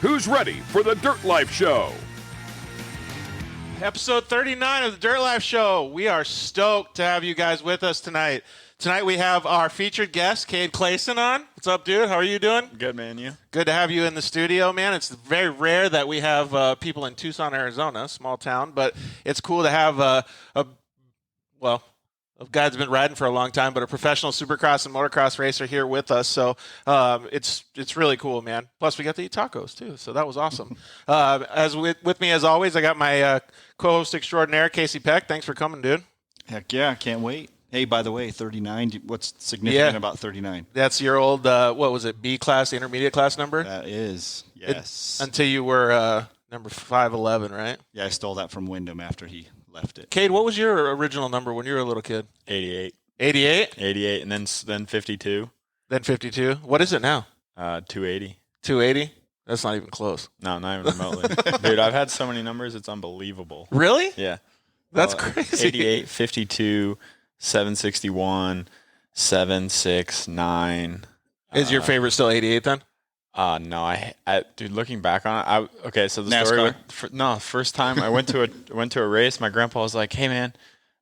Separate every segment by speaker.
Speaker 1: Who's ready for the Dirt Life Show?
Speaker 2: Episode 39 of the Dirt Life Show. We are stoked to have you guys with us tonight. Tonight we have our featured guest, Cade Clason, on. What's up, dude? How are you doing?
Speaker 3: Good, man. You?
Speaker 2: Good to have you in the studio, man. It's very rare that we have people in Tucson, Arizona, small town, but it's cool to have a guy that's been riding for a long time, but a professional Supercross and Motocross racer here with us. So it's really cool, man. Plus, we got to eat tacos, too, so that was awesome. With me, as always, I got my co-host extraordinaire, Casey Peck. Thanks for coming, dude.
Speaker 4: Heck yeah, can't wait. Hey, by the way, 39, what's significant about 39?
Speaker 2: That's your old, what was it, B class, intermediate class number?
Speaker 4: That is, yes.
Speaker 2: Until you were number 5'11", right?
Speaker 4: Yeah, I stole that from Wyndham after he left it.
Speaker 2: Cade, what was your original number when you were a little kid?
Speaker 3: 88.
Speaker 2: 88?
Speaker 3: 88, and then 52.
Speaker 2: Then 52. What is it now?
Speaker 3: 280.
Speaker 2: 280? That's not even close.
Speaker 3: No, not even remotely. Dude, I've had so many numbers, it's unbelievable.
Speaker 2: Really?
Speaker 3: Yeah.
Speaker 2: That's crazy.
Speaker 3: 88, 52, 761, 769.
Speaker 2: Is your favorite still 88 then?
Speaker 3: No, I dude, looking back on it, okay, so the
Speaker 4: NASCAR?
Speaker 3: story first time I went to a race, my grandpa was like, "Hey man,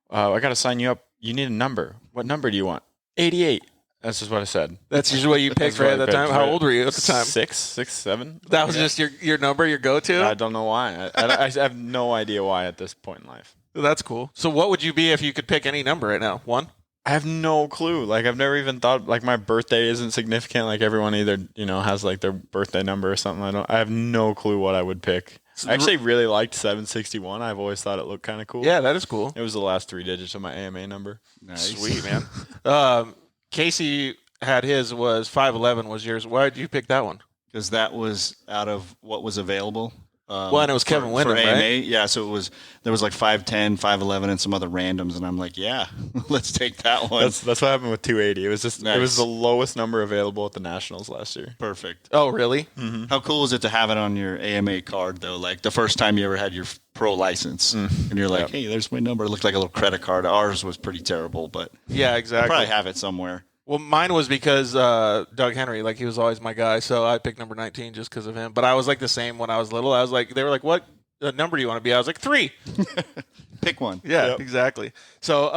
Speaker 3: I got to sign you up. You need a number. What number do you want?" 88. That's just what I said.
Speaker 2: That's usually what you picked right at the time. How old were you at the time?
Speaker 3: 6, 7.
Speaker 2: That was just your number, your go-to?
Speaker 3: I don't know why. I have no idea why at this point in life.
Speaker 2: That's cool. So what would you be if you could pick any number right now? 1?
Speaker 3: I have no clue. Like, I've never even thought, like, my birthday isn't significant. Like, everyone either, has, like, their birthday number or something. I have no clue what I would pick. I actually really liked 761. I've always thought it looked kind of cool.
Speaker 2: Yeah, that is cool.
Speaker 3: It was the last 3 digits of my AMA number.
Speaker 4: Nice.
Speaker 2: Sweet, man. Casey had his, was 5'11", was yours. Why did you pick that one?
Speaker 4: Because that was out of what was available.
Speaker 2: And it was Kevin Wyndham,
Speaker 4: for AMA.
Speaker 2: right?
Speaker 4: Yeah, so there was like 5'10", 5'11", and some other randoms, and I'm like, yeah, let's take that one.
Speaker 3: That's what happened with 280. It was just
Speaker 4: Nice.
Speaker 3: It was the lowest number available at the Nationals last year.
Speaker 4: Perfect.
Speaker 2: Oh, really?
Speaker 3: Mm-hmm.
Speaker 4: How cool is it to have it on your AMA card, though? Like the first time you ever had your pro license, and you're like, hey, there's my number. It looked like a little credit card. Ours was pretty terrible, but
Speaker 2: Yeah, exactly.
Speaker 4: I probably have it somewhere.
Speaker 2: Well, mine was because Doug Henry, like, he was always my guy, so I picked number 19 just because of him. But I was like the same when I was little. I was like, they were like, what number do you want to be? I was like, 3.
Speaker 4: Pick one.
Speaker 2: Yeah, exactly. So,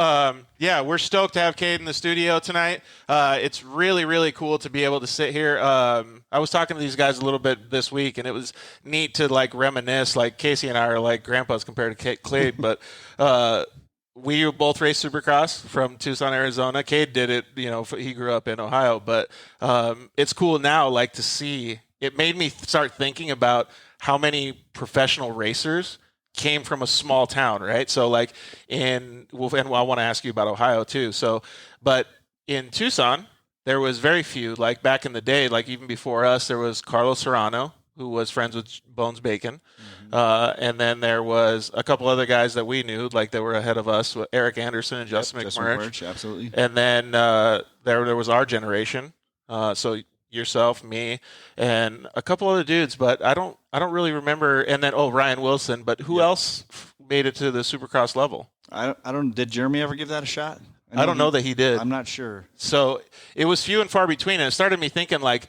Speaker 2: we're stoked to have Cade in the studio tonight. It's really, really cool to be able to sit here. I was talking to these guys a little bit this week, and it was neat to, like, reminisce. Like, Casey and I are like grandpas compared to Cade, but we both raced Supercross from Tucson, Arizona. Cade did it, he grew up in Ohio, but it's cool now, like, to see. It made me start thinking about how many professional racers came from a small town, right? So, like, and I want to ask you about Ohio too. So, but in Tucson, there was very few. Like, back in the day, like, even before us, there was Carlos Serrano, who was friends with Bones Bacon. And then there was a couple other guys that we knew, like, that were ahead of us, Eric Anderson and Justin McMurch.
Speaker 4: Absolutely.
Speaker 2: And then there was our generation. So yourself, me, and a couple other dudes, but I don't really remember. And then Ryan Wilson. But who else made it to the Supercross level?
Speaker 4: I don't. Did Jeremy ever give that a shot?
Speaker 2: I don't know that he did.
Speaker 4: I'm not sure.
Speaker 2: So it was few and far between, and it started me thinking, like,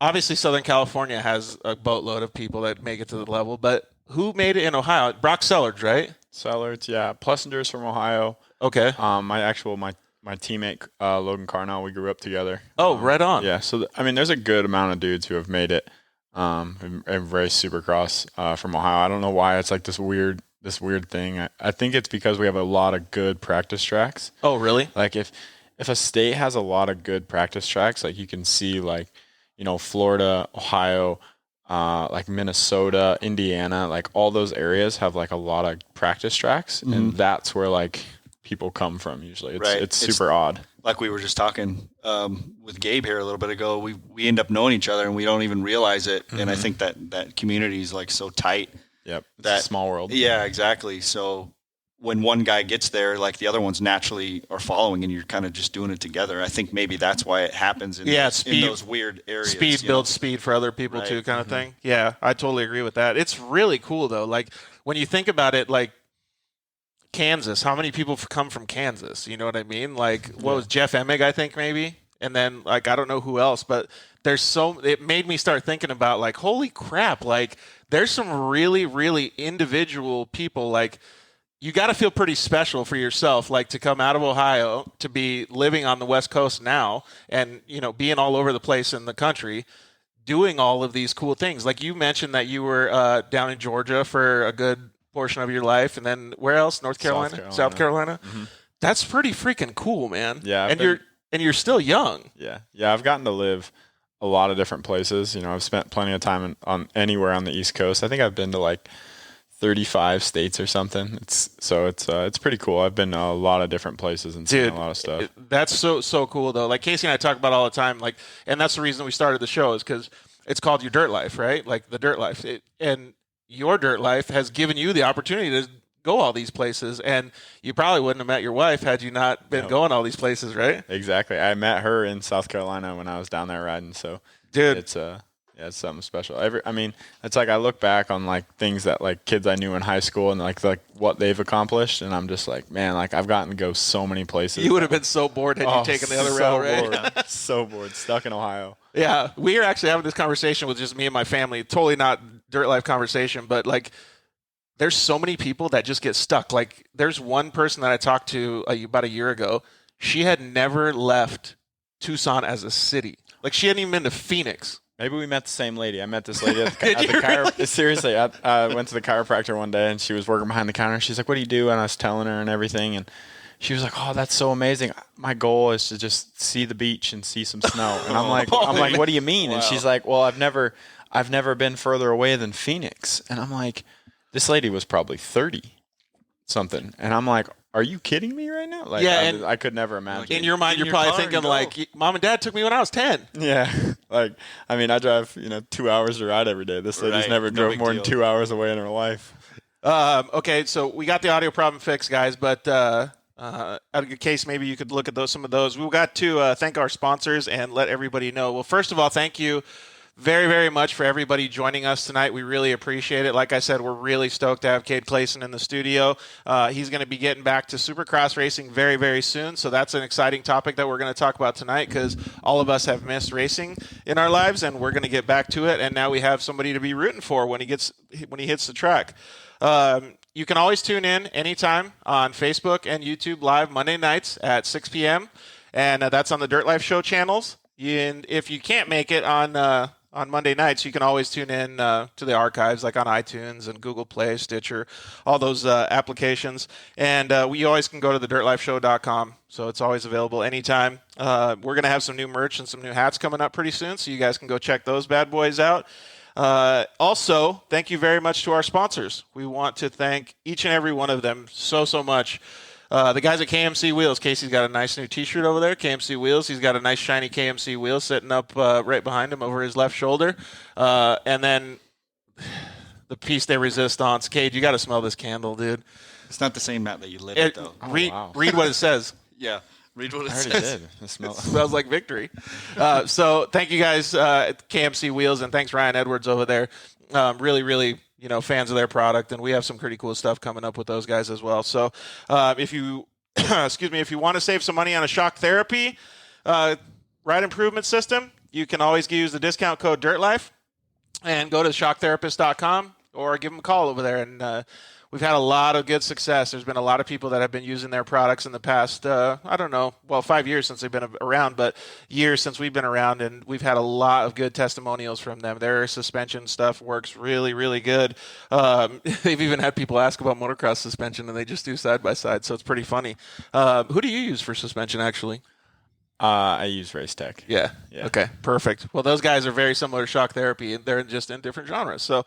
Speaker 2: obviously Southern California has a boatload of people that make it to the level, but who made it in Ohio? Brock Sellards, right?
Speaker 3: Sellards, yeah. Plessinger's from Ohio.
Speaker 2: Okay.
Speaker 3: My teammate, Logan Carnell, we grew up together.
Speaker 2: Oh, right on.
Speaker 3: Yeah, so, there's a good amount of dudes who have made it and raced Supercross from Ohio. I don't know why it's like this weird thing. I think it's because we have a lot of good practice tracks.
Speaker 2: Oh, really?
Speaker 3: Like, if a state has a lot of good practice tracks, like, you can see, like, Florida, Ohio, like Minnesota, Indiana, like, all those areas have, like, a lot of practice tracks, and that's where, like, people come from usually. It's super odd.
Speaker 4: Like we were just talking with Gabe here a little bit ago, we end up knowing each other and we don't even realize it. And I think that community is, like, so tight.
Speaker 3: Yep. It's a small world.
Speaker 4: Yeah, exactly. So when one guy gets there, like, the other ones naturally are following, and you're kind of just doing it together. I think maybe that's why it happens in those weird areas.
Speaker 2: Speed builds speed for other people too, kind of thing. Yeah, I totally agree with that. It's really cool though. Like, when you think about it, like, Kansas, how many people come from Kansas? You know what I mean? Like, what was Jeff Emig, I think, maybe? And then, like, I don't know who else, but it made me start thinking about like, holy crap, like there's some really, really individual people. Like you got to feel pretty special for yourself, like to come out of Ohio, to be living on the West Coast now and, being all over the place in the country, doing all of these cool things. Like you mentioned that you were down in Georgia for a good portion of your life. And then where else? North Carolina? South Carolina?
Speaker 3: Mm-hmm.
Speaker 2: That's pretty freaking cool, man.
Speaker 3: Yeah.
Speaker 2: And you're still young.
Speaker 3: Yeah. Yeah. I've gotten to live a lot of different places. I've spent plenty of time on anywhere on the East Coast. I think I've been to like 35 states or something. It's pretty cool. I've been to a lot of different places and seen a lot of stuff.
Speaker 2: That's so cool though. Like Casey and I talk about all the time, like, and that's the reason we started the show is because it's called Your Dirt Life, right? Like the dirt life. And your dirt life has given you the opportunity to go all these places, and you probably wouldn't have met your wife had you not been going all these places, right?
Speaker 3: Exactly. I met her in South Carolina when I was down there riding. So,
Speaker 2: dude,
Speaker 3: it's something special. It's like I look back on like things that like kids I knew in high school and like what they've accomplished, and I'm just like, man, like I've gotten to go so many places.
Speaker 2: You would have been so bored had you taken the other route, right?
Speaker 3: Bored. So bored, stuck in Ohio.
Speaker 2: Yeah, we are actually having this conversation with just me and my family. Totally not dirt life conversation, but like, there's so many people that just get stuck. Like, there's one person that I talked to about a year ago. She had never left Tucson as a city. Like, she hadn't even been to Phoenix.
Speaker 3: Maybe we met the same lady. I met this lady at the
Speaker 2: really?
Speaker 3: Seriously, I went to the chiropractor one day, and she was working behind the counter. She's like, "What do you do?" And I was telling her and everything, and she was like, "Oh, that's so amazing. My goal is to just see the beach and see some snow." And I'm like, "What do you mean?" Wow. And she's like, "Well, I've never been further away than Phoenix." And I'm like, this lady was probably 30 something, and I'm like, are you kidding me right now? Like,
Speaker 2: yeah,
Speaker 3: I could never imagine.
Speaker 2: In your mind, you're probably thinking like, Mom and Dad took me when I was 10.
Speaker 3: Yeah, like I drive 2 hours to ride every day. This lady's never drove more than 2 hours away in her life.
Speaker 2: Okay, so we got the audio problem fixed, guys, but out of your case, maybe you could look at some of those. We've got to thank our sponsors and let everybody know. Well, first of all, thank you very, very much for everybody joining us tonight. We really appreciate it. Like I said, we're really stoked to have Cade Clason in the studio. He's going to be getting back to Supercross racing very, very soon. So that's an exciting topic that we're going to talk about tonight because all of us have missed racing in our lives, and we're going to get back to it. And now we have somebody to be rooting for when he hits the track. You can always tune in anytime on Facebook and YouTube live Monday nights at 6 p.m. And that's on the Dirt Life Show channels. And if you can't make it on Monday nights, you can always tune in to the archives, like on iTunes and Google Play, Stitcher, all those applications. And we always can go to thedirtlifeshow.com, so it's always available anytime. We're going to have some new merch and some new hats coming up pretty soon, so you guys can go check those bad boys out. Also, thank you very much to our sponsors. We want to thank each and every one of them so much. The guys at KMC Wheels. Casey's got a nice new T-shirt over there. KMC Wheels. He's got a nice shiny KMC wheel sitting up right behind him over his left shoulder. And then the piece de resistance. Cade, you got to smell this candle, dude.
Speaker 4: It's not the same Matt that you lit it though.
Speaker 2: Read what it says.
Speaker 4: Yeah. Read what it says.
Speaker 3: I already did. It
Speaker 2: smells like victory. So thank you guys at KMC Wheels, and thanks Ryan Edwards over there. Really, fans of their product, and we have some pretty cool stuff coming up with those guys as well. So if you if you want to save some money on a shock therapy ride improvement system, you can always use the discount code DIRTLIFE and go to shocktherapist.com or give them a call over there. And we've had a lot of good success. There's been a lot of people that have been using their products in the past, 5 years since they've been around, but years since we've been around, and we've had a lot of good testimonials from them. Their suspension stuff works really, really good. They've even had people ask about motocross suspension, and they just do side-by-side, so it's pretty funny. Who do you use for suspension, actually?
Speaker 3: I use Race Tech.
Speaker 2: Yeah. Okay, perfect. Well, those guys are very similar to Shock Therapy, and they're just in different genres. So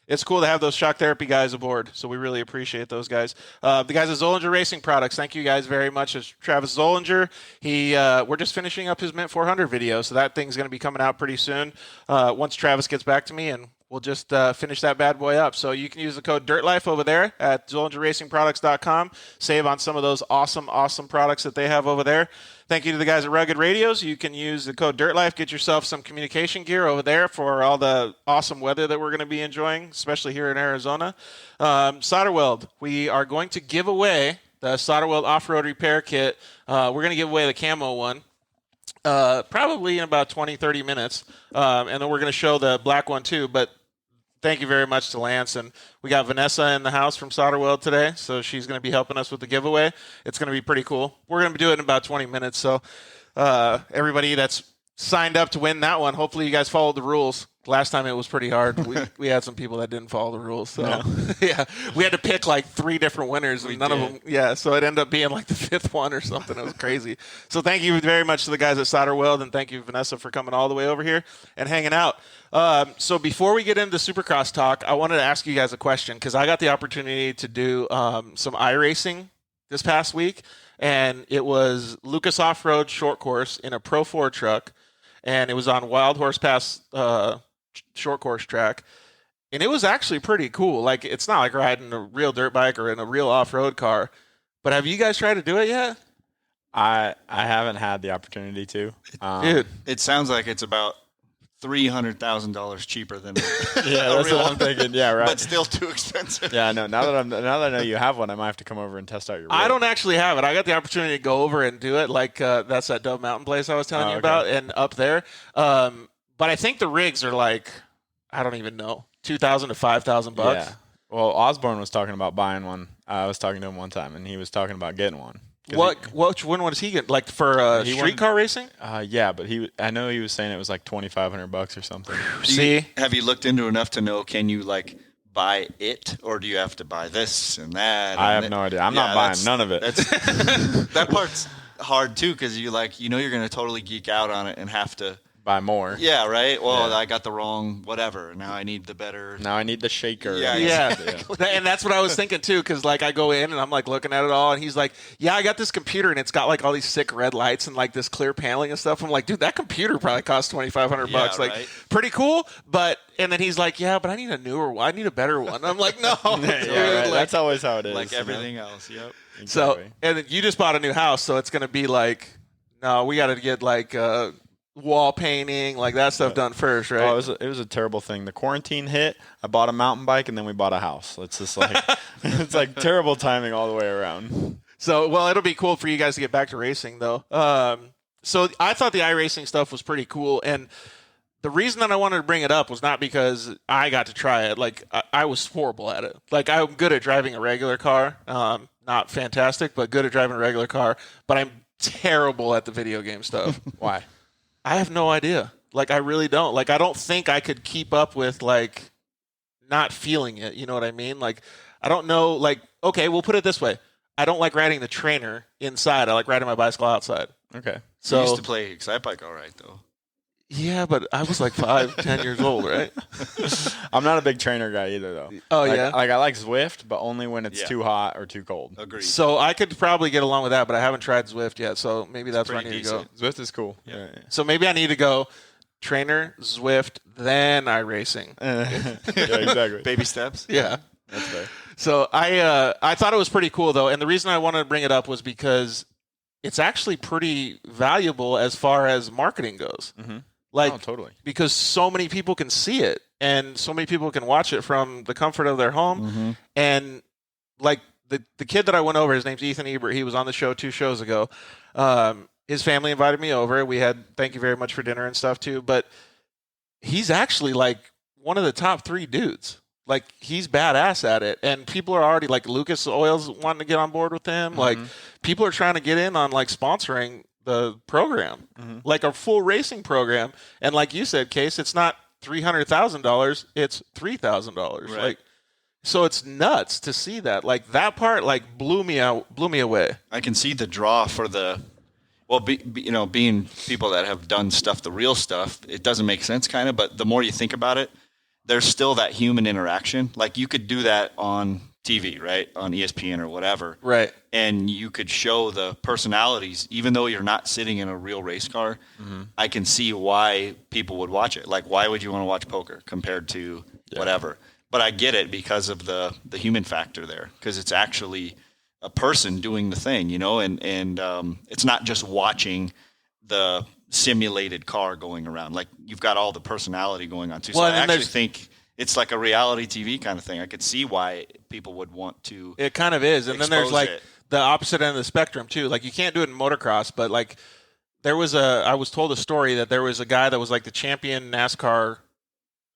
Speaker 2: it's cool to have those Shock Therapy guys aboard, so we really appreciate those guys. The guys at Zollinger Racing Products, thank you guys very much. It's Travis Zollinger. We're just finishing up his Mint 400 video, so that thing's going to be coming out pretty soon once Travis gets back to me, and we'll just finish that bad boy up. So you can use the code DIRTLIFE over there at ZollingerRacingProducts.com. Save on some of those awesome products that they have over there. Thank you to the guys at Rugged Radios. You can use the code DIRTLIFE. Get yourself some communication gear over there for all the awesome weather that we're going to be enjoying, especially here in Arizona. SolderWeld. We are going to give away the SolderWeld Offroad Repair Kit. We're going to give away the camo one. Probably in about 20, 30 minutes. And then we're going to show the black one too. But thank you very much to Lance. And we got Vanessa in the house from SolderWeld today. So she's going to be helping us with the giveaway. It's going to be pretty cool. We're going to do it in about 20 minutes. So everybody that's signed up to win that one, hopefully you guys followed the rules. Last time it was pretty hard. We had some people that didn't follow the rules. So, yeah, we had to pick like 3 different winners. And none of them, so it ended up being like the 5th one or something. It was crazy. So thank you very much to the guys at SolderWeld, and thank you, Vanessa, for coming all the way over here and hanging out. So before we get into Supercross talk, I wanted to ask you guys a question because I got the opportunity to do some iRacing this past week, and it was Lucas Off-Road Short Course in a Pro 4 truck, and it was on Wild Horse Pass short course track, and it was actually pretty cool. Like, it's not like riding a real dirt bike or in a real off-road car, but have you guys tried to do it yet?
Speaker 3: I haven't had the opportunity to.
Speaker 2: Dude,
Speaker 4: it sounds like it's about $300,000 cheaper than
Speaker 3: that's what I'm thinking. Yeah, right.
Speaker 4: But still too expensive.
Speaker 3: Yeah, I know. Now that I know you have one, I might have to come over and test out your rig.
Speaker 2: I don't actually have it. I got the opportunity to go over and do it. Like that's that Dove Mountain place I was telling you about, and up there. But I think the rigs are like, I don't even know, $2,000 to $5,000 bucks.
Speaker 3: Yeah. Well, Osborne was talking about buying one. I was talking to him one time, and he was talking about getting one.
Speaker 2: Which one was he getting? Like for street car racing?
Speaker 3: Yeah, but I know he was saying it was like $2,500 or something.
Speaker 4: Have you looked into enough to know? Can you like buy it, or do you have to buy this and that?
Speaker 3: I have no idea. I'm not buying none of it.
Speaker 4: That part's hard too, because you're going to totally geek out on it and have to
Speaker 3: buy more.
Speaker 4: Yeah, right? Well, I got the wrong whatever. Now I need the better.
Speaker 3: Now I need the shaker.
Speaker 2: Yeah. Exactly. And that's what I was thinking too, because like I go in and I'm like looking at it all, and he's like, yeah, I got this computer and it's got like all these sick red lights and like this clear paneling and stuff. I'm like, dude, that computer probably costs $2,500. Like, pretty cool. And then he's like, yeah, but I need a newer one. I need a better one. I'm like, no.
Speaker 3: Right. That's always how it is.
Speaker 4: Like everything else. Yep.
Speaker 3: Exactly.
Speaker 2: So, and then you just bought a new house, so it's going to be like, no, we got to get like wall painting, like that stuff done first, right?
Speaker 3: Oh, it was a terrible thing. The quarantine hit. I bought a mountain bike, and then we bought a house. It's just like it's like terrible timing all the way around.
Speaker 2: So, well, it'll be cool for you guys to get back to racing, though. So I thought the iRacing stuff was pretty cool, and the reason that I wanted to bring it up was not because I got to try it. Like, I was horrible at it. Like, I'm good at driving a regular car. Not fantastic, but good at driving a regular car. But I'm terrible at the video game stuff.
Speaker 3: Why?
Speaker 2: I have no idea. Like, I really don't. Like, I don't think I could keep up with, like, not feeling it. You know what I mean? Like, I don't know. Like, okay, we'll put it this way. I don't like riding the trainer inside. I like riding my bicycle outside.
Speaker 3: Okay.
Speaker 4: So you used to play Excite Bike all right, though.
Speaker 2: Yeah, but I was like 10 years old, right?
Speaker 3: I'm not a big trainer guy either, though.
Speaker 2: Oh,
Speaker 3: like,
Speaker 2: yeah?
Speaker 3: Like, I like Zwift, but only when it's too hot or too cold.
Speaker 4: Agreed.
Speaker 2: So I could probably get along with that, but I haven't tried Zwift yet, so maybe that's where I need to go.
Speaker 3: Zwift is cool.
Speaker 4: Yeah.
Speaker 2: So maybe I need to go trainer, Zwift, then iRacing.
Speaker 3: Yeah, exactly.
Speaker 4: Baby steps.
Speaker 2: Yeah.
Speaker 3: That's fair.
Speaker 2: So I thought it was pretty cool, though, and the reason I wanted to bring it up was because it's actually pretty valuable as far as marketing goes.
Speaker 3: Mm-hmm.
Speaker 2: Like,
Speaker 3: totally.
Speaker 2: Because so many people can see it, and so many people can watch it from the comfort of their home.
Speaker 4: Mm-hmm.
Speaker 2: And like the kid that I went over, his name's Ethan Ebert. He was on the show 2 shows ago. His family invited me over. We had thank you very much for dinner and stuff too. But he's actually like one of the top 3 dudes. Like, he's badass at it, and people are already like Lucas Oil's wanting to get on board with him. Mm-hmm. Like, people are trying to get in on like sponsoring the program, like a full racing program. And like you said, Case, it's not $300,000, it's $3,000. Right. Like, so it's nuts to see that. Like, that part like blew me away.
Speaker 4: I can see the draw for the being people that have done stuff, the real stuff. It doesn't make sense, kind of, but the more you think about it, there's still that human interaction. Like, you could do that on TV, right? On ESPN or whatever.
Speaker 2: Right.
Speaker 4: And you could show the personalities, even though you're not sitting in a real race car. Mm-hmm. I can see why people would watch it. Like, why would you want to watch poker compared to whatever? But I get it because of the human factor there, because it's actually a person doing the thing, you know, and it's not just watching the simulated car going around. Like, you've got all the personality going on too. So I actually think it's like a reality TV kind of thing. I could see why people would want to.
Speaker 2: It kind of is. And then there's like the opposite end of the spectrum too. Like, you can't do it in motocross, but like I was told a story that there was a guy that was like the champion NASCAR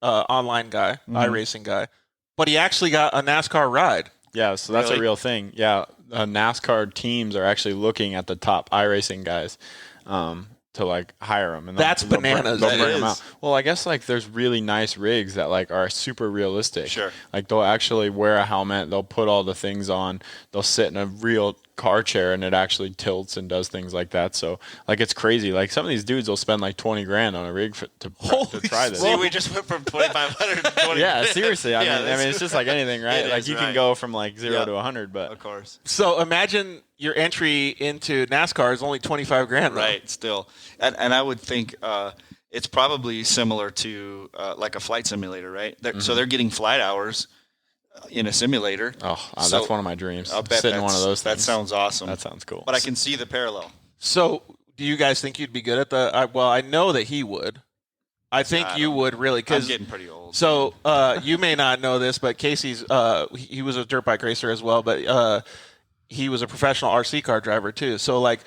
Speaker 2: online guy, iRacing guy, but he actually got a NASCAR ride.
Speaker 3: Yeah, so that's a real thing. Yeah, NASCAR teams are actually looking at the top iRacing guys to like hire them, and
Speaker 2: that's bananas.
Speaker 3: They'll bring them out. Well, I guess like there's really nice rigs that like are super realistic.
Speaker 4: Sure.
Speaker 3: Like they'll actually wear a helmet, they'll put all the things on, they'll sit in a real car chair and it actually tilts and does things like that. So like it's crazy. Like some of these dudes will spend like 20 grand on a rig to try this.
Speaker 4: See, we just went from 2,500 to 20.
Speaker 3: Yeah, seriously. I mean, it's just like anything, right? Like you can go from like 0 to 100, but
Speaker 4: of course.
Speaker 2: So imagine your entry into NASCAR is only 25 grand, though.
Speaker 4: Right? Still, and I would think it's probably similar to like a flight simulator, right? So they're getting flight hours in a simulator.
Speaker 3: That's one of my dreams.
Speaker 4: I'll bet
Speaker 3: sit in one of those things.
Speaker 4: That sounds awesome.
Speaker 3: That sounds cool.
Speaker 4: But I can see the parallel.
Speaker 2: So, do you guys think you'd be good at the? Well, I know that he would. I think you would really.
Speaker 4: I'm getting pretty old.
Speaker 2: So, you may not know this, but Casey's he was a dirt bike racer as well, but he was a professional RC car driver too. So, like,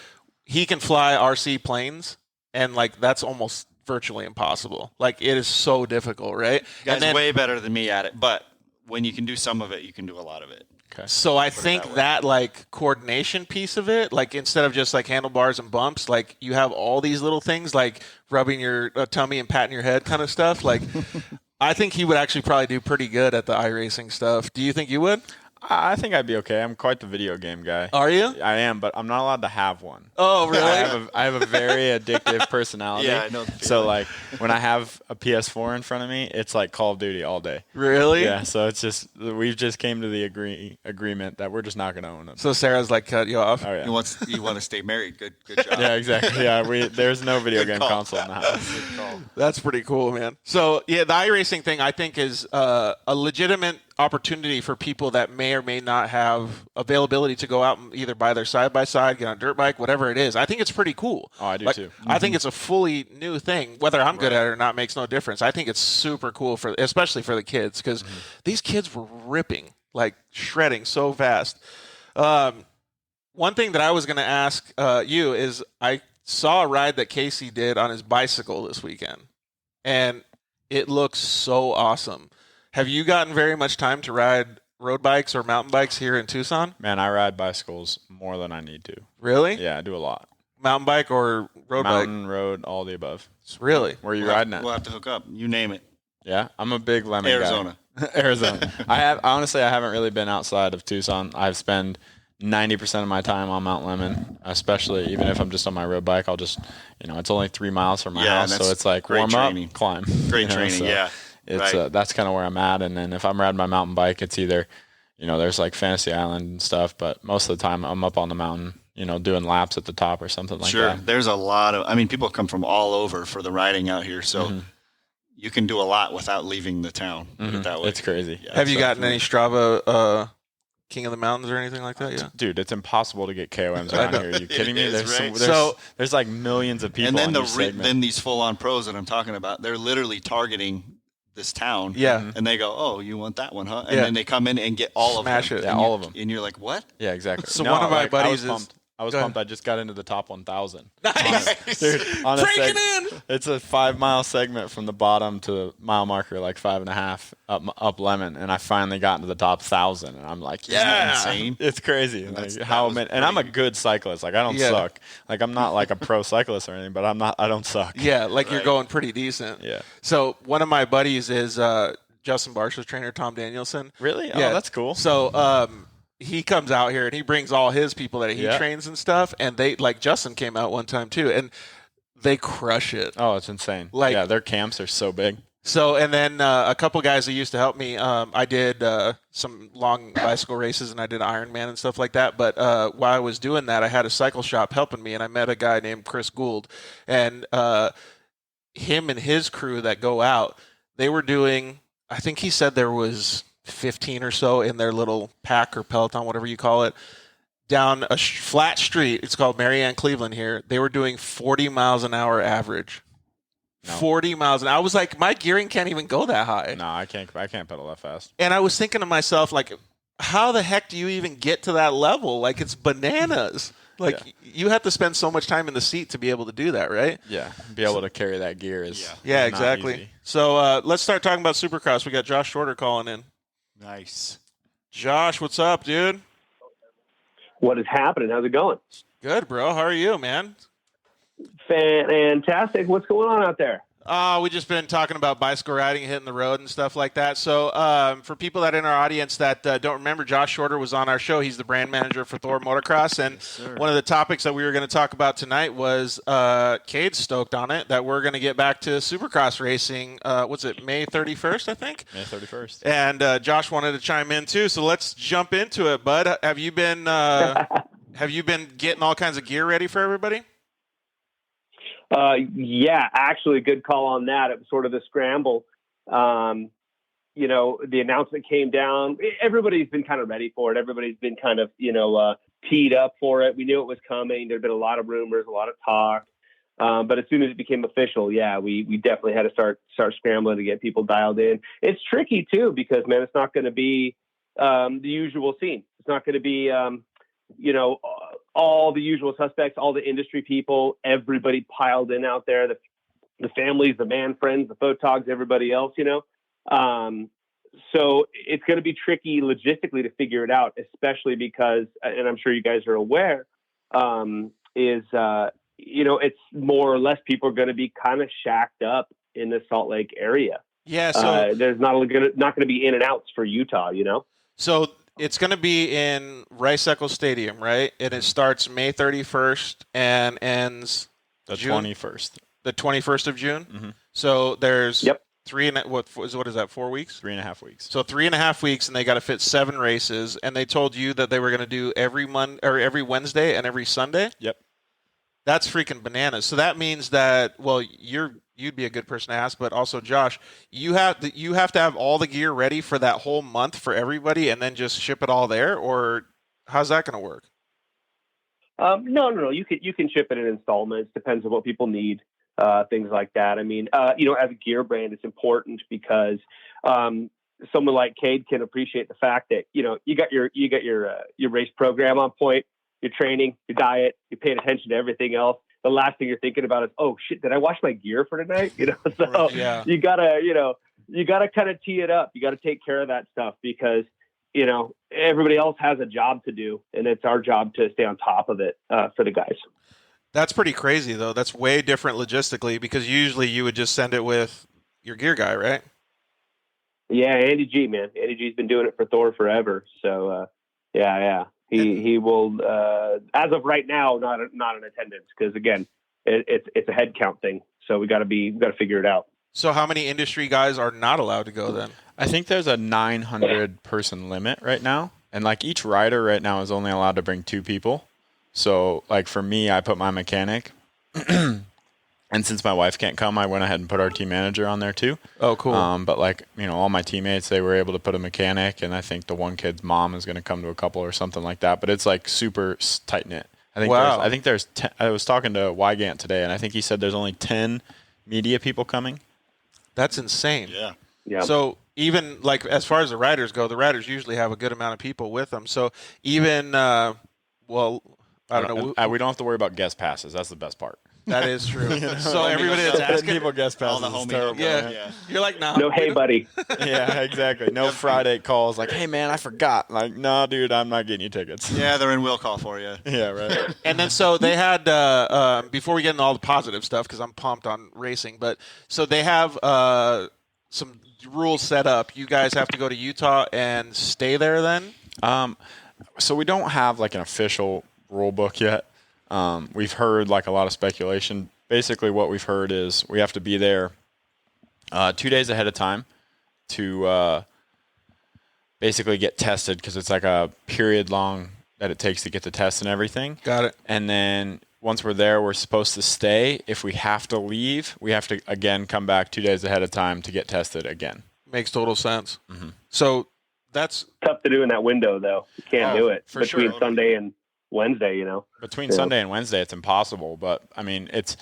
Speaker 2: he can fly RC planes, and like that's almost virtually impossible. Like, it is so difficult, right?
Speaker 4: You guys way better than me at it, but when you can do some of it, you can do a lot of it.
Speaker 3: Okay.
Speaker 2: So I think that like coordination piece of it, like instead of just like handlebars and bumps, like you have all these little things like rubbing your tummy and patting your head kind of stuff. Like I think he would actually probably do pretty good at the iRacing stuff. Do you think you would?
Speaker 3: I think I'd be okay. I'm quite the video game guy.
Speaker 2: Are you?
Speaker 3: I am, but I'm not allowed to have one.
Speaker 2: Oh, really?
Speaker 3: I have a very addictive personality.
Speaker 4: Yeah, I know the feeling.
Speaker 3: So like when I have a PS4 in front of me, it's like Call of Duty all day.
Speaker 2: Really?
Speaker 3: Yeah. So it's just we've just came to the agreement that we're just not going to own it.
Speaker 2: So Sarah's like cut you off.
Speaker 3: Oh yeah.
Speaker 4: You want to stay married? Good job.
Speaker 3: Yeah, exactly. Yeah, there's no video game console in the house.
Speaker 4: Good call.
Speaker 2: That's pretty cool, man. So yeah, the iRacing thing I think is a legitimate opportunity for people that may or may not have availability to go out and either buy their side-by-side, get on a dirt bike, whatever it is. I think it's pretty cool.
Speaker 3: Oh, I do too.
Speaker 2: I think it's a fully new thing. Whether I'm good at it or not makes no difference. I think it's super cool, especially for the kids, because these kids were ripping, like shredding so fast. One thing that I was going to ask you is I saw a ride that Casey did on his bicycle this weekend, and it looks so awesome. Have you gotten very much time to ride road bikes or mountain bikes here in Tucson?
Speaker 3: Man, I ride bicycles more than I need to.
Speaker 2: Really?
Speaker 3: Yeah, I do a lot.
Speaker 2: Mountain bike or road
Speaker 3: Mountain, road, all the above.
Speaker 2: Really?
Speaker 3: Where are you riding at?
Speaker 4: We'll have to hook up. You name it.
Speaker 3: Yeah, I'm a big lemon
Speaker 4: Arizona.
Speaker 3: guy. Arizona. I haven't really been outside of Tucson. I've spent 90% of my time on Mount Lemon, especially even if I'm just on my road bike. I'll just, it's only 3 miles from my house, so it's like warm
Speaker 4: training.
Speaker 3: up, climb.
Speaker 4: Great training,
Speaker 3: so
Speaker 4: yeah.
Speaker 3: It's that's kind of where I'm at. And then if I'm riding my mountain bike, it's either, there's like Fantasy Island and stuff, but most of the time I'm up on the mountain, doing laps at the top or something like that.
Speaker 4: Sure. There's a lot of, people come from all over for the riding out here, so you can do a lot without leaving the town. Put it that way.
Speaker 3: It's crazy.
Speaker 2: Yeah, have you gotten any Strava King of the Mountains or anything like that yet?
Speaker 3: Dude, it's impossible to get KOMs around here. Are you kidding me? There's like millions of people.
Speaker 4: And then these full-on pros that I'm talking about, they're literally targeting this town.
Speaker 2: Yeah.
Speaker 4: And they go, oh, you want that one, huh? And then they come in and get all
Speaker 2: Smash
Speaker 4: of them.
Speaker 2: it.
Speaker 3: Yeah, all of them.
Speaker 4: And you're like, what?
Speaker 3: Yeah, exactly.
Speaker 2: So one of my buddies
Speaker 3: I was pumped. I just got into the top 1,000.
Speaker 2: Nice.
Speaker 3: Dude, on
Speaker 2: Breaking in.
Speaker 3: It's a 5-mile segment from the bottom to the mile marker, like 5.5 up Lemon, and I finally got into the top 1,000, and I'm like, yeah,
Speaker 4: insane.
Speaker 3: It's crazy. And I'm a good cyclist. Like I don't suck. Like I'm not like a pro cyclist or anything, but I don't suck.
Speaker 2: Yeah, like you're going pretty decent.
Speaker 3: Yeah.
Speaker 2: So one of my buddies is Justin Barcia's trainer, Tom Danielson.
Speaker 3: Really?
Speaker 2: Yeah.
Speaker 3: Oh, that's cool.
Speaker 2: So he comes out here and he brings all his people that he trains and stuff, and they like Justin came out one time too, and they crush it.
Speaker 3: Oh, it's insane.
Speaker 2: Like,
Speaker 3: yeah, their camps are so big.
Speaker 2: So, and then a couple guys that used to help me, I did some long bicycle races and I did Ironman and stuff like that. But while I was doing that, I had a cycle shop helping me, and I met a guy named Chris Gould, and him and his crew that go out, they were doing, I think he said there was 15 or so in their little pack or peloton, whatever you call it, down a flat street. It's called Marianne Cleveland here. They were doing 40 miles an hour average. No. 40 miles. And I was like, my gearing can't even go that high.
Speaker 3: No, I can't pedal that fast.
Speaker 2: And I was thinking to myself, like, how the heck do you even get to that level? Like, it's bananas. Like you have to spend so much time in the seat to be able to do that, right?
Speaker 3: Yeah, be able to carry that gear is
Speaker 2: Yeah,
Speaker 3: is not
Speaker 2: exactly.
Speaker 3: easy.
Speaker 2: So let's start talking about Supercross. We got Josh Shorter calling in.
Speaker 4: Nice.
Speaker 2: Josh, what's up, dude?
Speaker 5: What is happening? How's it going?
Speaker 2: Good, bro. How are you, man?
Speaker 5: Fantastic. What's going on out there?
Speaker 2: We just been talking about bicycle riding, hitting the road and stuff like that. So for people that are in our audience that don't remember, Josh Shorter was on our show. He's the brand manager for Thor Motocross. And one of the topics that we were going to talk about tonight was Cade's stoked on it, that we're going to get back to Supercross racing. What's it, May 31st, I think?
Speaker 3: May 31st.
Speaker 2: And Josh wanted to chime in too. So let's jump into it, bud. Have you been getting all kinds of gear ready for everybody?
Speaker 5: Yeah, actually, good call on that. It was sort of the scramble. You know, the announcement came down. Everybody's been kind of ready for it. Everybody's been kind of, teed up for it. We knew it was coming. There'd been a lot of rumors, a lot of talk. But as soon as it became official, yeah, we definitely had to start scrambling to get people dialed in. It's tricky too, because man, it's not going to be the usual scene. It's not going to be, all the usual suspects, all the industry people, everybody piled in out there, the families, the man friends, the photogs, everybody else, So it's going to be tricky logistically to figure it out, especially because, and I'm sure you guys are aware, it's more or less people are going to be kind of shacked up in the Salt Lake area.
Speaker 2: Yeah. So
Speaker 5: there's not going to be in and outs for Utah,
Speaker 2: So it's going to be in Rice Eccles Stadium, right? And it starts May 31st and ends
Speaker 3: The
Speaker 2: June?
Speaker 3: 21st.
Speaker 2: The 21st of June.
Speaker 3: Mhm.
Speaker 2: So there's
Speaker 5: Yep.
Speaker 2: what is that, 4 weeks?
Speaker 3: 3.5 weeks.
Speaker 2: So 3.5 weeks, and they got to fit 7 races. And they told you that they were going to do every every Wednesday and every Sunday.
Speaker 3: Yep.
Speaker 2: That's freaking bananas. So that means that, well, you'd be a good person to ask, but also Josh, you have to have all the gear ready for that whole month for everybody, and then just ship it all there, or how's that going to work?
Speaker 5: No. You can ship it in installments. Depends on what people need, things like that. I mean, as a gear brand, it's important because someone like Cade can appreciate the fact that you got your race program on point, your training, your diet, you're paying attention to everything else. The last thing you're thinking about is, oh shit, did I wash my gear for tonight? So
Speaker 2: Yeah.
Speaker 5: you gotta kind of tee it up. You got to take care of that stuff because, everybody else has a job to do, and it's our job to stay on top of it for the guys.
Speaker 2: That's pretty crazy, though. That's way different logistically, because usually you would just send it with your gear guy, right?
Speaker 5: Yeah, Andy G, man. Andy G's been doing it for Thor forever. So, yeah. He will, as of right now, not in attendance because again, it's a head count thing. So we got to figure it out.
Speaker 2: So how many industry guys are not allowed to go then?
Speaker 3: I think there's a 900 person limit right now, and like each rider right now is only allowed to bring 2 people. So like for me, I put my mechanic, and since my wife can't come, I went ahead and put our team manager on there too.
Speaker 2: Oh, cool.
Speaker 3: But like, all my teammates, they were able to put a mechanic, and I think the one kid's mom is going to come to a couple or something like that. But it's like super tight knit.
Speaker 2: Wow.
Speaker 3: I think there's 10, I was talking to Wygant today, and I think he said there's only 10 media people coming.
Speaker 2: That's insane.
Speaker 5: Yeah.
Speaker 2: So even like as far as the riders go, the riders usually have a good amount of people with them. So even, I don't know.
Speaker 3: We don't have to worry about guest passes. That's the best part.
Speaker 2: That is true. So everybody that's asking,
Speaker 3: people guest passes
Speaker 4: all the
Speaker 3: is
Speaker 4: homies.
Speaker 3: terrible.
Speaker 2: yeah, you're like, nah.
Speaker 5: No, hey, buddy.
Speaker 3: Yeah, exactly. No Friday calls like, hey, man, I forgot. Like, no, dude, I'm not getting you tickets.
Speaker 4: Yeah, they're in will call for you.
Speaker 3: Yeah, right.
Speaker 2: And then so they had, before we get into all the positive stuff, because I'm pumped on racing, but so they have some rules set up. You guys have to go to Utah and stay there then?
Speaker 3: So we don't have like an official rule book yet. We've heard like a lot of speculation. Basically what we've heard is we have to be there 2 days ahead of time to basically get tested, because it's like a period long that it takes to get the test and everything.
Speaker 2: Got it.
Speaker 3: And then once we're there, we're supposed to stay. If we have to leave, we have to, again, come back 2 days ahead of time to get tested again.
Speaker 2: Makes total sense.
Speaker 3: Mm-hmm.
Speaker 2: So that's
Speaker 5: Tough to do in that window, though. You can't do it
Speaker 3: for
Speaker 5: between
Speaker 3: sure.
Speaker 5: Sunday and Wednesday,
Speaker 3: Between
Speaker 5: Yeah.
Speaker 3: Sunday and Wednesday, it's impossible. But, I mean, it's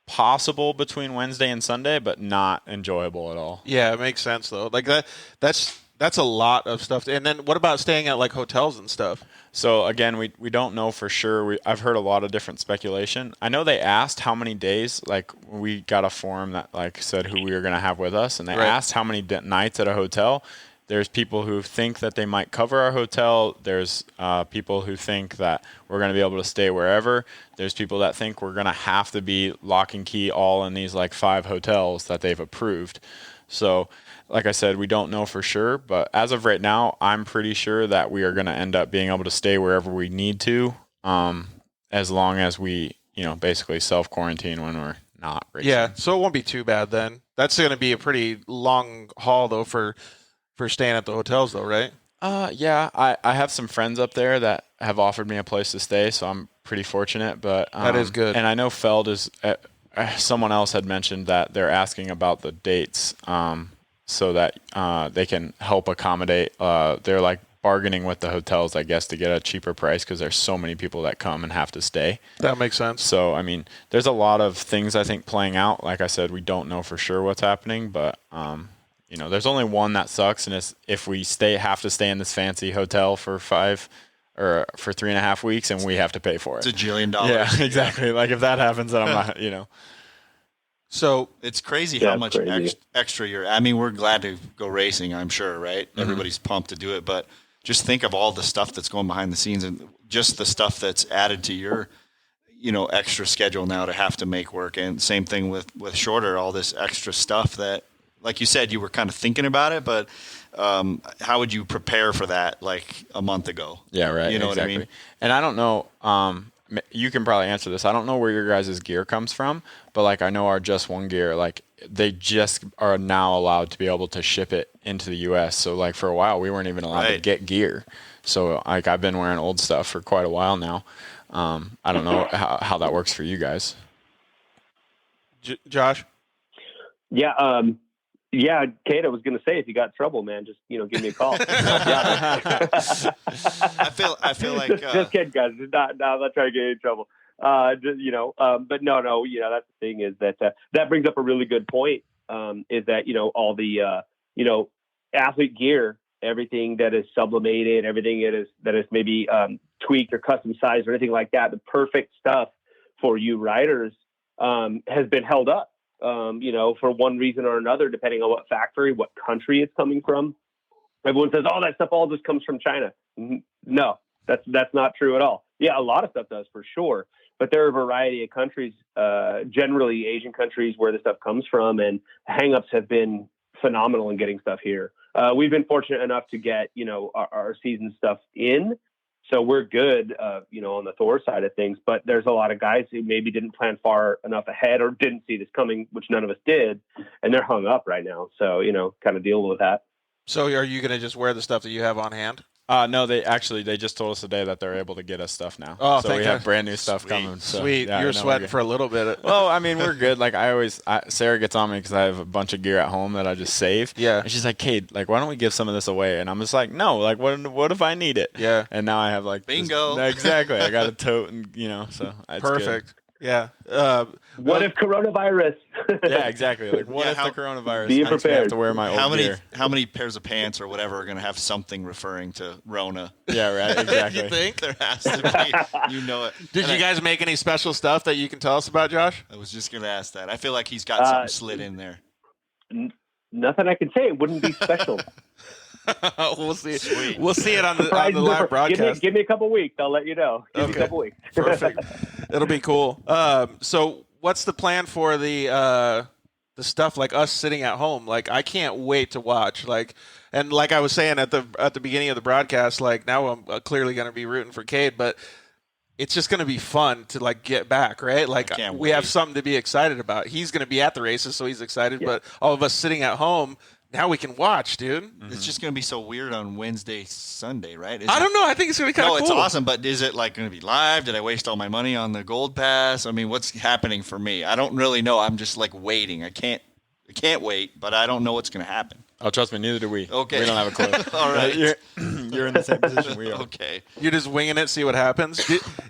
Speaker 3: possible between Wednesday and Sunday, but not enjoyable at all.
Speaker 2: Yeah, it makes sense though. Like that's That's a lot of stuff. And then what about staying at like hotels and stuff?
Speaker 3: So again, we don't know for sure. I've heard a lot of different speculation. I know they asked how many days, like we got a form that like said who we were going to have with us, and they asked how many nights at a hotel. There's people who think that they might cover our hotel. There's people who think that we're going to be able to stay wherever. There's people that think we're going to have to be lock and key all in these like 5 hotels that they've approved. So like I said, we don't know for sure, but as of right now, I'm pretty sure that we are going to end up being able to stay wherever we need to, as long as we, basically self-quarantine when we're not racing.
Speaker 2: Yeah, so it won't be too bad then. That's going to be a pretty long haul, though, for staying at the hotels, though, right?
Speaker 3: Yeah, I have some friends up there that have offered me a place to stay, so I'm pretty fortunate. But
Speaker 2: that is good.
Speaker 3: And I know Feld is. Someone else had mentioned that they're asking about the dates. So that they can help accommodate. They're like bargaining with the hotels, I guess, to get a cheaper price because there's so many people that come and have to stay.
Speaker 2: That makes sense.
Speaker 3: So, I mean, there's a lot of things I think playing out. Like I said, we don't know for sure what's happening, but there's only one that sucks, and it's if we have to stay in this fancy hotel for 3.5 weeks, and we have to pay for it.
Speaker 4: It's $1 jillion.
Speaker 3: Yeah, exactly. Like if that happens, then I'm not.
Speaker 4: So it's crazy how much extra you're. I mean, we're glad to go racing, I'm sure, right? Mm-hmm. Everybody's pumped to do it, but just think of all the stuff that's going behind the scenes and just the stuff that's added to your, extra schedule now to have to make work. And same thing with Shorter, all this extra stuff that, like you said, you were kind of thinking about it, but how would you prepare for that like a month ago?
Speaker 3: Yeah, right.
Speaker 4: You know
Speaker 3: exactly.
Speaker 4: what I mean?
Speaker 3: And I don't know. You can probably answer this. I don't know where your guys' gear comes from, but like I know our Just One gear, like they just are now allowed to be able to ship it into the U.S. So like for a while we weren't even allowed to get gear. So like I've been wearing old stuff for quite a while now. I don't know how that works for you guys.
Speaker 2: Josh?
Speaker 5: Yeah. Yeah, Cade, I was going to say, if you got trouble, man, just, give me a call.
Speaker 4: I feel like,
Speaker 5: just kidding, guys. I'm not trying to get in trouble. But no, that's the thing is that brings up a really good point. Is that, all the, athlete gear, everything that is sublimated, everything that is maybe tweaked or custom sized or anything like that, the perfect stuff for you riders has been held up. For one reason or another, depending on what factory, what country it's coming from. Everyone says, "Oh, that stuff all just comes from China." No, that's not true at all. Yeah, a lot of stuff does for sure, but there are a variety of countries, generally Asian countries, where the stuff comes from, and hangups have been phenomenal in getting stuff here. We've been fortunate enough to get our season stuff in. So we're good, on the Thor side of things, but there's a lot of guys who maybe didn't plan far enough ahead or didn't see this coming, which none of us did, and they're hung up right now. So, kind of deal with that.
Speaker 2: So are you going to just wear the stuff that you have on hand?
Speaker 3: No, they just told us today that they're able to get us stuff now.
Speaker 2: Oh,
Speaker 3: so we have brand new stuff coming. So,
Speaker 2: Sweet.
Speaker 3: Yeah,
Speaker 2: You're sweating for a little bit.
Speaker 3: Well, I mean, we're good. Like Sarah gets on me because I have a bunch of gear at home that I just save.
Speaker 2: Yeah.
Speaker 3: And she's like, "Cade, like, why don't we give some of this away?" And I'm just like, "No, like, what if I need it?"
Speaker 2: Yeah.
Speaker 3: And now I have like
Speaker 4: bingo.
Speaker 3: Exactly. I got a tote, and so it's
Speaker 2: perfect.
Speaker 3: Good.
Speaker 2: Yeah.
Speaker 5: What if coronavirus?
Speaker 3: Yeah, exactly. Like, what if the coronavirus?
Speaker 5: Be prepared.
Speaker 3: I have to wear my old gear.
Speaker 4: How many pairs of pants or whatever are going to have something referring to Rona?
Speaker 3: Yeah, right. Exactly.
Speaker 4: You think there has to be? It.
Speaker 2: Did you guys make any special stuff that you can tell us about, Josh?
Speaker 4: I was just going to ask that. I feel like he's got something slid in there.
Speaker 5: Nothing I can say. It wouldn't be special.
Speaker 2: We'll see.
Speaker 4: Sweet.
Speaker 2: We'll see it on the live broadcast.
Speaker 5: Give me a couple weeks. I'll let you know. Give me a couple weeks.
Speaker 2: Perfect. It'll be cool. So what's the plan for the stuff like us sitting at home? Like, I can't wait to watch. Like I was saying at the beginning of the broadcast, like now I'm clearly going to be rooting for Cade, but it's just going to be fun to like get back, right? Like we have something to be excited about. He's going to be at the races, so he's excited, but all of us sitting at home, now we can watch, dude.
Speaker 4: Mm-hmm. It's just going to be so weird on Wednesday, Sunday, right?
Speaker 2: I don't know. I think it's going to be kind of cool.
Speaker 4: No, it's awesome, but is it like going to be live? Did I waste all my money on the Gold Pass? I mean, what's happening for me? I don't really know. I'm just like waiting. I can't wait, but I don't know what's going to happen.
Speaker 3: Oh, trust me, neither do we.
Speaker 4: Okay.
Speaker 3: We don't have a clue.
Speaker 4: All right.
Speaker 3: You're in the same position we are.
Speaker 4: Okay.
Speaker 2: You're just winging it, see what happens.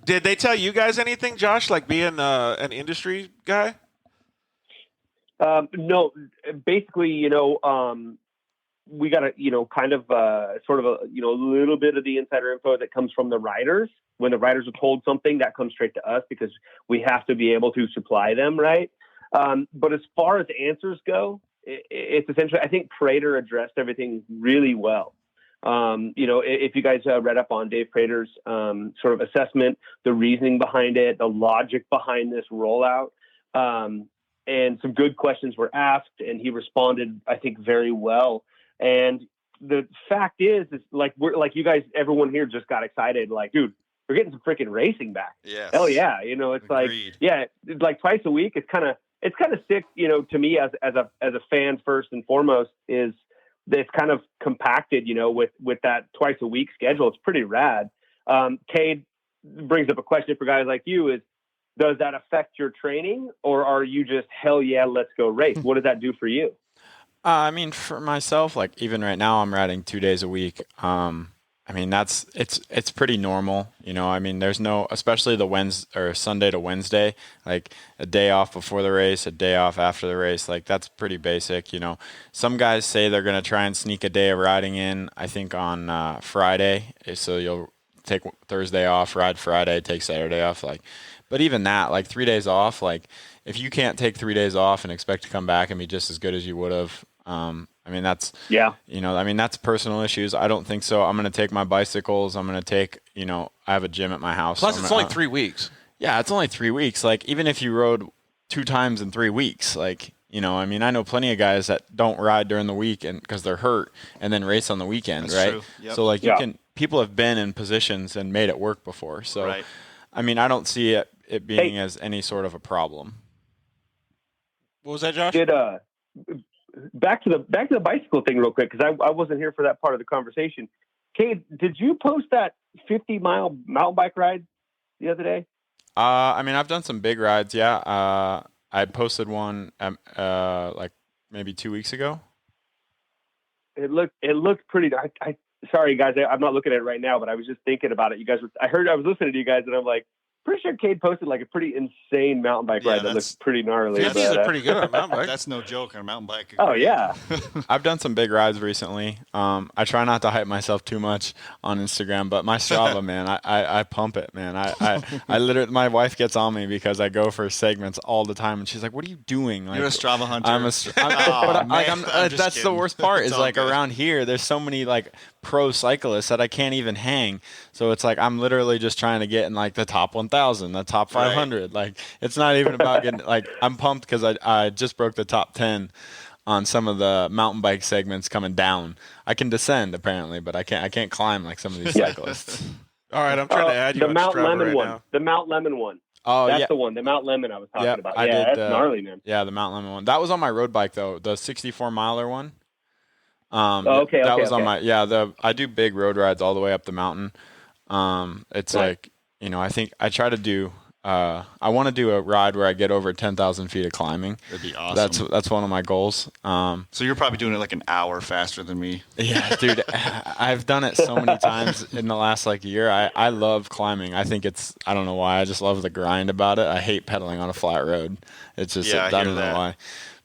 Speaker 2: Did they tell you guys anything, Josh, like being an industry guy?
Speaker 5: No, basically, we got a, kind of sort of a, a little bit of the insider info that comes from the riders. When the riders are told something, that comes straight to us because we have to be able to supply them, right? But as far as answers go, it's essentially, I think Prater addressed everything really well. If you guys read up on Dave Prater's sort of assessment, the reasoning behind it, the logic behind this rollout, and some good questions were asked, and he responded, I think, very well. And the fact is like you guys, everyone here just got excited. Like, dude, we're getting some freaking racing back.
Speaker 4: Yes.
Speaker 5: Hell yeah. It's
Speaker 4: Agreed.
Speaker 5: it's like twice a week. It's kind of sick, to me as a fan first and foremost, is it's kind of compacted, with that twice a week schedule. It's pretty rad. Cade brings up a question for guys like you is, does that affect your training, or are you just, hell yeah, let's go race? What does that do for you?
Speaker 3: I mean, for myself, like even right now, I'm riding 2 days a week. I mean, it's pretty normal, I mean, there's no, especially the Wednesday or Sunday to Wednesday, like a day off before the race, a day off after the race. Like that's pretty basic. Some guys say they're going to try and sneak a day of riding in, I think on Friday. So you'll take Thursday off, ride Friday, take Saturday off. But even that, like 3 days off, like if you can't take 3 days off and expect to come back and be just as good as you would have, I mean, that's, that's personal issues. I don't think so. I'm going to take my bicycles. I'm going to take, I have a gym at my house.
Speaker 2: Plus, it's only 3 weeks.
Speaker 3: Yeah, it's only 3 weeks. Like, even if you rode 2 times in 3 weeks, like, I mean, I know plenty of guys that don't ride during the week and because they're hurt and then race on the weekend,
Speaker 4: That's
Speaker 3: right?
Speaker 4: true. Yep.
Speaker 3: So, like, people have been in positions and made it work before. So,
Speaker 4: right.
Speaker 3: I mean, I don't see it being as any sort of a problem.
Speaker 2: What was that, Josh?
Speaker 5: Back to the bicycle thing real quick, because I wasn't here for that part of the conversation. Cade, did you post that 50-mile mountain bike ride the other day?
Speaker 3: I mean, I've done some big rides. Yeah. I posted one like maybe 2 weeks ago.
Speaker 5: It looked pretty. I sorry guys, I'm not looking at it right now, but I was just thinking about it. I was listening to you guys, and I'm like, pretty sure Cade posted like a pretty insane mountain bike ride that looks pretty gnarly.
Speaker 2: 50 is pretty good on a mountain bike.
Speaker 4: That's no joke on a mountain bike.
Speaker 5: Oh yeah.
Speaker 3: I've done some big rides recently. I try not to hype myself too much on Instagram, but my Strava, man, I pump it, man. I literally, my wife gets on me because I go for segments all the time, and she's like, "What are you doing?" Like,
Speaker 4: you're a Strava hunter.
Speaker 3: That's the worst part. Is like good. Around here, there's so many like pro cyclists that I can't even hang. So it's like I'm literally just trying to get in like the top 1,000, the top 500. Right. Like it's not even about getting like I'm pumped because I just broke the top 10 on some of the mountain bike segments coming down. I can descend apparently, but I can't climb like some of these cyclists.
Speaker 2: All right, I'm trying to add you
Speaker 5: the
Speaker 2: on
Speaker 5: Mount
Speaker 2: Strava
Speaker 5: Lemon
Speaker 2: right
Speaker 5: one.
Speaker 2: now.
Speaker 5: The Mount Lemon one.
Speaker 3: Oh,
Speaker 5: that's the one. The Mount Lemon I was talking about. That's gnarly, man.
Speaker 3: Yeah, the Mount Lemon one. That was on my road bike though, the 64-miler one.
Speaker 5: Okay.
Speaker 3: That was on my I do big road rides all the way up the mountain. It's like, I think I try to do I want to do a ride where I get over 10,000 feet of climbing.
Speaker 4: That'd be awesome.
Speaker 3: That's one of my goals.
Speaker 4: So you're probably doing it like an hour faster than me.
Speaker 3: Yeah, dude. I've done it so many times in the last like year. I love climbing. I think I don't know why. I just love the grind about it. I hate pedaling on a flat road. It's just, I don't know why.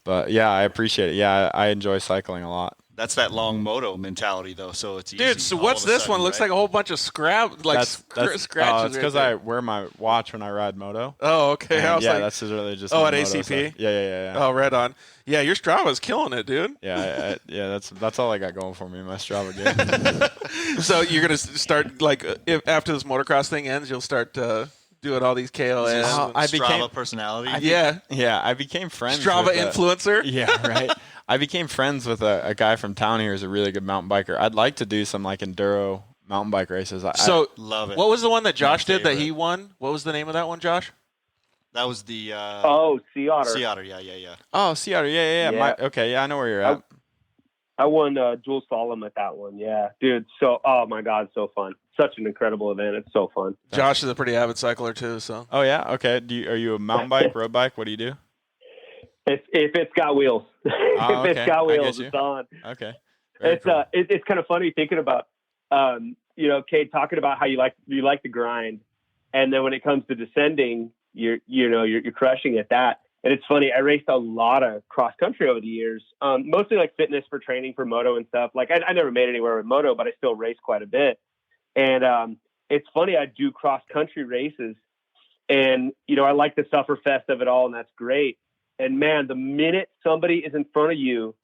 Speaker 3: But yeah, I appreciate it. Yeah, I enjoy cycling a lot.
Speaker 4: That's that long moto mentality, though. So it's easy.
Speaker 2: Dude, so what's this one? Looks like a whole bunch of scratches.
Speaker 3: It's because I wear my watch when I ride moto.
Speaker 2: Oh, okay.
Speaker 3: That's really just.
Speaker 2: Oh, at ACP.
Speaker 3: Yeah.
Speaker 2: Oh, right on. Yeah, your Strava's killing it, dude.
Speaker 3: Yeah. That's all I got going for me in my Strava game.
Speaker 2: So you're gonna start like after this motocross thing ends, you'll start doing all these KOS.
Speaker 4: I became Strava personality.
Speaker 3: I became friends.
Speaker 2: Strava influencer.
Speaker 3: Yeah, right. I became friends with a guy from town here who's a really good mountain biker. I'd like to do some like enduro mountain bike races.
Speaker 2: I
Speaker 4: love it.
Speaker 2: What was the one that Josh did that he won? What was the name of that one, Josh?
Speaker 4: That was the
Speaker 5: Sea Otter.
Speaker 4: Sea Otter, yeah.
Speaker 3: Oh, Sea Otter, yeah. I know where you're at.
Speaker 5: I won Jules Solemn at that one. Yeah, dude. So, oh my God, so fun. Such an incredible event. It's so fun.
Speaker 2: Josh is a pretty avid cycler too. So.
Speaker 3: Oh yeah. Okay. Are you a mountain bike, road bike? What do you do?
Speaker 5: If it's got wheels,
Speaker 3: if
Speaker 5: it's got wheels, it's on.
Speaker 3: Okay.
Speaker 5: It's kind of funny thinking about, Cade talking about how you like the grind, and then when it comes to descending, you're crushing at that. And it's funny, I raced a lot of cross country over the years, mostly like fitness for training for moto and stuff. Like I never made anywhere with moto, but I still race quite a bit. And it's funny, I do cross country races, and I like the sufferfest of it all, and that's great. And man, the minute somebody is in front of you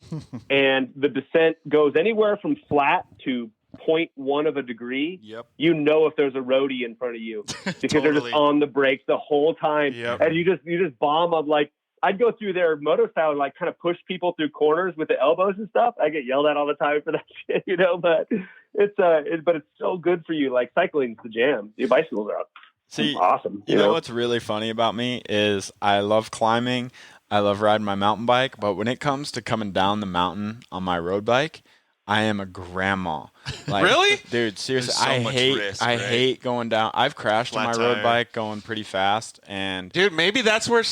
Speaker 5: and the descent goes anywhere from flat to 0.1 of a degree, if there's a roadie in front of you because they're just on the brakes the whole time. And you just bomb them. Like I'd go through their moto style and like kind of push people through corners with the elbows and stuff. I get yelled at all the time for that shit, but it's so good for you. Like cycling's the jam. The bicycles are awesome.
Speaker 3: You know what's really funny about me is I love climbing. I love riding my mountain bike, but when it comes to coming down the mountain on my road bike, I am a grandma. Like,
Speaker 2: really?
Speaker 3: Dude, seriously,
Speaker 4: So
Speaker 3: I hate going down. I've crashed on my road bike going pretty fast, and
Speaker 2: dude, maybe that's where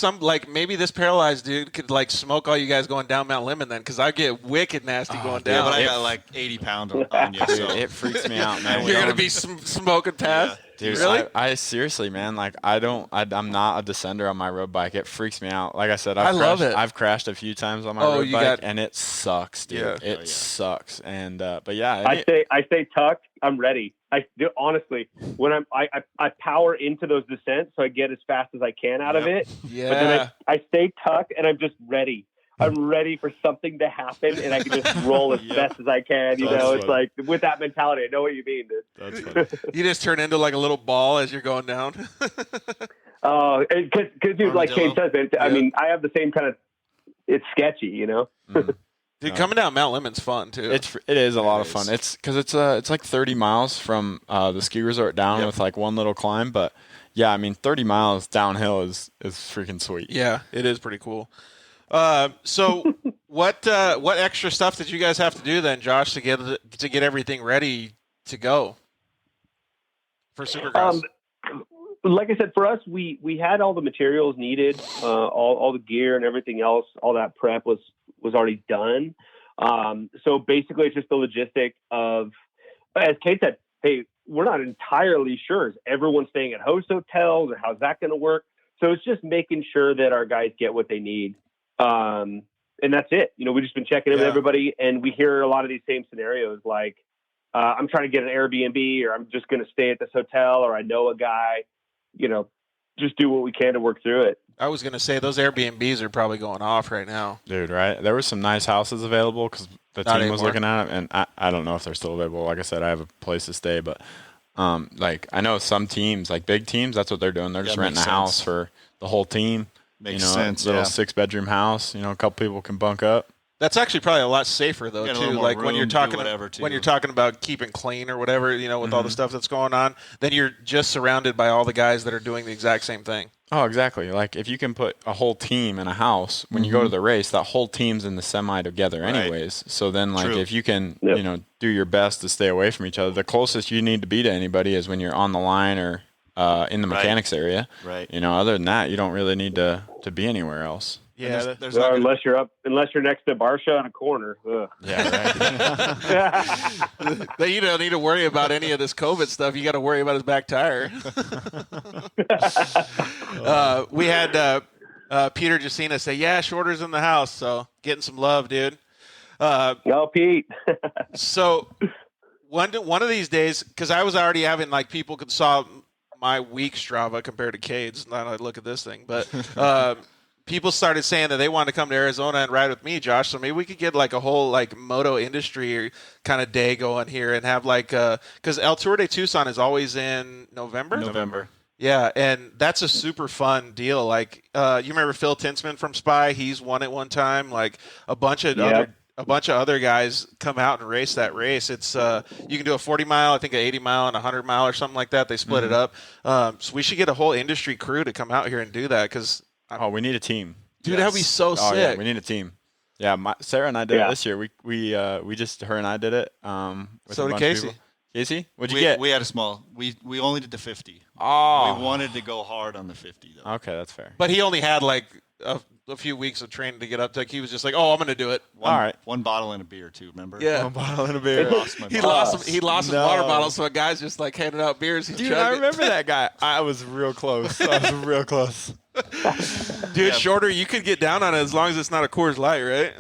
Speaker 2: maybe this paralyzed dude could like smoke all you guys going down Mount Lemmon then, because I get wicked nasty going down.
Speaker 4: Yeah, but I got like 80 pounds on you, so
Speaker 3: it freaks me out, man.
Speaker 2: You're gonna be smoking past.
Speaker 3: Dude,
Speaker 2: really?
Speaker 3: I seriously, man, like I'm not a descender on my road bike. It freaks me out. Like I said,
Speaker 2: love it.
Speaker 3: I've crashed a few times on my road bike, and it sucks, dude. It sucks. And but yeah,
Speaker 5: I say tuck. I'm ready. I do, honestly, when I power into those descents, so I get as fast as I can out of it.
Speaker 2: Yeah.
Speaker 5: But then I stay tuck, and I'm just ready. I'm ready for something to happen, and I can just roll as best as I can. It's like with that mentality. I know what you mean, dude.
Speaker 3: That's funny.
Speaker 2: You just turn into like a little ball as you're going down.
Speaker 5: Oh, because dude, like Cade says, I mean, I have the same kind of. It's sketchy,
Speaker 2: Dude, coming down Mount Lemmon's fun too.
Speaker 3: It is a lot of fun. It's because it's like 30 miles from the ski resort down with like one little climb, but yeah, I mean 30 miles downhill is freaking sweet.
Speaker 2: Yeah, it is pretty cool. So what extra stuff did you guys have to do then, Josh, to get everything ready to go for Supercross?
Speaker 5: Like I said, for us, we had all the materials needed, all the gear and everything else. All that prep was already done. So basically, it's just the logistic of, as Cade said, hey, we're not entirely sure. Is everyone staying at host hotels, or how's that going to work? So it's just making sure that our guys get what they need. And that's it. We've just been checking in with everybody, and we hear a lot of these same scenarios, like I'm trying to get an Airbnb, or I'm just going to stay at this hotel, or I know a guy. Just do what we can to work through it.
Speaker 2: I was going to say those Airbnbs are probably going off right now.
Speaker 3: Dude, right? There were some nice houses available because the team was looking at them, and I don't know if they're still available. Like I said, I have a place to stay, but like I know some teams, like big teams, that's what they're doing. They're just renting a house for the whole team.
Speaker 4: Makes sense.
Speaker 3: Little 6-bedroom house. A couple people can bunk up.
Speaker 2: That's actually probably a lot safer though too. Like when you're talking about keeping clean or whatever, with all the stuff that's going on, then you're just surrounded by all the guys that are doing the exact same thing.
Speaker 3: Oh, exactly. Like if you can put a whole team in a house, when you go to the race, that whole team's in the semi together anyways. So then like if you can, do your best to stay away from each other, the closest you need to be to anybody is when you're on the line or in the mechanics area.
Speaker 4: Right.
Speaker 3: Other than that, you don't really need to be anywhere else.
Speaker 2: Yeah,
Speaker 5: unless you're next to Barsha in a corner. Ugh.
Speaker 2: Yeah, right. You don't need to worry about any of this COVID stuff. You got to worry about his back tire. We had Peter Jacina say, "Yeah, Shorter's in the house, so getting some love, dude."
Speaker 5: Pete.
Speaker 2: So one of these days, because I was already having like people could saw my weak Strava compared to Cade's. Now I look at this thing, but. People started saying that they wanted to come to Arizona and ride with me, Josh. So maybe we could get like a whole like moto industry kind of day going here and have like because El Tour de Tucson is always in November. Yeah, and that's a super fun deal. Like you remember Phil Tinsman from Spy? He's won it one time. Like a bunch of other guys come out and race that race. It's you can do a 40 mile, I think an 80 mile and a 100 mile or something like that. They split it up. So we should get a whole industry crew to come out here and do that because.
Speaker 3: Oh, we need a team.
Speaker 2: Dude, that'd be so sick.
Speaker 3: Yeah, we need a team. Yeah, Sarah and I did it this year. We just her and I did it. With
Speaker 2: so did Casey.
Speaker 3: Casey, what'd you get?
Speaker 4: We had a small. We only did the 50.
Speaker 3: Oh,
Speaker 4: we wanted to go hard on the 50 though.
Speaker 3: Okay, that's fair.
Speaker 2: But he only had like a few weeks of training to get up to. Like, he was just like, "Oh, I'm going to do it."
Speaker 3: All right,
Speaker 4: one bottle and a beer too. Remember?
Speaker 2: Yeah,
Speaker 3: one bottle and a beer.
Speaker 2: He lost his water bottle, so a guy's just like handing out beers.
Speaker 3: Dude, I remember that guy. I was real close.
Speaker 2: Dude, shorter, you could get down on it as long as it's not a Coors Light, right?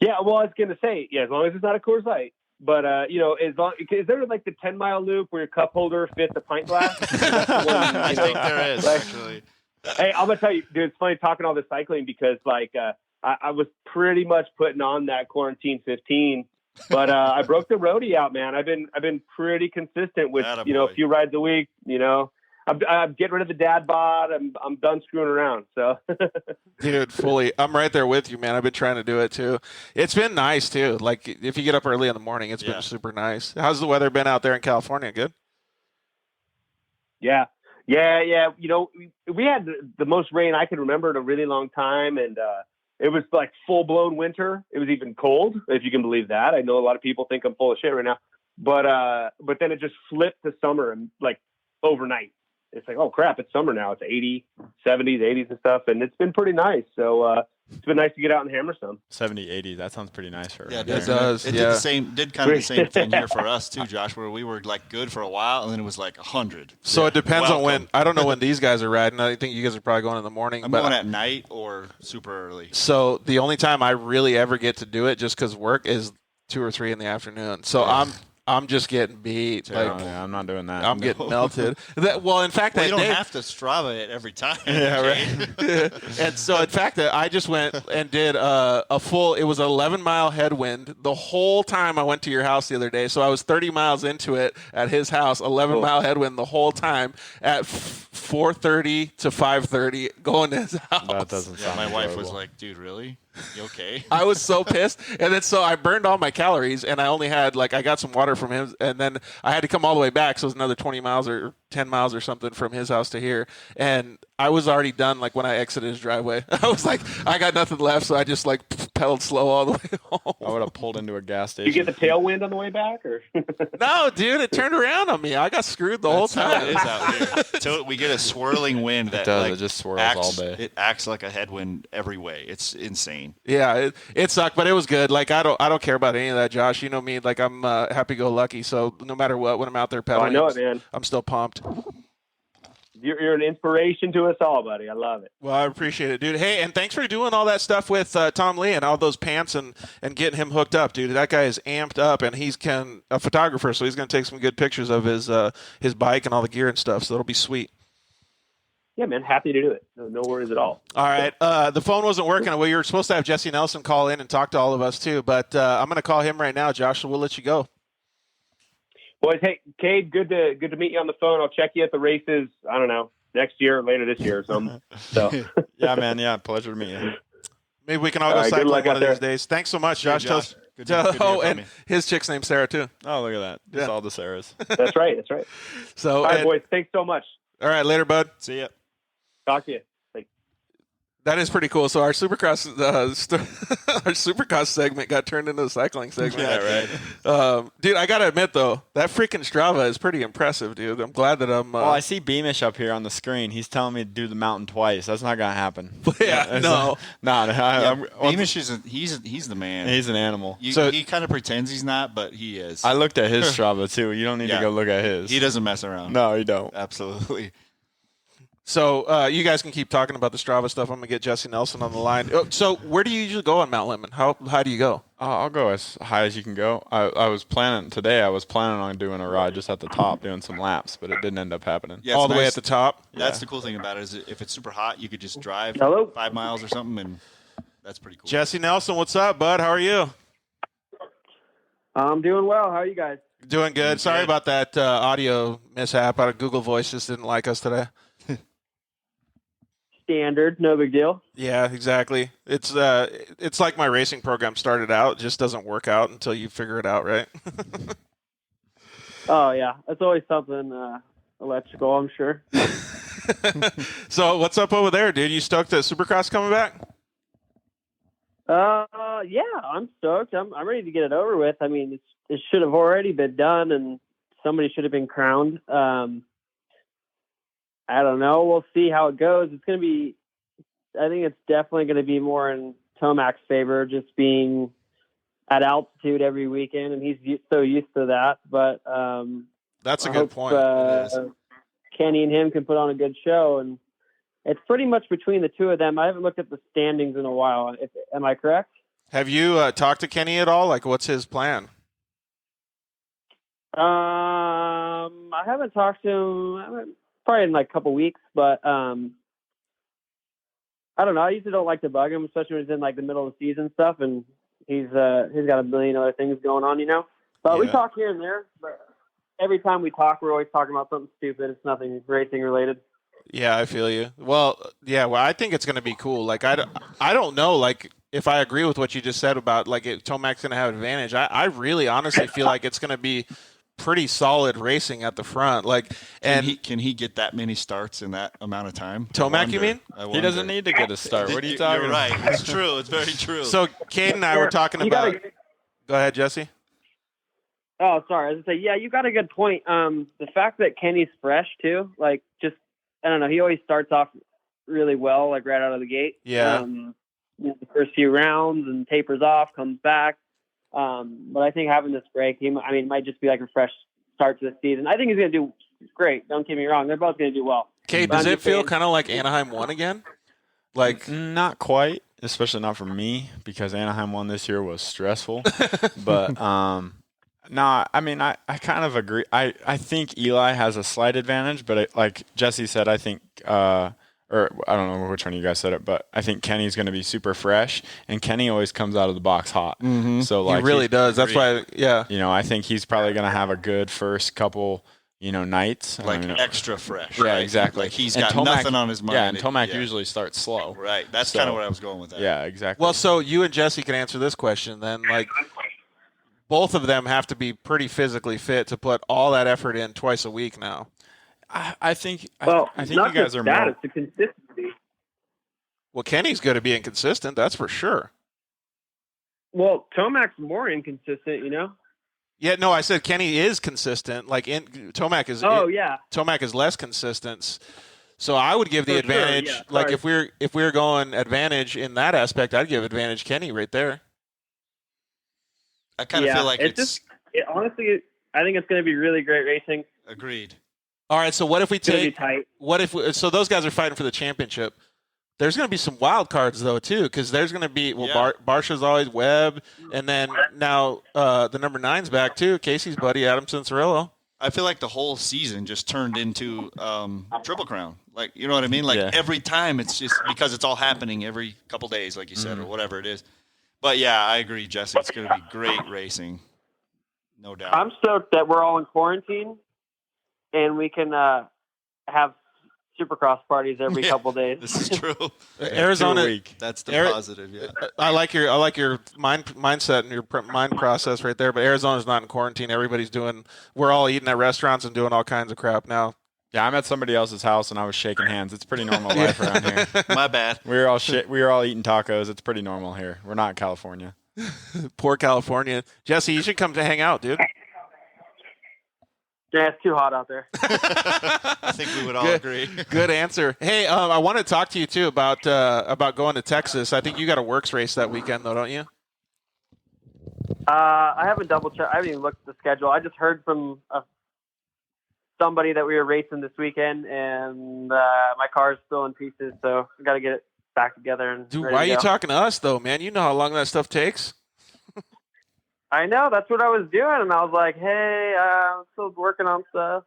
Speaker 5: Yeah, well, I was going to say, as long as it's not a Coors Light. But, is there like the 10-mile loop where your cup holder fits a pint glass?
Speaker 4: I think there is, actually.
Speaker 5: Hey, I'm going to tell you, dude, it's funny talking all this cycling because, I was pretty much putting on that quarantine 15, but I broke the roadie out, man. I've been pretty consistent with, a few rides a week, I'm getting rid of the dad bod. I'm done screwing around. So,
Speaker 2: dude, fully, I'm right there with you, man. I've been trying to do it too. It's been nice too. Like if you get up early in the morning, it's been super nice. How's the weather been out there in California? Good.
Speaker 5: Yeah. We had the most rain I could remember in a really long time, and it was like full blown winter. It was even cold, if you can believe that. I know a lot of people think I'm full of shit right now, but then it just flipped to summer and like overnight. It's like, oh crap, it's summer now. It's 80, 70s, 80s and stuff. And it's been pretty nice. So it's been nice to get out and hammer some.
Speaker 3: 70, 80. That sounds pretty nice for
Speaker 4: Yeah,
Speaker 2: it does.
Speaker 4: It did kind of the same thing here for us too, Josh, where we were like good for a while and then it was like 100.
Speaker 2: So it depends on when. I don't know when these guys are riding. I think you guys are probably going in the morning.
Speaker 4: I'm going at night or super early.
Speaker 2: So the only time I really ever get to do it just because work is 2 or 3 in the afternoon. So I'm just getting beat.
Speaker 3: I'm not doing that.
Speaker 2: I'm getting melted. In fact,
Speaker 4: you don't have to Strava it every time.
Speaker 2: Yeah, right. And so, in fact, I just went and did a full. It was an 11-mile headwind the whole time I went to your house the other day. So I was 30 miles into it at his house. 11-mile headwind the whole time at 4:30 to 5:30 going to his house.
Speaker 3: That doesn't sound.
Speaker 4: My wife was like, "Dude, really? You okay?"
Speaker 2: I was so pissed. And then so I burned all my calories, and I only had I got some water from him, and then I had to come all the way back. So it was another 20 miles or 10 miles or something from his house to here. And I was already done when I exited his driveway. I was like, I got nothing left, so I just pedaled slow all the way home.
Speaker 3: I would have pulled into a gas station.
Speaker 5: You get the tailwind on the way back, or?
Speaker 2: No, dude, it turned around on me. I got screwed the whole time.
Speaker 4: It is out here. So we get a swirling wind that
Speaker 3: it just swirls all day.
Speaker 4: It acts like a headwind every way. It's insane.
Speaker 2: Yeah, it sucked, but it was good. I don't care about any of that, Josh. You know me. I'm happy-go-lucky. So no matter what, when I'm out there pedaling,
Speaker 5: I know it, man.
Speaker 2: I'm still pumped.
Speaker 5: You're an inspiration to us all, buddy. I love it.
Speaker 2: Well, I appreciate it, dude. Hey, and thanks for doing all that stuff with Tom Lee and all those pants and getting him hooked up, dude. That guy is amped up, and he's a photographer, so he's going to take some good pictures of his bike and all the gear and stuff, so it'll be sweet.
Speaker 5: Yeah, man. Happy to do it. No worries at all.
Speaker 2: All right. The phone wasn't working. Well, you were supposed to have Jesse Nelson call in and talk to all of us, too, but I'm going to call him right now, Josh, so we'll let you go.
Speaker 5: Boys, hey, Cade, good to meet you on the phone. I'll check you at the races, I don't know, next year or later this year or something. So.
Speaker 3: Yeah, man. Yeah, pleasure to meet you.
Speaker 2: Maybe we can all go cycling one of these days. Thanks so much, Josh.
Speaker 4: Good and
Speaker 2: his chick's name's Sarah, too.
Speaker 3: Oh, look at that. Just all the Sarahs.
Speaker 5: That's right.
Speaker 2: So,
Speaker 5: all right, boys, thanks so much.
Speaker 2: All right, later, bud.
Speaker 4: See ya.
Speaker 5: Talk to you.
Speaker 2: That is pretty cool. So our Supercross segment got turned into a cycling segment.
Speaker 3: Yeah, right.
Speaker 2: Dude, I gotta admit though, that freaking Strava is pretty impressive, dude. I'm glad that I'm.
Speaker 3: Well, I see Beamish up here on the screen. He's telling me to do the mountain twice. That's not gonna happen.
Speaker 2: No.
Speaker 4: Beamish he's the man.
Speaker 3: He's an animal.
Speaker 4: He kind of pretends he's not, but he is.
Speaker 3: I looked at his Strava too. You don't need to go look at his.
Speaker 4: He doesn't mess around.
Speaker 3: No, he don't.
Speaker 4: Absolutely.
Speaker 2: So you guys can keep talking about the Strava stuff. I'm going to get Jesse Nelson on the line. So where do you usually go on Mount Lemmon? How high do you go?
Speaker 3: I'll go as high as you can go. I was planning on doing a ride just at the top, doing some laps, but it didn't end up happening.
Speaker 4: Yeah,
Speaker 2: all the way at the top?
Speaker 4: That's the cool thing about it is if it's super hot, you could just drive 5 miles or something, and that's pretty cool.
Speaker 2: Jesse Nelson, what's up, bud? How are you?
Speaker 5: I'm doing well. How are you guys?
Speaker 2: Doing good. Sorry about that audio mishap. Google Voice just didn't like us today.
Speaker 5: Standard, no big deal.
Speaker 2: Yeah, exactly. It's like my racing program started out. It just doesn't work out until you figure it out, right?
Speaker 5: Oh, yeah. It's always something electrical, I'm sure.
Speaker 2: So what's up over there, dude? You stoked that Supercross coming back?
Speaker 5: Yeah, I'm stoked. I'm ready to get it over with. I mean, it should have already been done, and somebody should have been crowned. I don't know. We'll see how it goes. It's going to be, I think it's definitely going to be more in Tomac's favor, just being at altitude every weekend, and he's so used to that. But
Speaker 2: that's a good point.
Speaker 5: Kenny and him can put on a good show, and it's pretty much between the two of them. I haven't looked at the standings in a while. Am I correct?
Speaker 2: Have you talked to Kenny at all? Like, what's his plan?
Speaker 5: I haven't talked to him probably in like a couple weeks, but I don't know. I usually don't like to bug him, especially when he's in like the middle of the season stuff, and he's got a million other things going on, you know. But we talk here and there. But every time we talk, we're always talking about something stupid. It's nothing racing related.
Speaker 2: Yeah, I feel you. Well, I think it's going to be cool. Like, I don't know, like, if I agree with what you just said about, like, Tomac's going to have advantage. I really honestly feel like it's going to be pretty solid racing at the front. Like,
Speaker 4: can he get that many starts in that amount of time?
Speaker 2: Tomac, you mean?
Speaker 3: He doesn't need to get a start. What are you talking about?
Speaker 4: You're right. It's true. It's very true.
Speaker 2: So, Cade and I were talking about – go ahead, Jesse.
Speaker 5: Oh, sorry. I was going to say, yeah, you got a good point. The fact that Kenny's fresh, too, like, just, I don't know, he always starts off really well, like, right out of the gate.
Speaker 2: Yeah.
Speaker 5: The first few rounds and tapers off, comes back. But I think having this break, it might just be like a fresh start to the season. I think he's going to do great. Don't get me wrong. They're both going to do well.
Speaker 2: Cade, does it feel kind of like Anaheim won again? Like,
Speaker 3: not quite, especially not for me, because Anaheim won this year was stressful. But, no, I mean, I kind of agree. I think Eli has a slight advantage, but like Jesse said, I think, or I don't know which one of you guys said it, but I think Kenny's going to be super fresh, and Kenny always comes out of the box hot.
Speaker 4: Mm-hmm.
Speaker 3: So like
Speaker 2: he really does. That's why,
Speaker 3: you know, I think he's probably going to have a good first couple, you know, nights.
Speaker 4: Like extra fresh.
Speaker 3: Yeah,
Speaker 4: right?
Speaker 3: exactly.
Speaker 4: Like he's got nothing on his mind.
Speaker 3: Yeah, and Tomac usually starts slow.
Speaker 4: Right. That's kind of where I was going with that.
Speaker 3: Yeah, exactly.
Speaker 2: well, so you and Jesse can answer this question then. Like, both of them have to be pretty physically fit to put all that effort in twice a week now.
Speaker 3: I think
Speaker 5: Well,
Speaker 3: I think
Speaker 5: not
Speaker 3: you guys
Speaker 5: just
Speaker 3: are
Speaker 5: that,
Speaker 3: more.
Speaker 5: it's the consistency.
Speaker 2: Well, Kenny's good at being consistent, that's for sure.
Speaker 5: Well, Tomac's more inconsistent, you know?
Speaker 2: Yeah, no, I said Kenny is consistent. Like, Tomac is.
Speaker 5: Yeah.
Speaker 2: Tomac is less consistent. So I would give the
Speaker 5: For
Speaker 2: advantage.
Speaker 5: sure, yeah.
Speaker 2: Like,
Speaker 5: Sorry.
Speaker 2: if we're going advantage in that aspect, I'd give advantage Kenny right there.
Speaker 4: I kind of feel like
Speaker 5: honestly, I think it's going to be really great racing.
Speaker 4: Agreed.
Speaker 2: All right, so what if we
Speaker 5: It's going to be
Speaker 2: take?
Speaker 5: tight.
Speaker 2: So those guys are fighting for the championship. There's going to be some wild cards though too, because there's going to be Barsha's always Webb, and then now the number 9's back too. Casey's buddy Adam Cincerillo.
Speaker 4: I feel like the whole season just turned into Triple Crown. Like, you know what I mean? Like every time it's just because it's all happening every couple days, like you said, or whatever it is. But yeah, I agree, Jesse. It's going to be great racing, no doubt.
Speaker 5: I'm stoked that we're all in quarantine, and we can have Supercross parties every couple days.
Speaker 4: This is true.
Speaker 2: Arizona.
Speaker 4: That's the positive. Yeah.
Speaker 2: I like your mindset and your mind process right there. But Arizona's not in quarantine. We're all eating at restaurants and doing all kinds of crap now.
Speaker 3: Yeah, I'm at somebody else's house and I was shaking hands. It's pretty normal life around here.
Speaker 4: My bad.
Speaker 3: We were all eating tacos. It's pretty normal here. We're not in California.
Speaker 2: Poor California. Jesse, you should come to hang out, dude.
Speaker 5: Yeah, it's too hot out there.
Speaker 4: I think we would all agree.
Speaker 2: Good answer. Hey, I want to talk to you too about going to Texas. I think you got a works race that weekend, though, don't you?
Speaker 5: I haven't double checked. I haven't even looked at the schedule. I just heard from somebody that we were racing this weekend, and my car's still in pieces, so I got to get it back together. And
Speaker 2: dude, why are you talking to us though, man? You know how long that stuff takes.
Speaker 5: I know, that's what I was doing, and I was like, hey, I'm still working on stuff.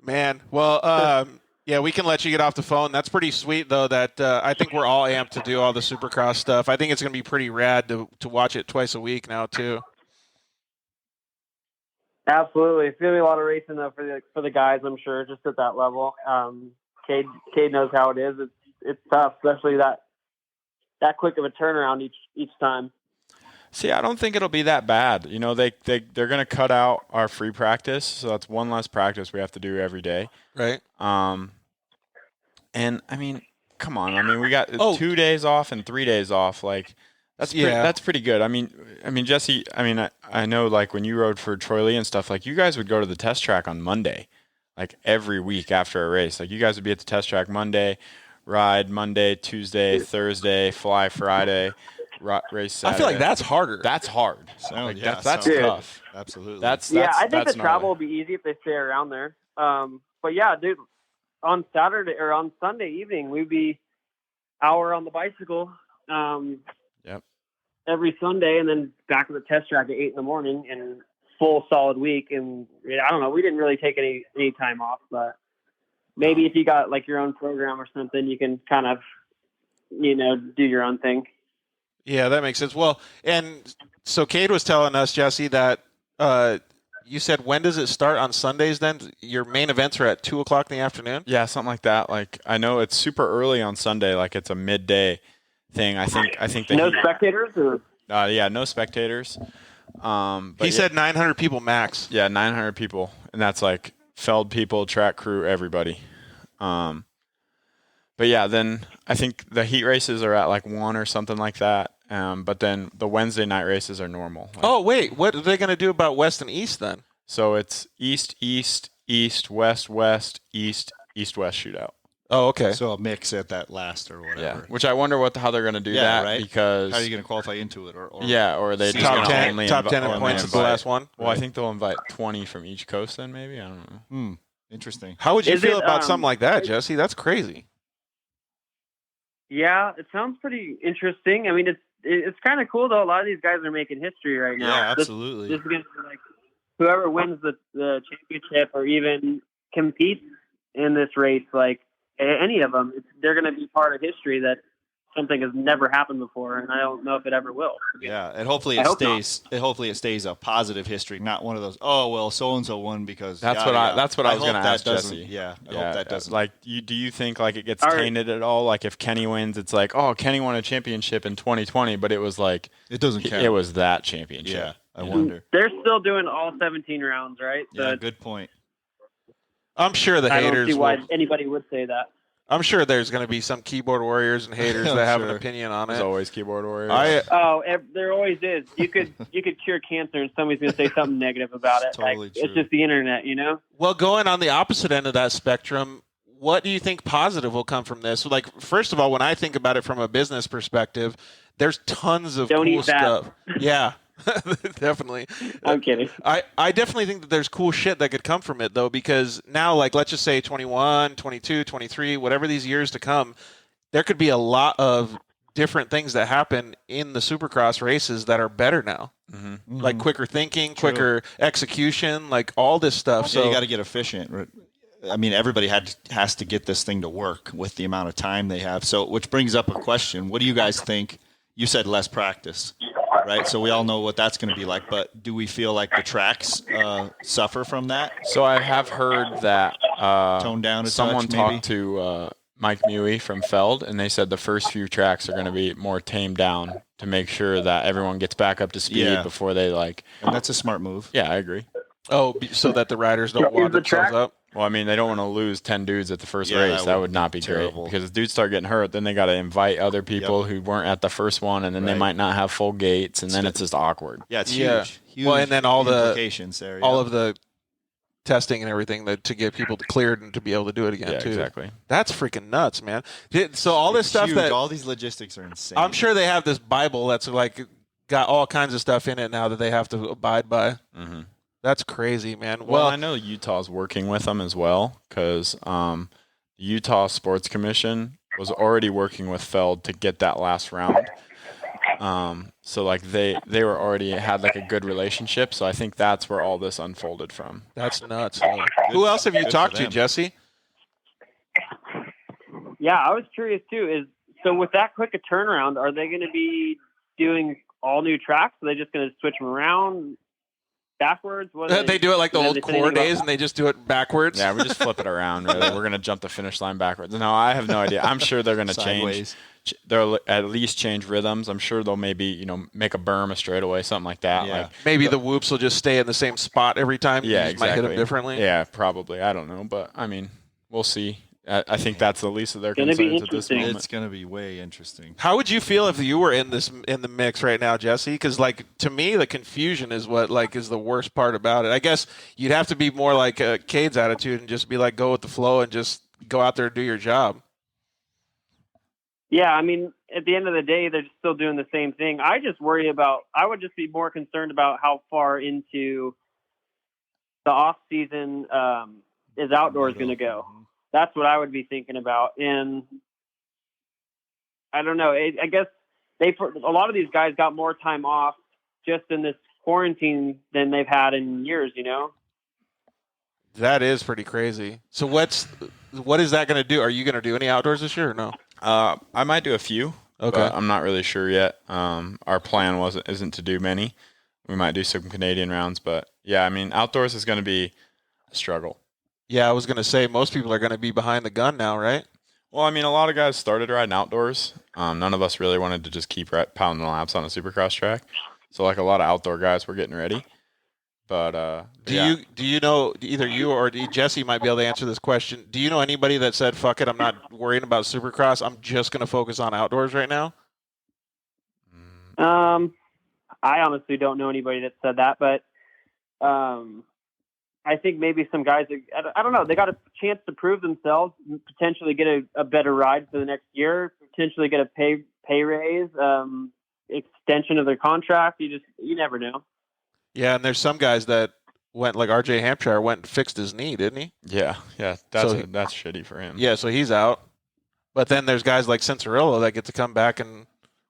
Speaker 2: Man, well, yeah, we can let you get off the phone. That's pretty sweet, though, that I think we're all amped to do all the Supercross stuff. I think it's going to be pretty rad to watch it twice a week now, too.
Speaker 5: Absolutely. It's going to be a lot of racing, though, for the guys, I'm sure, just at that level. Cade knows how it is. It's tough, especially that quick of a turnaround each time.
Speaker 3: See, I don't think it'll be that bad. You know, they're going to cut out our free practice, so that's one less practice we have to do every day.
Speaker 2: Right.
Speaker 3: And I mean, come on. I mean, we got 2 days off and 3 days off. Like, that's pretty good. I mean, Jesse. I mean, I know like when you rode for Troy Lee and stuff, like you guys would go to the test track on Monday, like every week after a race. Like you guys would be at the test track Monday, ride Monday, Tuesday, Thursday, fly Friday. Race Saturday.
Speaker 2: I feel like that's harder.
Speaker 3: That's hard. That's tough.
Speaker 4: Absolutely.
Speaker 5: I think the travel will be easy if they stay around there. But yeah, dude, on Saturday or on Sunday evening, we'd be hour on the bicycle every Sunday, and then back at the test track at 8 a.m. and full solid week. And I don't know, we didn't really take any time off, but maybe if you got like your own program or something, you can kind of, do your own thing.
Speaker 2: Yeah, that makes sense. Well, and so Cade was telling us, Jesse, that you said, when does it start on Sundays then? Your main events are at 2 o'clock in the afternoon?
Speaker 3: Yeah, something like that. Like, I know it's super early on Sunday, like it's a midday thing. I think that
Speaker 5: no spectators or?
Speaker 3: Yeah, no spectators. But
Speaker 2: he said 900 people max.
Speaker 3: Yeah, 900 people, and that's like Feld people, track crew, everybody. But yeah, then I think the heat races are at like 1 or something like that. But then the Wednesday night races are normal. Like,
Speaker 2: oh, wait, what are they going to do about West and East then?
Speaker 3: So it's East, East, East, West, West, East, East, West shootout.
Speaker 2: Oh, okay.
Speaker 4: So a mix at that last or whatever.
Speaker 3: Yeah, which I wonder how they're going to do that,
Speaker 4: right?
Speaker 3: Because
Speaker 4: how are you going to qualify into it? Or
Speaker 3: or are they just
Speaker 2: top
Speaker 3: gonna
Speaker 2: 10,
Speaker 3: only
Speaker 2: top 10 in points is the last one?
Speaker 3: Well, I think they'll invite 20 from each coast then, maybe. I don't know.
Speaker 4: Interesting.
Speaker 2: How would you feel about something like that, Jesse? That's crazy.
Speaker 5: Yeah, it sounds pretty interesting. I mean, it's kind of cool though. A lot of these guys are making history right now.
Speaker 4: Yeah, absolutely.
Speaker 5: This is gonna be like whoever wins the championship or even competes in this race, like any of them, they're going to be part of history that something has never happened before, and I don't know if it ever will.
Speaker 4: Yeah, and hopefully it stays. Hopefully it stays a positive history, not one of those. Oh well, so and so won because
Speaker 3: that's what I was going to ask Jesse.
Speaker 4: Yeah, I hope that doesn't.
Speaker 3: Like, do you think like it gets tainted at all? Like if Kenny wins, it's like, oh, Kenny won a championship in 2020, but it was like
Speaker 4: it doesn't count.
Speaker 3: It was that championship.
Speaker 4: Yeah, I wonder.
Speaker 5: They're still doing all 17 rounds, right?
Speaker 4: Yeah, good point.
Speaker 2: I'm sure the haters.
Speaker 5: I don't see why anybody would say that.
Speaker 2: I'm sure there's going to be some keyboard warriors and haters that have an opinion on it.
Speaker 3: There's always keyboard warriors.
Speaker 5: There always is. You could cure cancer, and somebody's going to say something negative about it.
Speaker 4: Totally true.
Speaker 5: It's just the internet,
Speaker 2: Well, going on the opposite end of that spectrum, what do you think positive will come from this? Like, first of all, when I think about it from a business perspective, there's tons of cool stuff. Yeah. Definitely.
Speaker 5: I'm kidding.
Speaker 2: I definitely think that there's cool shit that could come from it, though, because now, like, let's just say 21, 22, 23, whatever these years to come, there could be a lot of different things that happen in the Supercross races that are better now. Mm-hmm. Like quicker thinking, quicker execution, like all this stuff.
Speaker 4: Yeah,
Speaker 2: so
Speaker 4: you got to get efficient. I mean, everybody has to get this thing to work with the amount of time they have. So, which brings up a question. What do you guys think? You said less practice, right? So we all know what that's going to be like, but do we feel like the tracks suffer from that?
Speaker 3: So I have heard that
Speaker 4: toned down a
Speaker 3: someone
Speaker 4: touch,
Speaker 3: talked
Speaker 4: maybe?
Speaker 3: to Mike Mewey from Feld, and they said the first few tracks are going to be more tamed down to make sure that everyone gets back up to speed before they like.
Speaker 4: And that's a smart move.
Speaker 3: Yeah, I agree.
Speaker 2: Oh, so that the riders don't warm themselves up?
Speaker 3: Well, I mean, they don't want to lose 10 dudes at the first race. That would not be
Speaker 4: terrible.
Speaker 3: Great. Because if dudes start getting hurt, then they got to invite other people who weren't at the first one, and then they might not have full gates, and then it's just awkward.
Speaker 4: Yeah, it's huge. Huge
Speaker 2: well, and then all
Speaker 4: implications there.
Speaker 2: All of the testing and everything to get people cleared and to be able to do it again, too.
Speaker 3: Exactly.
Speaker 2: That's freaking nuts, man. So all this stuff
Speaker 4: huge. All these logistics are insane.
Speaker 2: I'm sure they have this Bible that's like got all kinds of stuff in it now that they have to abide by.
Speaker 3: Mm-hmm.
Speaker 2: That's crazy, man.
Speaker 3: Well, I know Utah's working with them as well because the Utah Sports Commission was already working with Feld to get that last round. So like they were already had like a good relationship. So I think that's where all this unfolded from.
Speaker 2: That's nuts. Who else have you talked to, Jesse?
Speaker 5: Yeah, I was curious too. So with that quick a turnaround, are they going to be doing all new tracks? Are they just going to switch them around? Backwards?
Speaker 2: They do it like the old core days, and they just do it backwards.
Speaker 3: Yeah, we just flip it around. Really. We're gonna jump the finish line backwards. No, I have no idea. I'm sure they're gonna change. They'll at least change rhythms. I'm sure they'll maybe make a berm, a straightaway, something like that.
Speaker 2: Yeah. Like maybe the whoops will just stay in the same spot every time.
Speaker 3: Yeah,
Speaker 2: you just might hit them differently.
Speaker 3: Yeah, probably. I don't know, but I mean, we'll see. I think that's the least of their concerns at this moment.
Speaker 4: It's going to be way interesting.
Speaker 2: How would you feel if you were in the mix right now, Jesse? Because like to me, the confusion is what like is the worst part about it. I guess you'd have to be more like Cade's attitude and just be like go with the flow and just go out there and do your job.
Speaker 5: Yeah, I mean, at the end of the day, they're still doing the same thing. I would just be more concerned about how far into the off season is outdoors going to go.
Speaker 6: That's what I would be thinking about. And I don't know. I guess a lot of these guys got more time off just in this quarantine than they've had in years, you know?
Speaker 2: That is pretty crazy. So what is that going to do? Are you going to do any outdoors this year or no?
Speaker 3: I might do a few.
Speaker 2: Okay.
Speaker 3: But I'm not really sure yet. Our plan isn't to do many. We might do some Canadian rounds, but yeah, I mean, outdoors is going to be a struggle.
Speaker 2: Yeah, I was going to say most people are going to be behind the gun now, right?
Speaker 3: Well, I mean, a lot of guys started riding outdoors. None of us really wanted to just keep pounding laps on a Supercross track. So, like, a lot of outdoor guys were getting ready. But
Speaker 2: do you know, either you or Jesse might be able to answer this question? Do you know anybody that said, "Fuck it, I'm not worrying about Supercross. I'm just going to focus on outdoors right now"?
Speaker 6: I honestly don't know anybody that said that, but I think maybe some guys, I don't know, they got a chance to prove themselves, potentially get a better ride for the next year, potentially get a pay raise, extension of their contract. You never know.
Speaker 2: Yeah, and there's some guys that went, like RJ Hampshire went and fixed his knee, didn't he?
Speaker 3: Yeah, that's shitty for him.
Speaker 2: Yeah, so he's out. But then there's guys like Cincerillo that get to come back and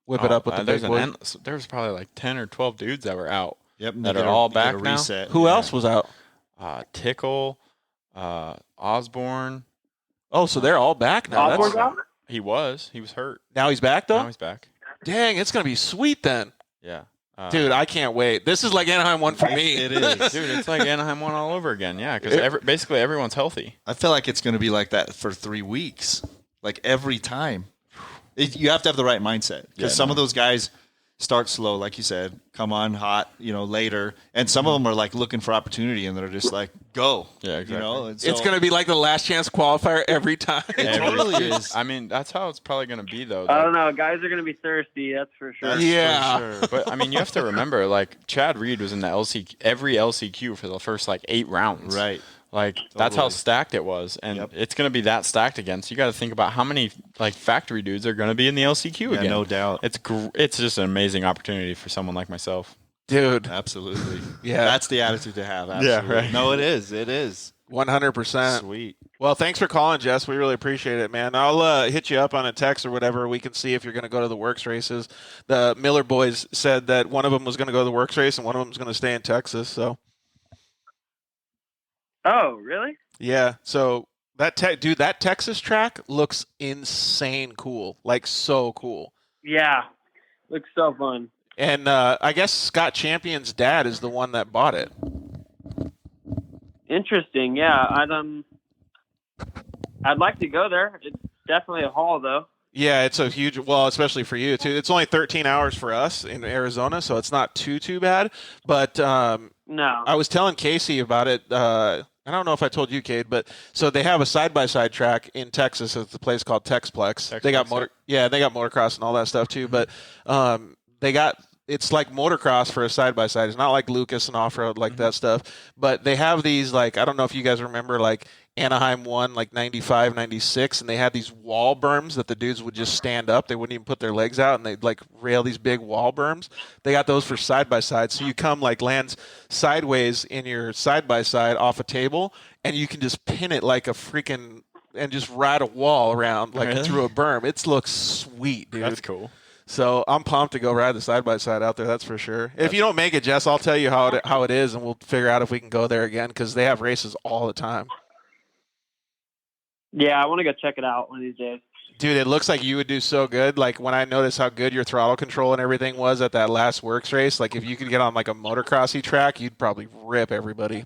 Speaker 2: whip it up with the big boy.
Speaker 3: There's probably like 10 or 12 dudes that were out.
Speaker 4: Yep,
Speaker 3: that are all back now.
Speaker 2: Who else was out?
Speaker 3: Tickle, Osborne.
Speaker 2: Oh, so they're all back now.
Speaker 6: Osborne's out?
Speaker 3: He was hurt.
Speaker 2: Now he's back, though?
Speaker 3: Now he's back.
Speaker 2: Dang, it's going to be sweet then.
Speaker 3: Yeah.
Speaker 2: Dude, I can't wait. This is like Anaheim 1 for me.
Speaker 4: It is.
Speaker 3: Dude, it's like Anaheim 1 all over again. Yeah, because basically everyone's healthy.
Speaker 4: I feel like it's going to be like that for 3 weeks, like every time. You have to have the right mindset because some of those guys start slow, like you said, come on hot, later, and some of them are like looking for opportunity and they're just like, go.
Speaker 3: Yeah, exactly.
Speaker 2: It's going to be like the last chance qualifier every time.
Speaker 4: It totally is.
Speaker 3: I mean, that's how it's probably going to be, though.
Speaker 6: I don't know. Guys are going to be thirsty, that's for sure.
Speaker 2: Yeah.
Speaker 3: But, I mean, you have to remember, like, Chad Reed was in every LCQ for the first, 8 rounds.
Speaker 4: Right.
Speaker 3: Like, that's how stacked it was. And it's going to be that stacked again. So you got to think about how many, factory dudes are going to be in the LCQ again.
Speaker 4: No doubt.
Speaker 3: It's just an amazing opportunity for someone like myself.
Speaker 2: Dude.
Speaker 4: Absolutely.
Speaker 2: Yeah.
Speaker 4: That's the attitude to have. Absolutely.
Speaker 3: Yeah, right.
Speaker 4: No, it is. It is.
Speaker 2: 100%.
Speaker 4: Sweet.
Speaker 2: Well, thanks for calling, Jess. We really appreciate it, man. I'll hit you up on a text or whatever. We can see if you're going to go to the works races. The Miller boys said that one of them was going to go to the works race and one of them was going to stay in Texas, so.
Speaker 6: Oh, really?
Speaker 2: Yeah. So that Texas track looks insane cool. Like so cool.
Speaker 6: Yeah. Looks so fun.
Speaker 2: And I guess Scott Champion's dad is the one that bought it.
Speaker 6: Interesting. Yeah. I'd like to go there. It's definitely a haul though.
Speaker 2: Yeah, it's a huge, well, especially for you too. It's only 13 hours for us in Arizona, so it's not too bad. But
Speaker 6: no,
Speaker 2: I was telling Casey about it. I don't know if I told you, Cade, but so they have a side-by-side track in Texas at the place called Texplex. They got they got motocross and all that stuff too. But it's like motocross for a side-by-side. It's not like Lucas and off-road like that stuff. But they have these, I don't know if you guys remember, Anaheim 1, 95, 96, and they had these wall berms that the dudes would just stand up. They wouldn't even put their legs out, and they'd, rail these big wall berms. They got those for side-by-side. So you come, lands sideways in your side-by-side off a table, and you can just pin it like a freaking – and just ride a wall around, through a berm. It looks sweet, dude.
Speaker 3: That's cool.
Speaker 2: So I'm pumped to go ride the side-by-side out there, that's for sure. If you don't make it, Jess, I'll tell you how it is, and we'll figure out if we can go there again because they have races all the time.
Speaker 6: Yeah, I want to go check it out one of these days.
Speaker 2: Dude, it looks like you would do so good. When I noticed how good your throttle control and everything was at that last works race, if you could get on a motocrossy track, you'd probably rip everybody.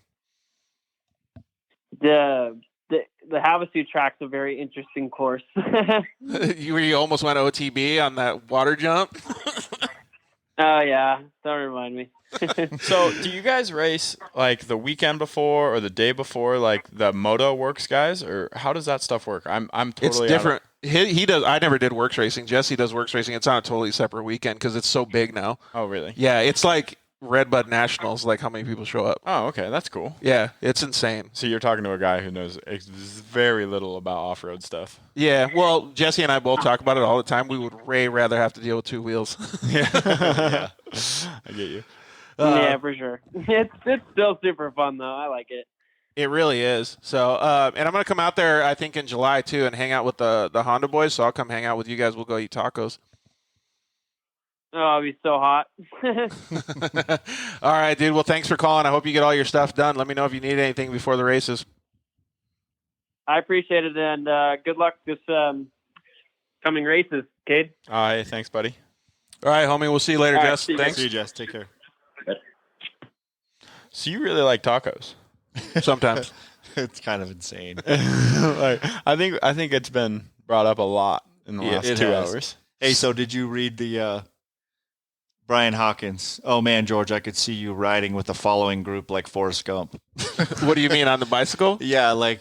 Speaker 6: The Havasu track's a very interesting course.
Speaker 2: You almost went OTB on that water jump?
Speaker 6: Oh, yeah. Don't remind me.
Speaker 3: So, do you guys race the weekend before or the day before, the Moto Works guys, or how does that stuff work? I'm totally.
Speaker 2: It's different. He does. I never did works racing. Jesse does works racing. It's on a totally separate weekend because it's so big now.
Speaker 3: Oh, really?
Speaker 2: Yeah, it's like Red Bud Nationals. How many people show up?
Speaker 3: Oh, okay, that's cool.
Speaker 2: Yeah, it's insane.
Speaker 3: So you're talking to a guy who knows very little about off-road stuff.
Speaker 2: Yeah, well, Jesse and I both talk about it all the time. We would way rather have to deal with two wheels.
Speaker 3: Yeah, I get you.
Speaker 6: Yeah, for sure. It's still super fun though. I like it.
Speaker 2: It really is. So, and I'm going to come out there, I think, in July, too, and hang out with the Honda boys. So I'll come hang out with you guys. We'll go eat tacos.
Speaker 6: Oh, it'll be so hot.
Speaker 2: All right, dude. Well, thanks for calling. I hope you get all your stuff done. Let me know if you need anything before the races.
Speaker 6: I appreciate it, and good luck this coming races, Cade.
Speaker 3: All right, thanks, buddy.
Speaker 2: All right, homie. We'll see you later,
Speaker 6: All right,
Speaker 2: Jess.
Speaker 6: see you.
Speaker 2: Thanks.
Speaker 4: See you, Jess. Take care.
Speaker 3: So you really like tacos?
Speaker 2: Sometimes.
Speaker 4: It's kind of insane.
Speaker 3: Like, I think it's been brought up a lot in the last
Speaker 4: it
Speaker 3: 2
Speaker 4: has.
Speaker 3: hours.
Speaker 4: Hey, so did you read the Brian Hawkins? Oh man, George, I could see you riding with the following group like Forrest Gump.
Speaker 2: What do you mean, on the bicycle?
Speaker 4: Yeah, like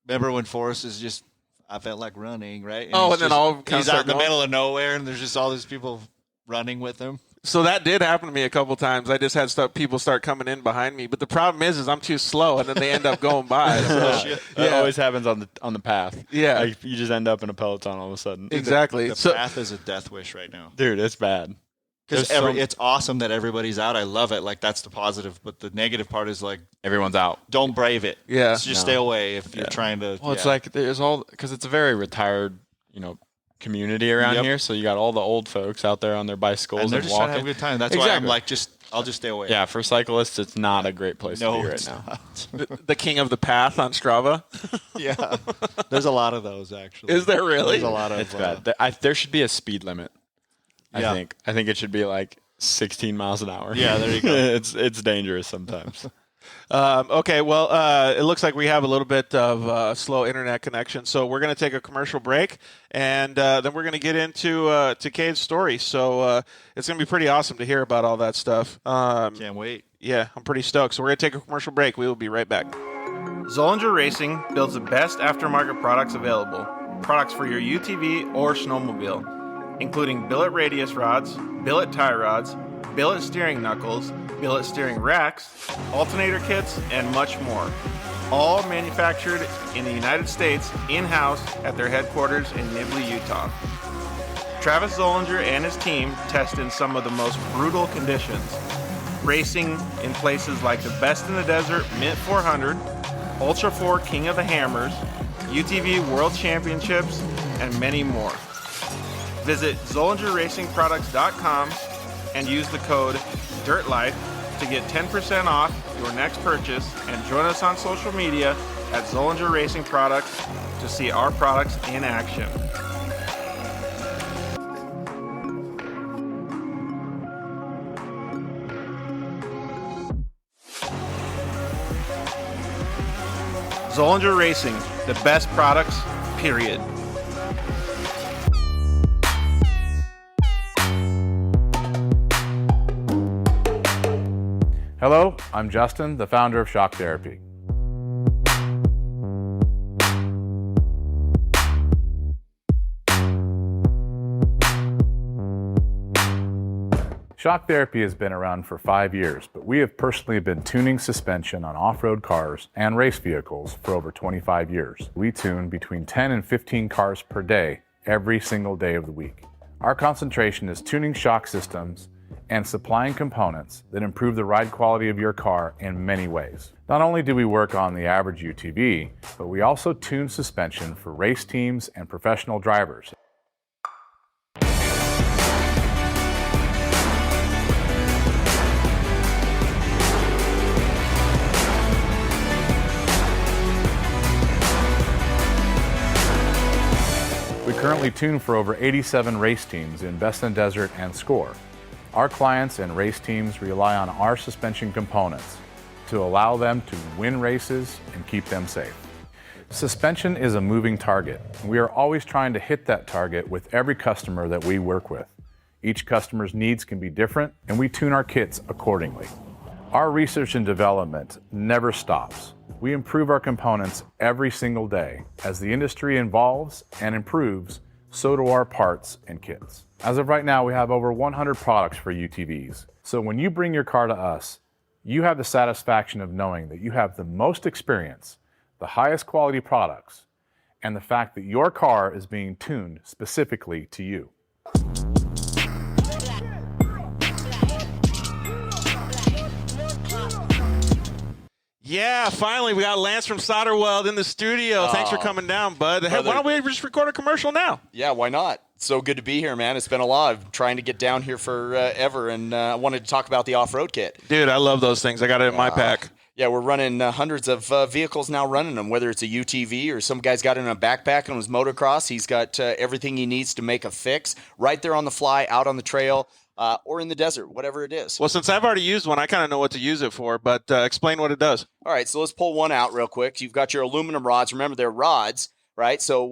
Speaker 4: remember when Forrest is just, I felt like running, right?
Speaker 2: Oh,
Speaker 4: he's
Speaker 2: and then all kind of
Speaker 4: he's out
Speaker 2: start
Speaker 4: in the
Speaker 2: going?
Speaker 4: middle of nowhere, and there's just all these people running with him.
Speaker 2: So that did happen to me a couple times. I just had people start coming in behind me, but the problem is I'm too slow, and then they end up going by. So,
Speaker 3: That always happens on the path.
Speaker 2: Yeah.
Speaker 3: Like, you just end up in a peloton all of a sudden.
Speaker 2: Exactly.
Speaker 4: The
Speaker 2: So
Speaker 4: path is a death wish right now.
Speaker 3: Dude, it's bad.
Speaker 4: Because
Speaker 3: There's
Speaker 4: it's awesome that everybody's out. I love it. Like, that's the positive. But the negative part is, like,
Speaker 3: Everyone's out.
Speaker 4: don't brave it.
Speaker 2: Yeah.
Speaker 4: Just
Speaker 3: No.
Speaker 4: stay away if you're trying to.
Speaker 3: Well, it's like there's all, because it's a very retired, community around
Speaker 4: Yep.
Speaker 3: here. So you got all the old folks out there on their bicycles
Speaker 4: and they're
Speaker 3: and
Speaker 4: just trying to have a
Speaker 3: walking.
Speaker 4: good time. That's why I'm
Speaker 2: Exactly.
Speaker 4: like, I'll just stay away.
Speaker 3: Yeah, for cyclists, it's not a great place
Speaker 4: No,
Speaker 3: to be right
Speaker 4: it's
Speaker 3: now.
Speaker 4: not.
Speaker 2: the king of the path on Strava.
Speaker 4: Yeah. There's a lot of those, actually.
Speaker 2: Is there really?
Speaker 4: There's a lot of.
Speaker 3: It's bad. There should be a speed limit.
Speaker 4: Yeah.
Speaker 3: I think it should be like 16 miles an hour.
Speaker 4: Yeah, there you go.
Speaker 3: It's dangerous sometimes.
Speaker 2: Okay, well, it looks like we have a little bit of slow internet connection, so we're going to take a commercial break, and then we're going to get into to Cade's story. So it's going to be pretty awesome to hear about all that stuff.
Speaker 4: Can't wait.
Speaker 2: Yeah, I'm pretty stoked. So we're going to take a commercial break. We will be right back. Zollinger Racing builds the best aftermarket products available. Products for your UTV or snowmobile, including billet radius rods, billet tie rods, billet steering knuckles, billet steering racks, alternator kits, and much more. All manufactured in the United States in-house at their headquarters in Nibley, Utah. Travis Zollinger and his team test in some of the most brutal conditions, racing in places like the Best in the Desert Mint 400, Ultra 4 King of the Hammers, UTV World Championships, and many more. Visit ZollingerRacingProducts.com and use the code DIRTLIFE to get 10% off your next purchase, and join us on social media at Zollinger Racing Products to see our products in action. Zollinger Racing, the best products, period.
Speaker 7: Hello, I'm Justin, the founder of Shock Therapy. Shock Therapy has been around for 5 years, but we have personally been tuning suspension on off-road cars and race vehicles for over 25 years. We tune between 10 and 15 cars per day, every single day of the week. Our concentration is tuning shock systems and supplying components that improve the ride quality of your car in many ways. Not only do we work on the average UTV, but we also tune suspension for race teams and professional drivers. We currently tune for over 87 race teams in Best in Desert and Score. Our clients and race teams rely on our suspension components to allow them to win races and keep them safe. Suspension is a moving target, and we are always trying to hit that target with every customer that we work with. Each customer's needs can be different, and we tune our kits accordingly. Our research and development never stops. We improve our components every single day. As the industry evolves and improves, so do our parts and kits. As of right now, we have over 100 products for UTVs. So when you bring your car to us, you have the satisfaction of knowing that you have the most experience, the highest quality products, and the fact that your car is being tuned specifically to you.
Speaker 2: Yeah, finally, we got Lance from SolderWeld in the studio. Thanks for coming down, bud. Hey, why don't we just record a commercial now?
Speaker 8: Yeah, why not? So good to be here, man. It's been a lot. I'm trying to get down here forever, and I wanted to talk about the off-road kit.
Speaker 2: Dude, I love those things. I got it in my pack.
Speaker 8: Yeah, we're running hundreds of vehicles now running them, whether it's a UTV or some guy's got it in a backpack on his motocross. He's got everything he needs to make a fix right there on the fly, out on the trail, or in the desert, whatever it is.
Speaker 2: Well, since I've already used one, I kind of know what to use it for, but explain what it does.
Speaker 8: All right, so let's pull one out real quick. You've got your aluminum rods. Remember, they're rods, right? So,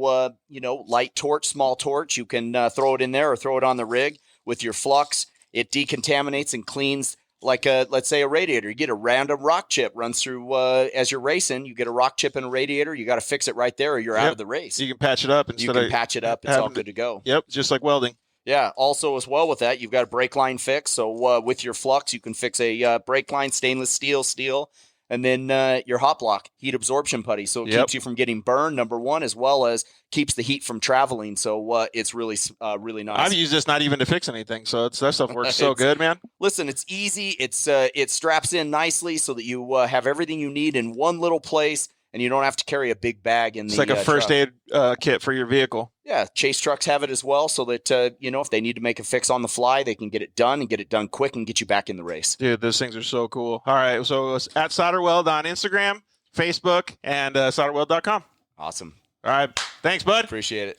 Speaker 8: light torch, small torch. You can throw it in there or throw it on the rig with your flux. It decontaminates and cleans like, let's say, a radiator. You get a random rock chip runs through as you're racing. You get a rock chip in a radiator. You got to fix it right there or you're out of the race.
Speaker 2: You can patch it up.
Speaker 8: You can patch it up. It's all good to go.
Speaker 2: Yep, just like welding.
Speaker 8: Yeah. Also, as well with that, you've got a brake line fix. So with your flux, you can fix a brake line, stainless steel, and then your hot block, heat absorption putty. So it keeps you from getting burned, number one, as well as keeps the heat from traveling. So it's really nice.
Speaker 2: I've used this not even to fix anything, so that stuff works so good, man.
Speaker 8: Listen, it's easy. It straps in nicely so that you have everything you need in one little place, and you don't have to carry a big bag in
Speaker 2: It's like a first aid kit for your vehicle.
Speaker 8: Yeah, chase trucks have it as well, so that if they need to make a fix on the fly, they can get it done and get it done quick and get you back in the race.
Speaker 2: Dude, those things are so cool. All right, so it's at SolderWeld on Instagram, Facebook, and SolderWeld.com.
Speaker 8: Awesome.
Speaker 2: All right, thanks, bud.
Speaker 8: Appreciate it.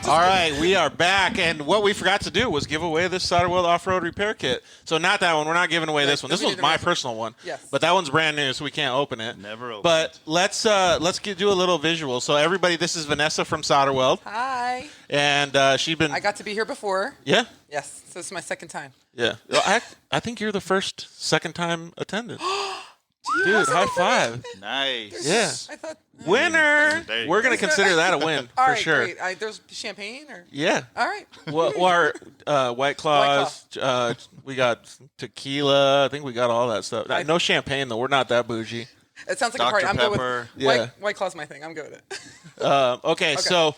Speaker 2: All right, we are back, and what we forgot to do was give away this SolderWeld Offroad Repair Kit. So not that one. We're not giving away this one. This one's my personal one.
Speaker 9: Yes.
Speaker 2: But that one's brand new, so we can't open it.
Speaker 4: Never open.
Speaker 2: But let's do a little visual. So everybody, this is Vanessa from SolderWeld,
Speaker 9: Hi.
Speaker 2: and she's been.
Speaker 9: I got to be here before.
Speaker 2: Yeah.
Speaker 9: Yes. So this is my second time.
Speaker 2: Yeah. I think you're the second time attendant. Dude, high five.
Speaker 4: Nice.
Speaker 2: Yeah.
Speaker 9: I thought.
Speaker 2: Winner.
Speaker 4: There you
Speaker 2: We're
Speaker 4: go.
Speaker 2: going to consider that a win
Speaker 9: All
Speaker 2: for
Speaker 9: right,
Speaker 2: sure.
Speaker 9: great. There's champagne or.
Speaker 2: Yeah.
Speaker 9: All right.
Speaker 2: Our White Claws. We got tequila. I think we got all that stuff. No champagne, though. We're not that bougie.
Speaker 9: It sounds like
Speaker 4: Dr.
Speaker 9: a party. I'm good
Speaker 4: Pepper.
Speaker 9: with White Claw's my thing. I'm good with it.
Speaker 2: Okay, so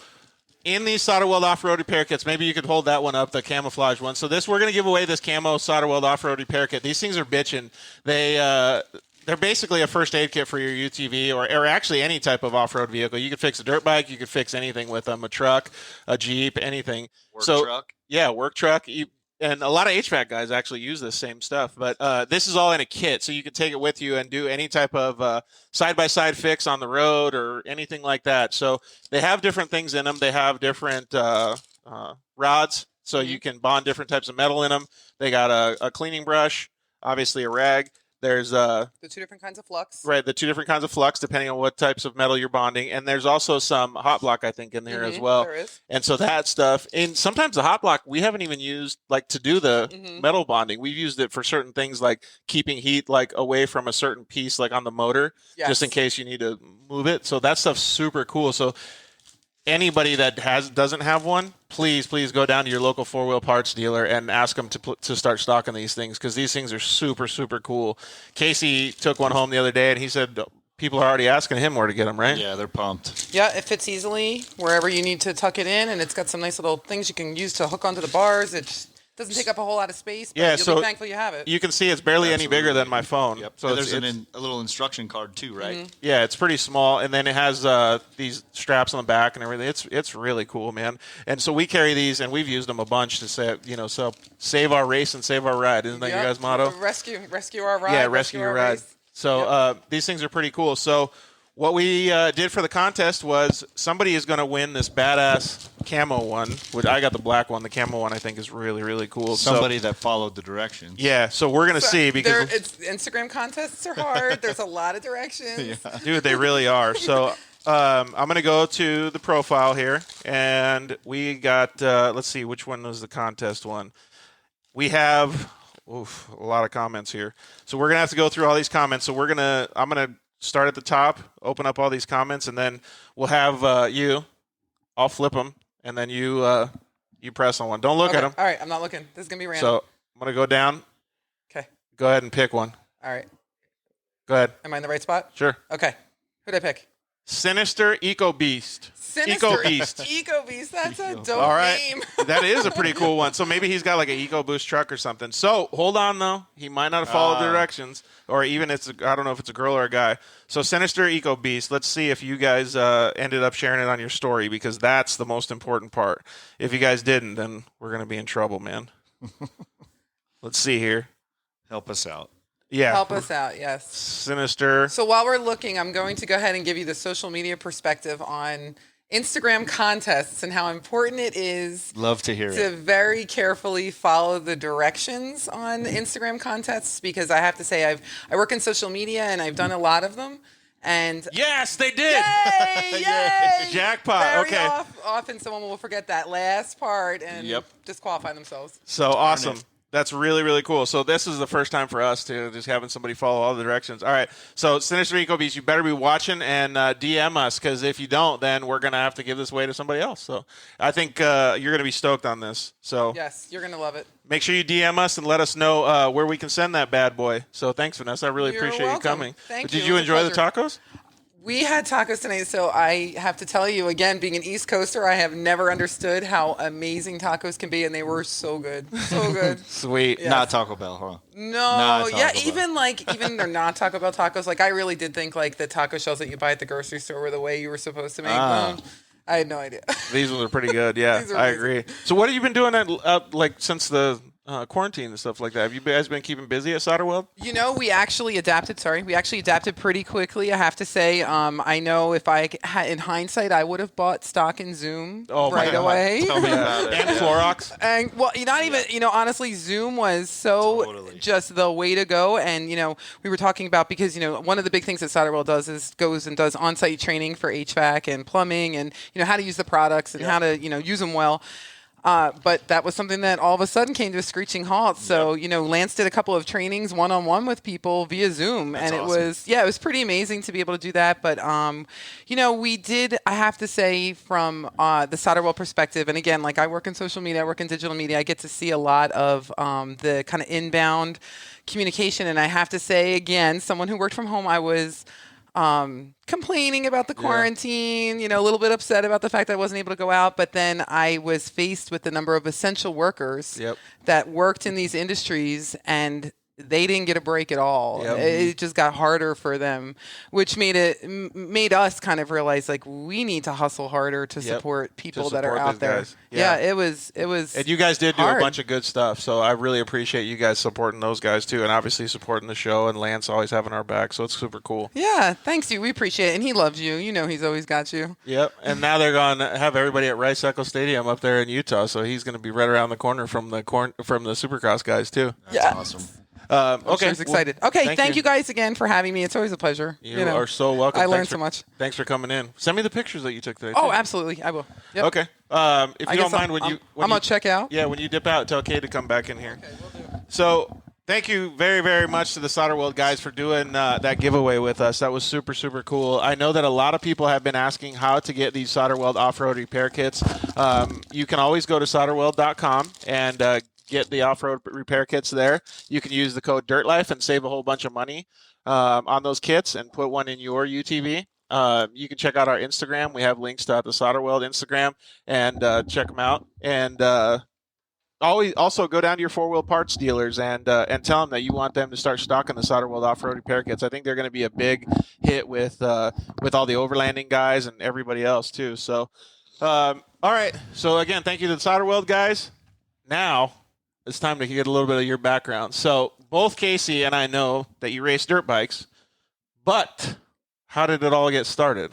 Speaker 2: in these SolderWeld Offroad Repair Kits, maybe you could hold that one up, the camouflage one. So we're going to give away this camo SolderWeld Offroad Repair Kit. These things are bitchin'. They're basically a first aid kit for your UTV or actually any type of off-road vehicle. You could fix a dirt bike. You could fix anything with them, a truck, a Jeep, anything.
Speaker 4: Work truck?
Speaker 2: Yeah, work truck. And a lot of HVAC guys actually use this same stuff. But this is all in a kit, so you can take it with you and do any type of side-by-side fix on the road or anything like that. So they have different things in them. They have different rods, so you can bond different types of metal in them. They got a cleaning brush, obviously a rag. There's
Speaker 9: the two different kinds of flux.
Speaker 2: Right, the two different kinds of flux depending on what types of metal you're bonding, and there's also some hot block I think in there as well.
Speaker 9: There is.
Speaker 2: And so that stuff, and sometimes the hot block we haven't even used like to do the metal bonding. We've used it for certain things like keeping heat like away from a certain piece like on the motor, just in case you need to move it. So that stuff's super cool. So anybody that doesn't have one, please go down to your local four-wheel parts dealer and ask them to start stocking these things because these things are super, super cool. Casey took one home the other day, and he said people are already asking him where to get them, right?
Speaker 4: Yeah, they're pumped.
Speaker 9: Yeah, it fits easily wherever you need to tuck it in, and it's got some nice little things you can use to hook onto the bars. It doesn't take up a whole lot of space, but you'll be thankful you have it.
Speaker 2: You can see it's barely any bigger than my phone.
Speaker 4: Yep.
Speaker 2: So
Speaker 4: there's a little instruction card too, right?
Speaker 2: Yeah, it's pretty small, and then it has these straps on the back and everything. It's really cool, man. And so we carry these, and we've used them a bunch to save our race and save our ride. Isn't that your guys' motto?
Speaker 9: Rescue our ride.
Speaker 2: Yeah, rescue your ride.
Speaker 9: race.
Speaker 2: So these things are pretty cool. So what we did for the contest was somebody is going to win this badass camo one. Which I got the black one. The camo one I think is really, really cool.
Speaker 4: Somebody that followed the directions.
Speaker 2: Yeah, so we're going to see because
Speaker 9: Instagram contests are hard. There's a lot of directions.
Speaker 2: dude, they really are. So I'm going to go to the profile here, and we got let's see which one was the contest one. We have a lot of comments here. So we're going to have to go through all these comments. So I'm going to start at the top, open up all these comments, and then we'll have I'll flip them, and then you press on one. Don't look at them.
Speaker 9: All right, I'm not looking. This is going to be random.
Speaker 2: So I'm going to go down.
Speaker 9: Okay.
Speaker 2: Go ahead and pick one.
Speaker 9: All right.
Speaker 2: Go ahead.
Speaker 9: Am I in the right spot?
Speaker 2: Sure.
Speaker 9: Okay. Who'd I pick?
Speaker 2: Sinister Eco Beast.
Speaker 9: Sinister
Speaker 2: Beast.
Speaker 9: Eco Beast. That's a dope
Speaker 2: All right.
Speaker 9: name.
Speaker 2: That is a pretty cool one. So maybe he's got like an Eco Boost truck or something. So hold on, though. He might not have followed the directions, or even I don't know if it's a girl or a guy. So Sinister Eco Beast. Let's see if you guys ended up sharing it on your story, because that's the most important part. If you guys didn't, then we're going to be in trouble, man. Let's see here.
Speaker 4: Help us out.
Speaker 2: Yeah.
Speaker 9: Help us out, yes.
Speaker 2: Sinister.
Speaker 9: So while we're looking, I'm going to go ahead and give you the social media perspective on Instagram contests and how important it is
Speaker 4: Love to hear
Speaker 9: to
Speaker 4: it.
Speaker 9: very carefully follow the directions on Instagram contests, because I have to say I work in social media and I've done a lot of them. And
Speaker 2: yes, they did.
Speaker 9: Yay! Yay!
Speaker 2: Jackpot.
Speaker 9: Very
Speaker 2: Okay.
Speaker 9: Often someone will forget that last part and disqualify themselves.
Speaker 2: So awesome. That's really, really cool. So this is the first time for us to just having somebody follow all the directions. All right. So Sinister Eco Beast, you better be watching and DM us, because if you don't, then we're going to have to give this away to somebody else. So I think you're going to be stoked on this. So
Speaker 9: yes, you're going to love it.
Speaker 2: Make sure you DM us and let us know where we can send that bad boy. So thanks, Vanessa. I really appreciate you coming.
Speaker 9: Thank
Speaker 2: you. Did
Speaker 9: you
Speaker 2: you enjoy the tacos?
Speaker 9: We had tacos tonight, so I have to tell you, again, being an East Coaster, I have never understood how amazing tacos can be, and they were so good. So good.
Speaker 2: Sweet.
Speaker 9: Yes.
Speaker 4: Not Taco Bell, huh?
Speaker 9: No, yeah, even they're not Taco Bell tacos. Like, I really did think, like, the taco shells that you buy at the grocery store were the way you were supposed to make them. I had no idea.
Speaker 2: These ones are pretty good, yeah. I agree. So what have you been doing like since the quarantine and stuff like that? Have you guys been keeping busy at SolderWeld?
Speaker 9: You know, we actually adapted pretty quickly, I have to say. I know if in hindsight, I would have bought stock in Zoom right away.
Speaker 2: Tell me about it. And Clorox.
Speaker 9: And, well, not even, honestly, Zoom was just the way to go. And, we were talking about, because, one of the big things that SolderWeld does is goes and does on-site training for HVAC and plumbing and, how to use the products and how to, use them well. But that was something that all of a sudden came to a screeching halt. So, Lance did a couple of trainings one-on-one with people via Zoom. That's awesome. It was pretty amazing to be able to do that. But, we did, I have to say, from the SolderWeld perspective, and again, like I work in social media, I work in digital media, I get to see a lot of the kind of inbound communication. And I have to say, again, someone who worked from home, I was complaining about the quarantine, a little bit upset about the fact that I wasn't able to go out. But then I was faced with the number of essential workers that worked in these industries, and they didn't get a break at all. It just got harder for them, which made us kind of realize, like, we need to hustle harder to support people that are out there. Yeah, it was.
Speaker 2: And you guys did do a bunch of good stuff, so I really appreciate you guys supporting those guys too, and obviously supporting the show, and Lance always having our back, so it's super cool.
Speaker 9: Yeah, thanks you. We appreciate it, and he loves you. He's always got you.
Speaker 2: Yep. And now they're going to have everybody at Rice Eccles Stadium up there in Utah, so he's going to be right around the corner from the Supercross guys too.
Speaker 4: That's awesome.
Speaker 2: Okay.
Speaker 9: I was excited. Okay, thank you guys again for having me. It's always a pleasure.
Speaker 2: You are so welcome.
Speaker 9: I learned so much.
Speaker 2: Thanks for coming in. Send me the pictures that you took today.
Speaker 9: Oh, absolutely. I will. Yep.
Speaker 2: Okay. If you don't mind,
Speaker 9: I'm going to check out.
Speaker 2: Yeah, when you dip out, tell Cade to come back in here.
Speaker 9: Okay, will do.
Speaker 2: So thank you very, very much to the SolderWeld guys for doing that giveaway with us. That was super, super cool. I know that a lot of people have been asking how to get these SolderWeld Offroad Repair Kits. You can always go to solderweld.com and get the off-road repair kits there. You can use the code DIRTLIFE and save a whole bunch of money on those kits and put one in your UTV. You can check out our Instagram. We have links to the SolderWeld Instagram, and check them out. And also go down to your four-wheel parts dealers and tell them that you want them to start stocking the SolderWeld Offroad Repair Kits. I think they're going to be a big hit with all the overlanding guys and everybody else too. So, all right. So again, thank you to the SolderWeld guys. Now it's time to get a little bit of your background. So both Casey and I know that you race dirt bikes, but how did it all get started?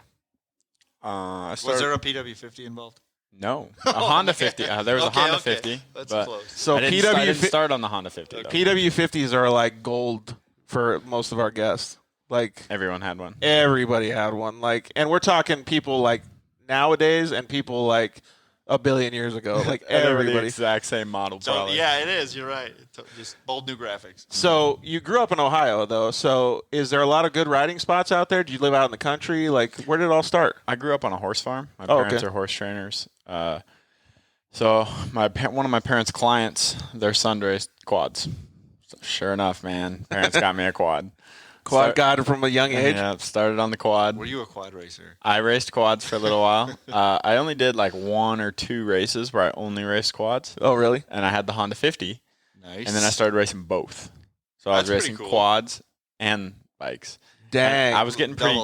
Speaker 4: Was there a PW50 involved?
Speaker 3: No, a Honda 50. There was a Honda 50.
Speaker 4: That's
Speaker 3: but
Speaker 4: close.
Speaker 2: So
Speaker 3: I didn't start on the Honda 50. Though.
Speaker 2: PW50s are like gold for most of our guests. Like
Speaker 3: everyone had one.
Speaker 2: Everybody had one. Like, and we're talking people like nowadays and people like a billion years ago. Like everybody.
Speaker 3: The exact same model,
Speaker 4: so,
Speaker 3: probably.
Speaker 4: Yeah, it is. You're right. Just bold new graphics.
Speaker 2: So you grew up in Ohio, though. So is there a lot of good riding spots out there? Do you live out in the country? Like, where did it all start?
Speaker 3: I grew up on a horse farm. My parents are horse trainers. So one of my parents' clients, their son raced quads. So sure enough, man, parents got me a quad.
Speaker 2: Quad god from a young age.
Speaker 3: Yeah, started on the quad.
Speaker 4: Were you a quad racer?
Speaker 3: I raced quads for a little while. I only did like 1 or 2 races where I only raced quads.
Speaker 2: Oh, really?
Speaker 3: And I had the Honda 50.
Speaker 4: Nice.
Speaker 3: And then I started racing both. So I was
Speaker 4: That's
Speaker 3: racing
Speaker 4: pretty cool.
Speaker 3: quads and bikes.
Speaker 2: Dang.
Speaker 3: And I was getting pretty.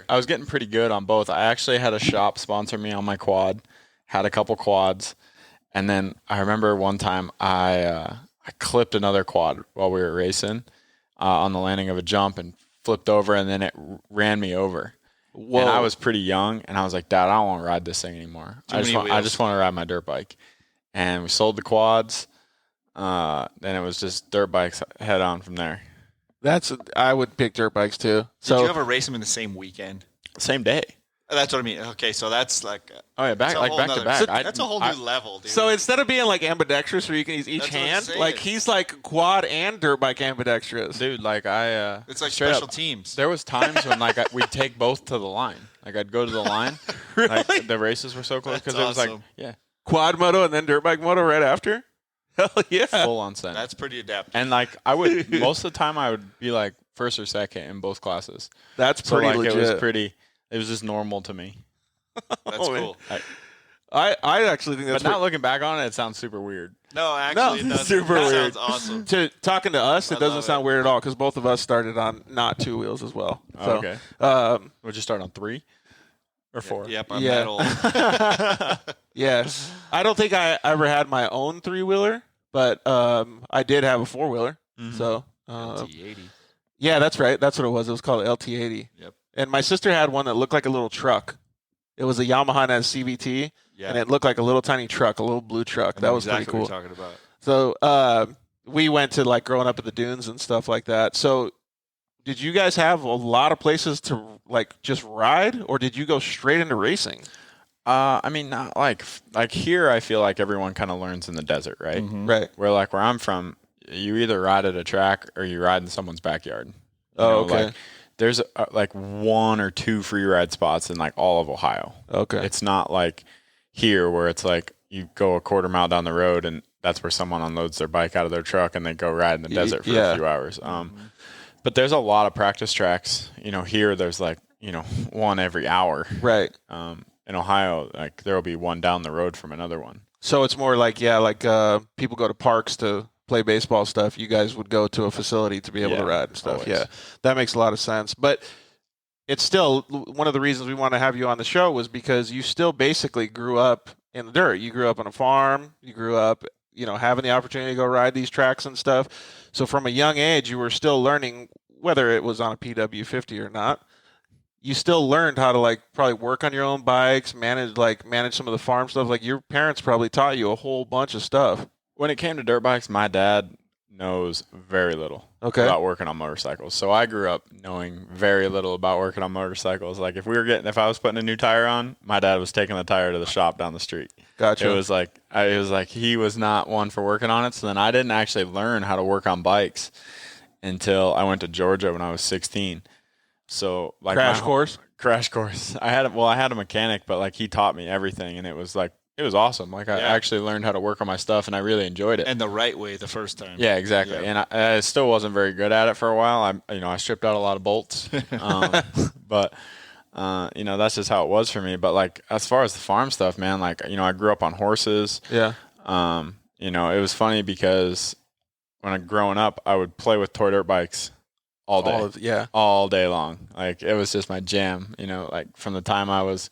Speaker 3: I was getting pretty good on both. I actually had a shop sponsor me on my quad. Had a couple quads, and then I remember one time I clipped another quad while we were racing on the landing of a jump and flipped over, and then it ran me over. Whoa. And I was pretty young, and I was like, Dad, I don't want to ride this thing anymore. I just want to ride my dirt bike. And we sold the quads. Then it was just dirt bikes head on from there.
Speaker 2: I would pick dirt bikes too.
Speaker 4: Did you ever race them in the same weekend?
Speaker 3: Same day.
Speaker 4: That's what I mean. Okay, so that's like
Speaker 3: back to back.
Speaker 4: So that's a whole new level, dude.
Speaker 2: So instead of being like ambidextrous, where you can use each hand, like he's like quad and dirt bike ambidextrous.
Speaker 3: Dude, like
Speaker 4: it's like special teams.
Speaker 3: There was times when like we'd take both to the line. Like I'd go to the line.
Speaker 2: Really?
Speaker 3: Like, the races were so close because it was like
Speaker 2: quad moto and then dirt bike moto right after. Hell yeah,
Speaker 3: full on send.
Speaker 4: That's pretty adaptive.
Speaker 3: And like I would most of the time I would be like first or second in both classes.
Speaker 2: That's pretty legit.
Speaker 3: It was just normal to me.
Speaker 4: That's cool.
Speaker 2: I actually think that's.
Speaker 3: But not looking back on it, it sounds super weird.
Speaker 4: No, actually, it doesn't.
Speaker 2: Super weird.
Speaker 4: Sounds awesome.
Speaker 2: Talking to us, it doesn't sound weird at all because both of us started on not 2 wheels as well. So,
Speaker 3: okay. Would you start on 3 or 4?
Speaker 4: Yep, I'm metal.
Speaker 2: Yeah, I don't think I ever had my own 3-wheeler, but I did have a 4-wheeler. Mm-hmm. So
Speaker 4: LT80.
Speaker 2: Yeah, that's right. That's what it was. It was called LT80.
Speaker 4: Yep.
Speaker 2: And my sister had one that looked like a little truck. It was a Yamaha and a CVT, and it looked like a little tiny truck, a little blue truck. That was
Speaker 4: exactly
Speaker 2: pretty cool.
Speaker 4: What you're talking about.
Speaker 2: So we went to like growing up at the dunes and stuff like that. So did you guys have a lot of places to like just ride, or did you go straight into racing?
Speaker 3: I mean, not like here. I feel like everyone kind of learns in the desert, right?
Speaker 2: Mm-hmm. Right.
Speaker 3: Where I'm from, you either ride at a track or you ride in someone's backyard.
Speaker 2: Okay.
Speaker 3: Like, there's like 1 or 2 free ride spots in like all of Ohio.
Speaker 2: Okay.
Speaker 3: It's not like here where it's like you go a quarter mile down the road and that's where someone unloads their bike out of their truck and they go ride in the desert for a few hours. But there's a lot of practice tracks. Here there's like, 1 every hour.
Speaker 2: Right.
Speaker 3: In Ohio, like there will be 1 down the road from another one.
Speaker 2: So it's more like, people go to parks to play baseball stuff. You guys would go to a facility to be able to ride and stuff. Always. Yeah, that makes a lot of sense. But it's still one of the reasons we want to have you on the show was because you still basically grew up in the dirt. You grew up on a farm. You grew up, having the opportunity to go ride these tracks and stuff. So from a young age, you were still learning, whether it was on a PW50 or not. You still learned how to like probably work on your own bikes, manage some of the farm stuff. Like your parents probably taught you a whole bunch of stuff.
Speaker 3: When it came to dirt bikes, my dad knows very little about working on motorcycles. So I grew up knowing very little about working on motorcycles. Like if I was putting a new tire on, my dad was taking the tire to the shop down the street.
Speaker 2: Gotcha.
Speaker 3: It was like he was not one for working on it. So then I didn't actually learn how to work on bikes until I went to Georgia when I was 16. So like crash course. I had a mechanic, but like he taught me everything, and it was awesome. Like I actually learned how to work on my stuff, and I really enjoyed it.
Speaker 4: And the right way the first time.
Speaker 3: Yeah, exactly. Yeah. And I still wasn't very good at it for a while. I stripped out a lot of bolts, but that's just how it was for me. But like as far as the farm stuff, man, like I grew up on horses.
Speaker 2: Yeah.
Speaker 3: It was funny because when growing up, I would play with toy dirt bikes all day. All day long. Like it was just my jam. Like from the time I was,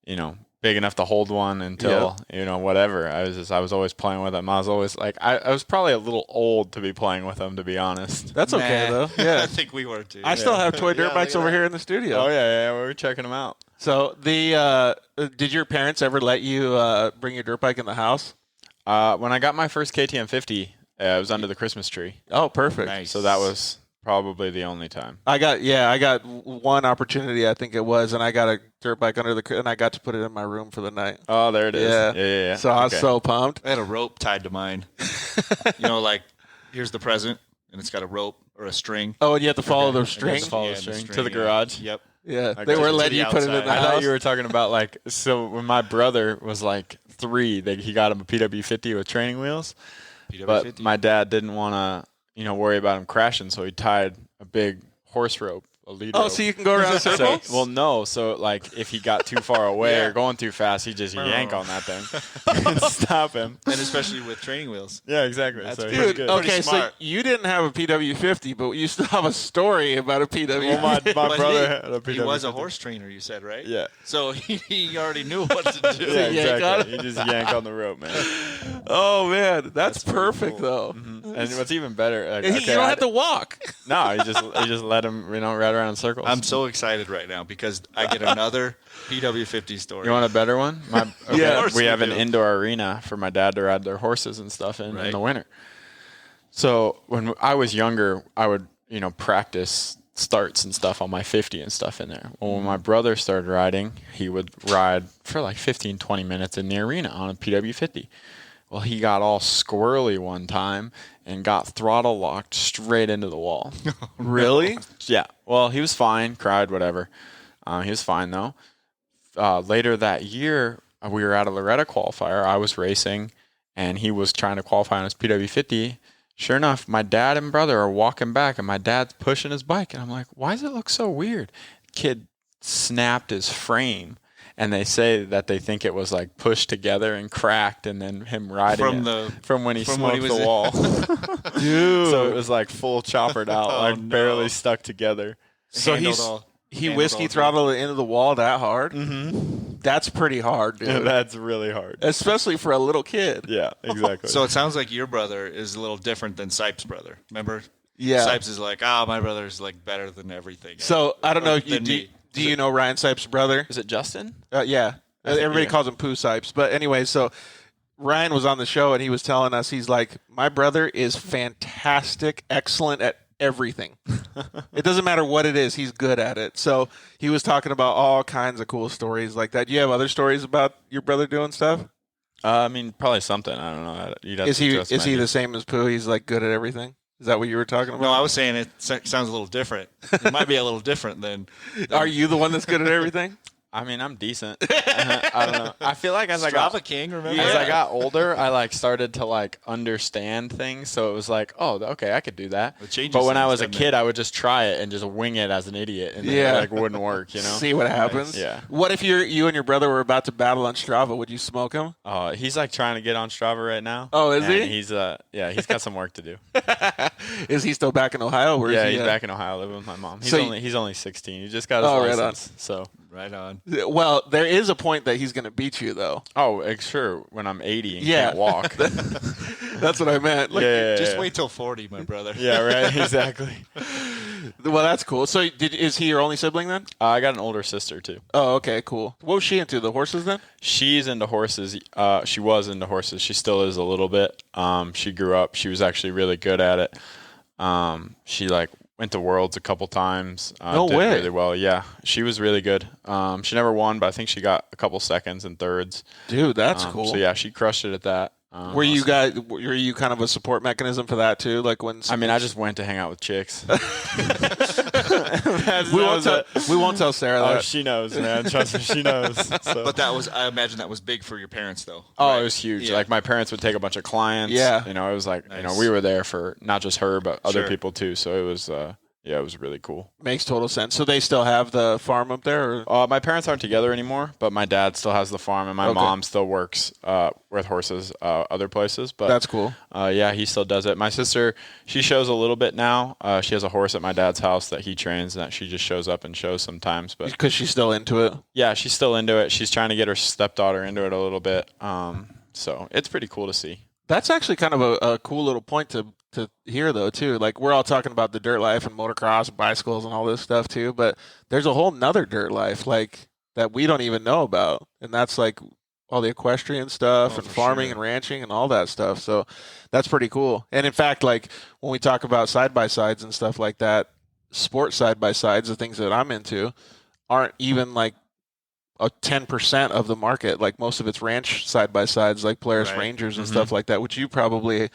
Speaker 3: big enough to hold one until whatever. I was always playing with them. I was always like I was probably a little old to be playing with them, to be honest.
Speaker 2: That's okay though. Yeah,
Speaker 4: I think we were too.
Speaker 2: I still have toy dirt bikes over here in the studio.
Speaker 3: Oh yeah, we were checking them out.
Speaker 2: So did your parents ever let you bring your dirt bike in the house?
Speaker 3: When I got my first KTM 50, it was under the Christmas tree.
Speaker 2: Oh, perfect.
Speaker 4: Nice.
Speaker 3: So that was probably the only time.
Speaker 2: I got one opportunity, I think it was, and I got a dirt bike and I got to put it in my room for the night.
Speaker 3: Oh, there it is. Yeah.
Speaker 2: So I was so pumped.
Speaker 4: I had a rope tied to mine. Like here's the present, and it's got a rope or a string.
Speaker 2: Oh, and you have to follow the string?
Speaker 3: The string to the garage.
Speaker 4: Yep.
Speaker 2: Yeah, they were letting you put it in the house.
Speaker 3: I thought you were talking about so when my brother was like 3, he got him a PW50 with training wheels. But my dad didn't want to, worry about him crashing, so he tied a big horse rope, a lead
Speaker 2: Oh,
Speaker 3: rope.
Speaker 2: so you can go around
Speaker 3: So,
Speaker 2: circles?
Speaker 3: well, no. So, like, if he got too far away or going too fast, he just yank on that thing and stop him.
Speaker 4: And especially with training wheels.
Speaker 3: Yeah, exactly. So he's
Speaker 2: Dude,
Speaker 3: good.
Speaker 2: okay, so
Speaker 4: smart.
Speaker 2: you didn't have a PW50, but you still have a story about a PW50.
Speaker 3: Well, my
Speaker 4: But
Speaker 3: brother had a
Speaker 4: he was a
Speaker 3: PW50.
Speaker 4: horse trainer, you said, right?
Speaker 3: Yeah.
Speaker 4: So he already knew what to do.
Speaker 3: Yeah,
Speaker 2: yank on
Speaker 3: exactly. He just yank on the rope, man.
Speaker 2: Oh, man. That's perfect,
Speaker 4: cool.
Speaker 2: though.
Speaker 3: And what's even better, like,
Speaker 2: And
Speaker 3: okay,
Speaker 2: you don't
Speaker 3: I-
Speaker 2: have to walk.
Speaker 3: No, he just let him, ride around in circles.
Speaker 4: I'm so excited right now because I get another PW50 story.
Speaker 3: You want a better one?
Speaker 2: Yeah. Of course
Speaker 3: we
Speaker 4: we
Speaker 3: have an
Speaker 4: do.
Speaker 3: indoor arena for my dad to ride their horses and stuff in
Speaker 4: Right.
Speaker 3: the winter. So when I was younger, I would, practice starts and stuff on my 50 and stuff in there. Well, when my brother started riding, he would ride for like 15, 20 minutes in the arena on a PW50. Well, he got all squirrely one time and got throttle locked straight into the wall.
Speaker 2: Really?
Speaker 3: Yeah. Well, he was fine, cried, whatever. He was fine, though. Later that year, we were at a Loretta qualifier. I was racing, and he was trying to qualify on his PW50. Sure enough, my dad and brother are walking back, and my dad's pushing his bike. And I'm like, why does it look so weird? Kid snapped his frame. And they say that they think it was like pushed together and cracked, and then him riding from when he smoked
Speaker 4: was
Speaker 3: the wall.
Speaker 2: Dude.
Speaker 3: So it was like full choppered out, barely stuck together.
Speaker 2: So he whiskey throttled it into the wall that hard? Mm-hmm. That's pretty hard, dude.
Speaker 3: Yeah, that's really hard.
Speaker 2: Especially for a little kid.
Speaker 3: Yeah, exactly.
Speaker 4: So it sounds like your brother is a little different than Sipes' brother. Remember?
Speaker 2: Yeah.
Speaker 4: Sipes is like, my brother's like better than everything.
Speaker 2: So I don't know.
Speaker 4: Than me.
Speaker 2: Do you know Ryan Sipes' brother?
Speaker 3: Is it Justin?
Speaker 2: Yeah. Everybody
Speaker 3: yeah.
Speaker 2: calls him Pooh Sipes. But anyway, so Ryan was on the show, and he was telling us, he's like, my brother is fantastic, excellent at everything. It doesn't matter what it is, he's good at it. So he was talking about all kinds of cool stories like that. Do you have other stories about your brother doing stuff?
Speaker 3: Probably something. I don't know. You'd have
Speaker 2: Is
Speaker 3: to
Speaker 2: he
Speaker 3: trust
Speaker 2: is he
Speaker 3: Maggie.
Speaker 2: the same as Pooh? He's like good at everything? Is that what you were talking about?
Speaker 4: No, I was saying it sounds a little different. It might be a little different than.
Speaker 2: Are you the one that's good at everything?
Speaker 3: I mean, I'm decent. I don't know. I feel like as I got
Speaker 4: King, remember?
Speaker 3: as I got older, I started to understand things. So it was like, oh, okay, I could do that.
Speaker 4: It changes
Speaker 3: But when I
Speaker 4: things,
Speaker 3: was a
Speaker 4: doesn't
Speaker 3: kid, I would just try it and just wing it as an idiot, and it wouldn't work.
Speaker 2: See what happens.
Speaker 3: Yeah.
Speaker 2: What if you and your brother were about to battle on Strava? Would you smoke him?
Speaker 3: He's trying to get on Strava right now.
Speaker 2: Oh, is
Speaker 3: and
Speaker 2: he?
Speaker 3: He's he's got some work to do.
Speaker 2: Is he still back in Ohio? Or is he,
Speaker 3: He's back in Ohio living with my mom. He's
Speaker 2: So
Speaker 3: he's only 16. He just got his
Speaker 2: Oh, right
Speaker 3: license. So
Speaker 4: Right on.
Speaker 2: Well, there is a point that he's going to beat you, though.
Speaker 3: sure, when I'm 80 and
Speaker 2: Yeah.
Speaker 3: can't walk.
Speaker 2: That's what I meant. Like,
Speaker 4: Just wait till 40, my brother.
Speaker 3: Yeah, right. Exactly.
Speaker 2: Well, that's cool. So, is he your only sibling then?
Speaker 3: I got an older sister too.
Speaker 2: Oh, okay, cool. What was she into? The horses then?
Speaker 3: She's into horses. She was into horses. She still is a little bit. She grew up. She was actually really good at it. She went to Worlds a couple times.
Speaker 2: No
Speaker 3: did
Speaker 2: way.
Speaker 3: really well. Yeah, she was really good. She never won, but I think she got a couple seconds and thirds.
Speaker 2: Dude, that's cool.
Speaker 3: So yeah, she crushed it at that.
Speaker 2: Were you kind of a support mechanism for that too? Like when
Speaker 3: I just went to hang out with chicks.
Speaker 2: we won't tell Sarah
Speaker 3: Oh,
Speaker 2: that.
Speaker 3: she knows, man. Trust me, she knows. So.
Speaker 4: But I imagine that was big for your parents, though.
Speaker 3: Oh, it was huge.
Speaker 4: Yeah.
Speaker 3: Like my parents would take a bunch of clients.
Speaker 2: Yeah.
Speaker 3: It was like,
Speaker 4: Nice.
Speaker 3: we were there for not just her, but other
Speaker 4: Sure.
Speaker 3: people too. So it was, it was really cool.
Speaker 2: Makes total sense. So they still have the farm up there? Or?
Speaker 3: My parents aren't together anymore, but my dad still has the farm, and my
Speaker 2: Okay.
Speaker 3: mom still works with horses other places. But
Speaker 2: That's cool.
Speaker 3: Yeah, he still does it. My sister, she shows a little bit now. She has a horse at my dad's house that he trains, and that she just shows up and shows sometimes. But
Speaker 2: Because she's still into it.
Speaker 3: yeah, she's still into it. She's trying to get her stepdaughter into it a little bit. So it's pretty cool to see.
Speaker 2: That's actually kind of a cool little point to hear, though, too. Like, we're all talking about the dirt life and motocross and bicycles and all this stuff, too. But there's a whole nother dirt life, that we don't even know about. And that's, all the equestrian stuff and farming and ranching and all that stuff. So that's pretty cool. And, in fact, when we talk about side-by-sides and stuff like that, sport side-by-sides, the things that I'm into, aren't even, a 10% of the market. Like, most of it's ranch side-by-sides, like Polaris
Speaker 4: Right.
Speaker 2: Rangers and stuff like that, which you probably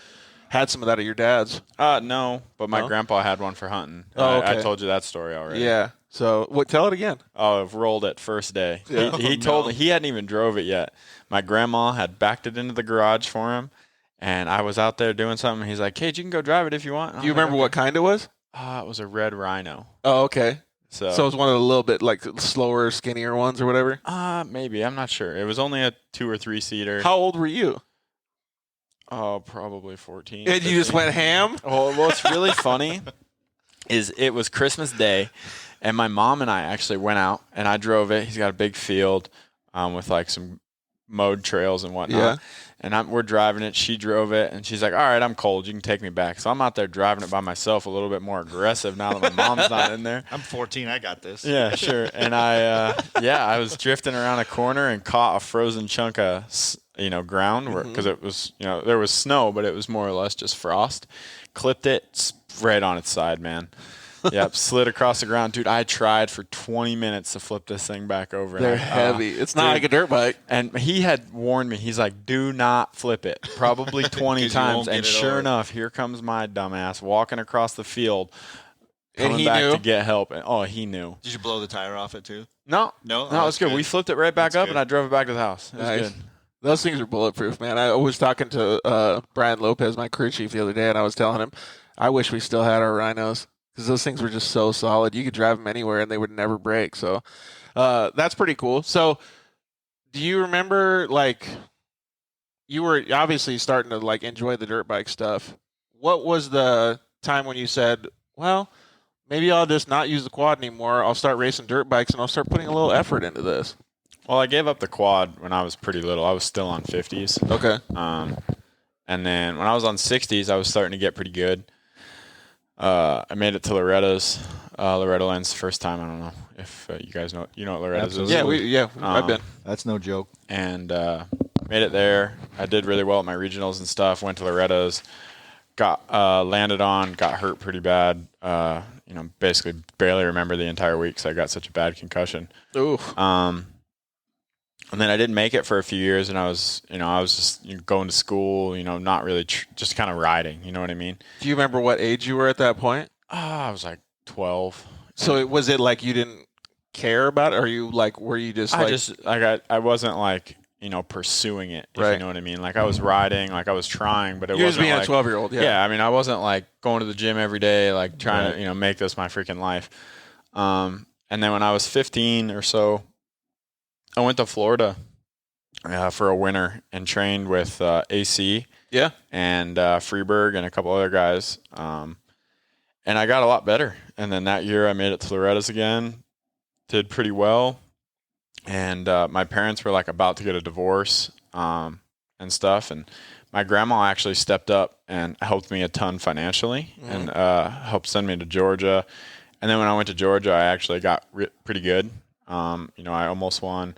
Speaker 2: had some of that at your dad's.
Speaker 3: No, but my
Speaker 2: No?
Speaker 3: grandpa had one for hunting.
Speaker 2: Oh,
Speaker 3: I
Speaker 2: okay.
Speaker 3: told you that story already.
Speaker 2: Yeah. So, tell it again.
Speaker 3: Oh, I've rolled it first day.
Speaker 2: Yeah.
Speaker 3: He told me he hadn't even drove it yet. My grandma had backed it into the garage for him, and I was out there doing something. He's like, "Cade, you can go drive it if you want."
Speaker 2: Do you remember what kind it was?
Speaker 3: It was a red Rhino.
Speaker 2: Oh, okay.
Speaker 3: So
Speaker 2: it was one of the little bit like slower, skinnier ones or whatever?
Speaker 3: Maybe. I'm not sure. It was only a 2 or 3 seater.
Speaker 2: How old were you?
Speaker 3: Oh, probably 14.
Speaker 2: And you just went ham?
Speaker 3: Oh, what's really funny is it was Christmas Day, and my mom and I actually went out, and I drove it. He's got a big field with like some mowed trails and whatnot.
Speaker 2: Yeah.
Speaker 3: And we're driving it. She drove it, and she's like, all right, I'm cold. You can take me back. So I'm out there driving it by myself, a little bit more aggressive now that my mom's not in there.
Speaker 4: I'm 14. I got this.
Speaker 3: Yeah, sure. And I was drifting around a corner and caught a frozen chunk of, ground because it was, there was snow, but it was more or less just frost. Clipped it right on its side, man. Yep, slid across the ground. Dude, I tried for 20 minutes to flip this thing back over.
Speaker 2: They're heavy. It's not like a dirt bike.
Speaker 3: And he had warned me. He's like, do not flip it. Probably 20 times. And sure enough, here comes my dumbass walking across the field, coming back to get help. And, he knew.
Speaker 4: Did you blow the tire off it too?
Speaker 3: No, it was good. We flipped it right back up,
Speaker 4: good.
Speaker 3: and I drove it back to the house. It was good.
Speaker 2: Those things are bulletproof, man. I was talking to Brian Lopez, my crew chief, the other day, and I was telling him, I wish we still had our Rhinos. Because those things were just so solid. You could drive them anywhere, and they would never break. So that's pretty cool. So do you remember, you were obviously starting to, enjoy the dirt bike stuff. What was the time when you said, well, maybe I'll just not use the quad anymore. I'll start racing dirt bikes, and I'll start putting a little effort into this?
Speaker 3: Well, I gave up the quad when I was pretty little. I was still on 50s.
Speaker 2: Okay.
Speaker 3: And then when I was on 60s, I was starting to get pretty good. I made it to Loretta's. Loretta Land's first time. I don't know if you guys know. You know what Loretta's is?
Speaker 2: I've been.
Speaker 10: That's no joke.
Speaker 3: And made it there. I did really well at my regionals and stuff. Went to Loretta's. Got landed on. Got hurt pretty bad. Basically barely remember the entire week because I got such a bad concussion.
Speaker 2: Ooh.
Speaker 3: And then I didn't make it for a few years, and I was just going to school, not really just kind of riding. You know what I mean?
Speaker 2: Do you remember what age you were at that point?
Speaker 3: I was like 12.
Speaker 2: So was it like you didn't care about it, or you were you just
Speaker 3: I wasn't pursuing it. If you know what I mean? I was riding, I was trying, but it wasn't
Speaker 2: being a 12-year-old. Yeah.
Speaker 3: I mean, I wasn't going to the gym every day, trying to make this my freaking life. And then when I was 15 or so, I went to Florida for a winter and trained with AC and Freeberg and a couple other guys. And I got a lot better. And then that year I made it to Loretta's again, did pretty well. And my parents were about to get a divorce and stuff. And my grandma actually stepped up and helped me a ton financially and helped send me to Georgia. And then when I went to Georgia, I actually got pretty good. I almost won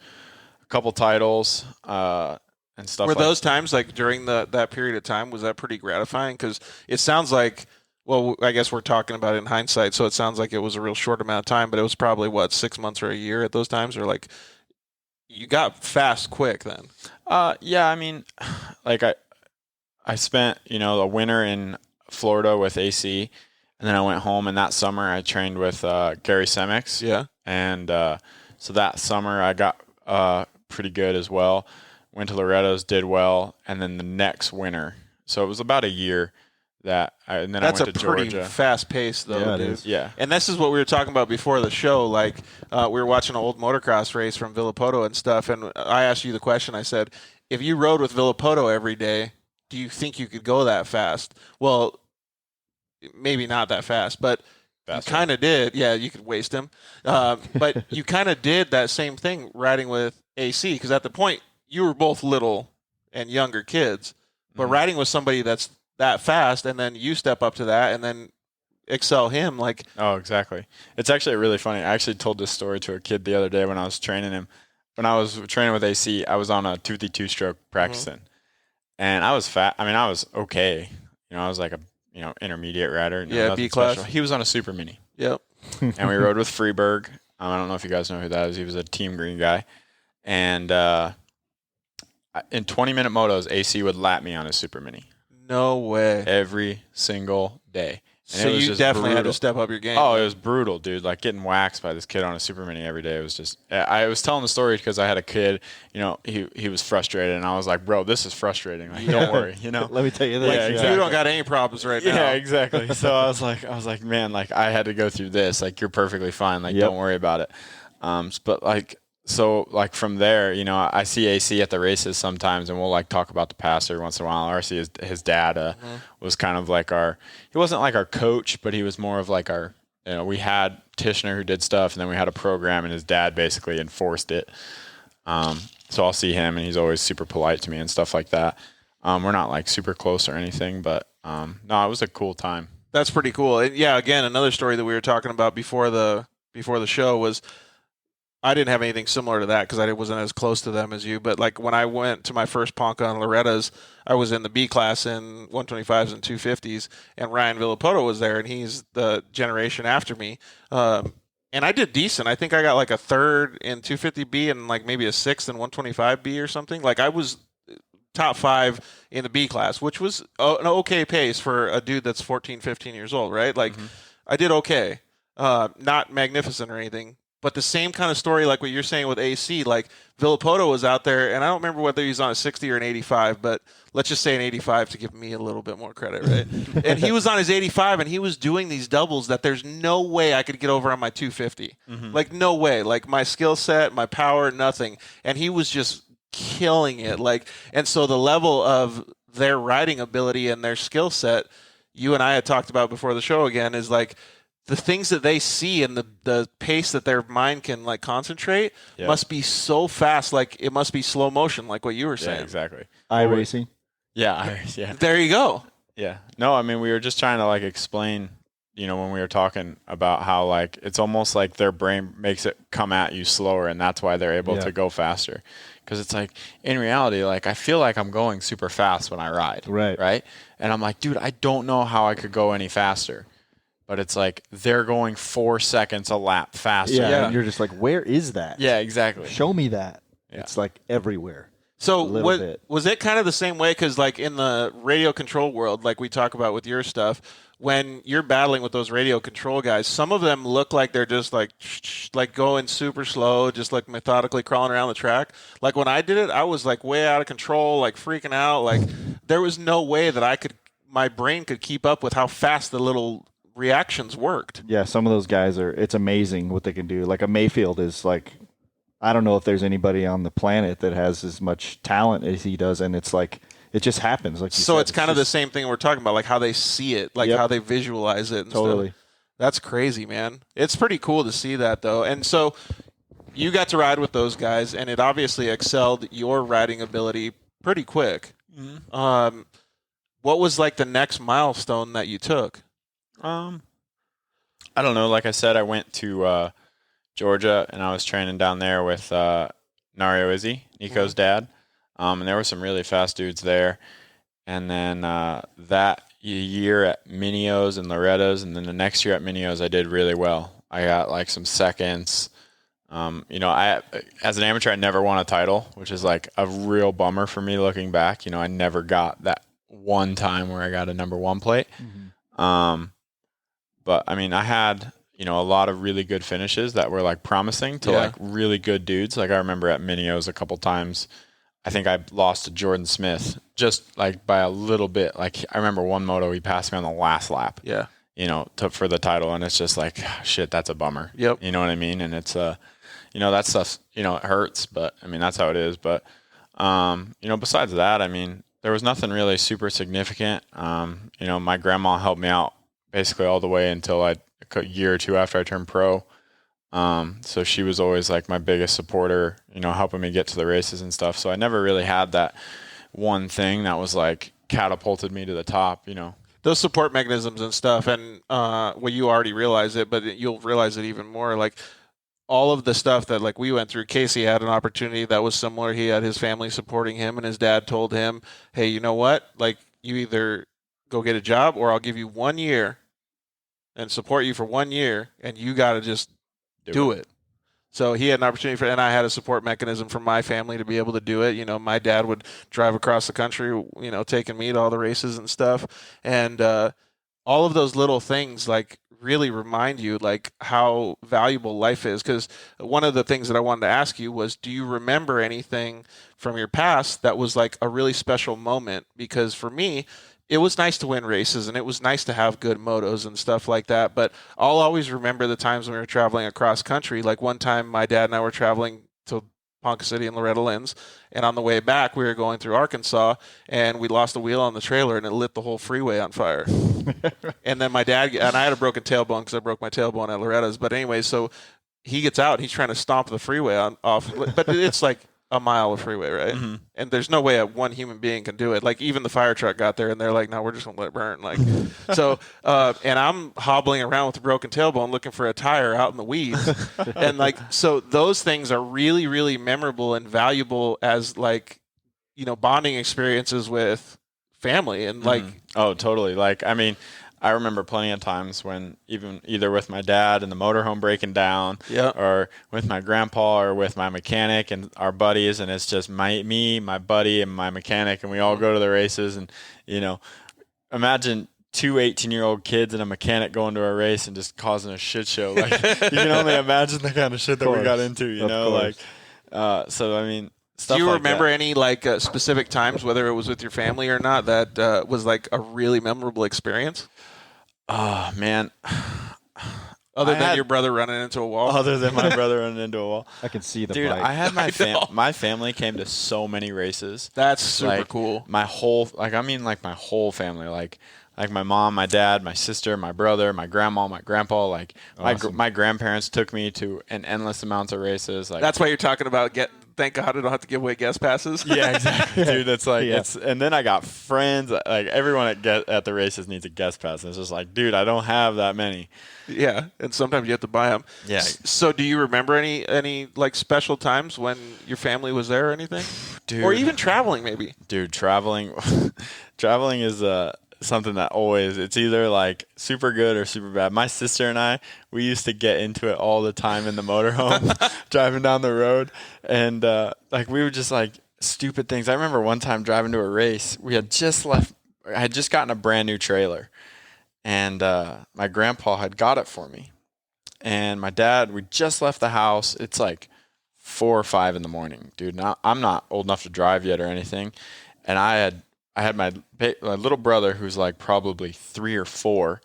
Speaker 3: a couple titles and stuff.
Speaker 2: Were those times during that period of time? Was that pretty gratifying? Because it sounds like, well, I guess we're talking about it in hindsight, so it sounds like it was a real short amount of time, but it was probably 6 months or a year at those times, or you got fast quick then.
Speaker 3: Yeah, I mean, I spent a winter in Florida with AC. And then I went home, and that summer I trained with Gary Semix.
Speaker 2: Yeah.
Speaker 3: And so that summer I got pretty good as well. Went to Loretta's, did well, and then the next winter. So it was about a year I went to Georgia.
Speaker 2: That's a pretty fast pace, though, dude.
Speaker 3: Yeah.
Speaker 2: And this is what we were talking about before the show. We were watching an old motocross race from Villapoto and stuff, and I asked you the question. I said, if you rode with Villapoto every day, do you think you could go that fast? Well, maybe not that fast, but you kind of did. Yeah, you could waste him. But you kind of did that same thing riding with AC, because at the point, you were both little and younger kids, but riding with somebody that's that fast, and then you step up to that and then excel him.
Speaker 3: Oh, exactly. It's actually really funny. I actually told this story to a kid the other day when I was training him. When I was training with AC, I was on a toothy two-stroke practicing, and I was fat. I mean, I was okay. I was like a intermediate rider.
Speaker 2: B class.
Speaker 3: Special. He was on a super mini.
Speaker 2: Yep.
Speaker 3: And we rode with Freeberg. I don't know if you guys know who that is. He was a Team Green guy. And in 20-minute motos, AC would lap me on his super mini.
Speaker 2: No way.
Speaker 3: Every single day. And
Speaker 2: So
Speaker 3: it was
Speaker 2: you
Speaker 3: just
Speaker 2: definitely had to
Speaker 3: brutal.
Speaker 2: step up your game.
Speaker 3: Oh, it was brutal, dude. Like getting waxed by this kid on a super mini every day. It was just, I was telling the story because I had a kid, he was frustrated and I was like, bro, this is frustrating. Like, don't worry,
Speaker 10: Let me tell you this.
Speaker 3: Yeah, exactly.
Speaker 2: You don't got any problems right now.
Speaker 3: Yeah, exactly. So I was like, man, like I had to go through this. Like you're perfectly fine. Like don't worry about it. But like, so like from there, I see AC at the races sometimes, and we'll like talk about the past every once in a while. RC, his dad was kind of like he wasn't like our coach, but he was more of like our, we had Tishner who did stuff, and then we had a program, and his dad basically enforced it. So I'll see him, and he's always super polite to me and stuff like that. We're not like super close or anything, but no, it was a cool time.
Speaker 2: That's pretty cool. And yeah, again, another story that we were talking about before the show was I didn't have anything similar to that because I wasn't as close to them as you. But like when I went to my first Ponca on Loretta's, I was in the B class in 125s and 250s, and Ryan Villapoto was there, and he's the generation after me. And I did decent. I think I got like a third in 250B and like maybe a sixth in 125B or something. Like I was top 5 in the B class, which was an okay pace for a dude that's 14, 15 years old, right? Like I did okay. Not magnificent or anything. But the same kind of story like what you're saying with AC, like Villapoto was out there, and I don't remember whether he's on a 60 or an 85, but let's just say an 85 to give me a little bit more credit, right? And he was on his 85, and he was doing these doubles that there's no way I could get over on my 250. Like, no way. Like, my skill set, my power, nothing. And he was just killing it. Like, and so the level of their riding ability and their skill set, you and I had talked about before the show again, is like, the things that they see and the pace that their mind can like concentrate must be so fast. Like it must be slow motion, like what you were saying.
Speaker 3: Yeah, exactly.
Speaker 10: iRacing.
Speaker 3: Yeah.
Speaker 2: There you go.
Speaker 3: Yeah. No, I mean, we were just trying to like explain, when we were talking about how like it's almost like their brain makes it come at you slower, and that's why they're able to go faster. Because it's like in reality, like I feel like I'm going super fast when I ride. Right. And I'm like, dude, I don't know how I could go any faster. But it's like they're going 4 seconds a lap faster.
Speaker 10: Yeah, and you're just like, where is that?
Speaker 3: Yeah, exactly.
Speaker 10: Show me that.
Speaker 3: Yeah.
Speaker 10: It's like everywhere.
Speaker 2: So was it kind of the same way? Because like in the radio control world, like we talk about with your stuff, when you're battling with those radio control guys, some of them look like they're just like going super slow, just like methodically crawling around the track. Like when I did it, I was like way out of control, like freaking out. Like there was no way that my brain could keep up with how fast the little reactions worked.
Speaker 10: Yeah, some of those guys it's amazing what they can do. Like a Mayfield is like, I don't know if there's anybody on the planet that has as much talent as he does, and it's like it just happens. Like
Speaker 2: so, it's kind of the same thing we're talking about, like how they see it, like how they visualize it. And
Speaker 10: totally.
Speaker 2: Stuff. That's crazy, man. It's pretty cool to see that though. And so you got to ride with those guys, and it obviously excelled your riding ability pretty quick. What was like the next milestone that you took?
Speaker 3: I don't know. Like I said, I went to Georgia, and I was training down there with Nario Izzy, Nico's dad. And there were some really fast dudes there. And then that year at Minios and Loretta's, and then the next year at Minios, I did really well. I got like some seconds. I as an amateur, I never won a title, which is like a real bummer for me looking back. I never got that one time where I got a number 1 plate. But I mean, I had, a lot of really good finishes that were like promising to like really good dudes. Like I remember at Minios a couple times, I think I lost to Jordan Smith just like by a little bit. Like I remember one moto, he passed me on the last lap.
Speaker 2: Yeah.
Speaker 3: For the title. And it's just like, shit, that's a bummer.
Speaker 2: Yep.
Speaker 3: You know what I mean? And it's, that stuff, it hurts, but I mean, that's how it is. But, besides that, I mean, there was nothing really super significant. My grandma helped me out basically all the way until a year or two after I turned pro. So she was always like my biggest supporter, helping me get to the races and stuff. So I never really had that one thing that was like catapulted me to the top,
Speaker 2: Those support mechanisms and stuff, and you already realize it, but you'll realize it even more. Like all of the stuff that like we went through, Casey had an opportunity that was similar. He had his family supporting him, and his dad told him, "Hey, you know what? Like you either go get a job, or I'll give you 1 year and support you for 1 year, and you got to just do it." So he had an opportunity and I had a support mechanism for my family to be able to do it. My dad would drive across the country, taking me to all the races and stuff. And all of those little things like really remind you like how valuable life is. Because one of the things that I wanted to ask you was, do you remember anything from your past that was like a really special moment? Because for me, it was nice to win races and it was nice to have good motos and stuff like that. But I'll always remember the times when we were traveling across country. Like one time my dad and I were traveling to Ponca City and Loretta Lynn's, and on the way back we were going through Arkansas and we lost a wheel on the trailer and it lit the whole freeway on fire. And then my dad, and I had a broken tailbone because I broke my tailbone at Loretta's. But anyway, so he gets out, he's trying to stomp the freeway off, but it's like a mile of freeway, right? Mm-hmm. And there's no way one human being can do it. Like even the fire truck got there and they're like, no, we're just gonna let it burn. Like, so, and I'm hobbling around with a broken tailbone looking for a tire out in the weeds. And like, so those things are really, really memorable and valuable as like, bonding experiences with family and like.
Speaker 3: Oh, totally. Like, I mean, I remember plenty of times when either with my dad and the motorhome breaking down, or with my grandpa or with my mechanic and our buddies, and it's just me, my buddy, and my mechanic, and we all go to the races. And imagine 2 18-year-old kids and a mechanic going to a race and just causing a shit show. Like you can only imagine the kind of shit that we got into. So I mean.
Speaker 2: Do you remember any like specific times, whether it was with your family or not, that was like a really memorable experience?
Speaker 3: Oh man!
Speaker 2: Other than your brother running into a wall.
Speaker 3: Other than my brother running into a wall.
Speaker 10: I can see the
Speaker 3: dude.
Speaker 10: bike.
Speaker 3: I had my family came to so many races.
Speaker 2: That's super cool.
Speaker 3: My whole my whole family like my mom, my dad, my sister, my brother, my grandma, my grandpa. Like awesome. my grandparents took me to an endless amounts of races. Like
Speaker 2: that's why you're talking about thank God I don't have to give away guest passes.
Speaker 3: Yeah, exactly, dude. That's like and then I got friends. Like everyone at the races needs a guest pass. And it's just like, dude, I don't have that many.
Speaker 2: Yeah, and sometimes you have to buy them. Yeah. So, do you remember any like special times when your family was there or anything?
Speaker 3: Dude,
Speaker 2: or even traveling, maybe.
Speaker 3: Dude, traveling is something that always, it's either like super good or super bad. My sister and I, we used to get into it all the time in the motorhome driving down the road, and like we would just like stupid things. I remember one time driving to a race, I had just gotten a brand new trailer, and my grandpa had got it for me, and my dad, we just left the house. It's like 4 or 5 in the morning, dude. Now I'm not old enough to drive yet or anything, and I had my little brother who's like probably 3 or 4,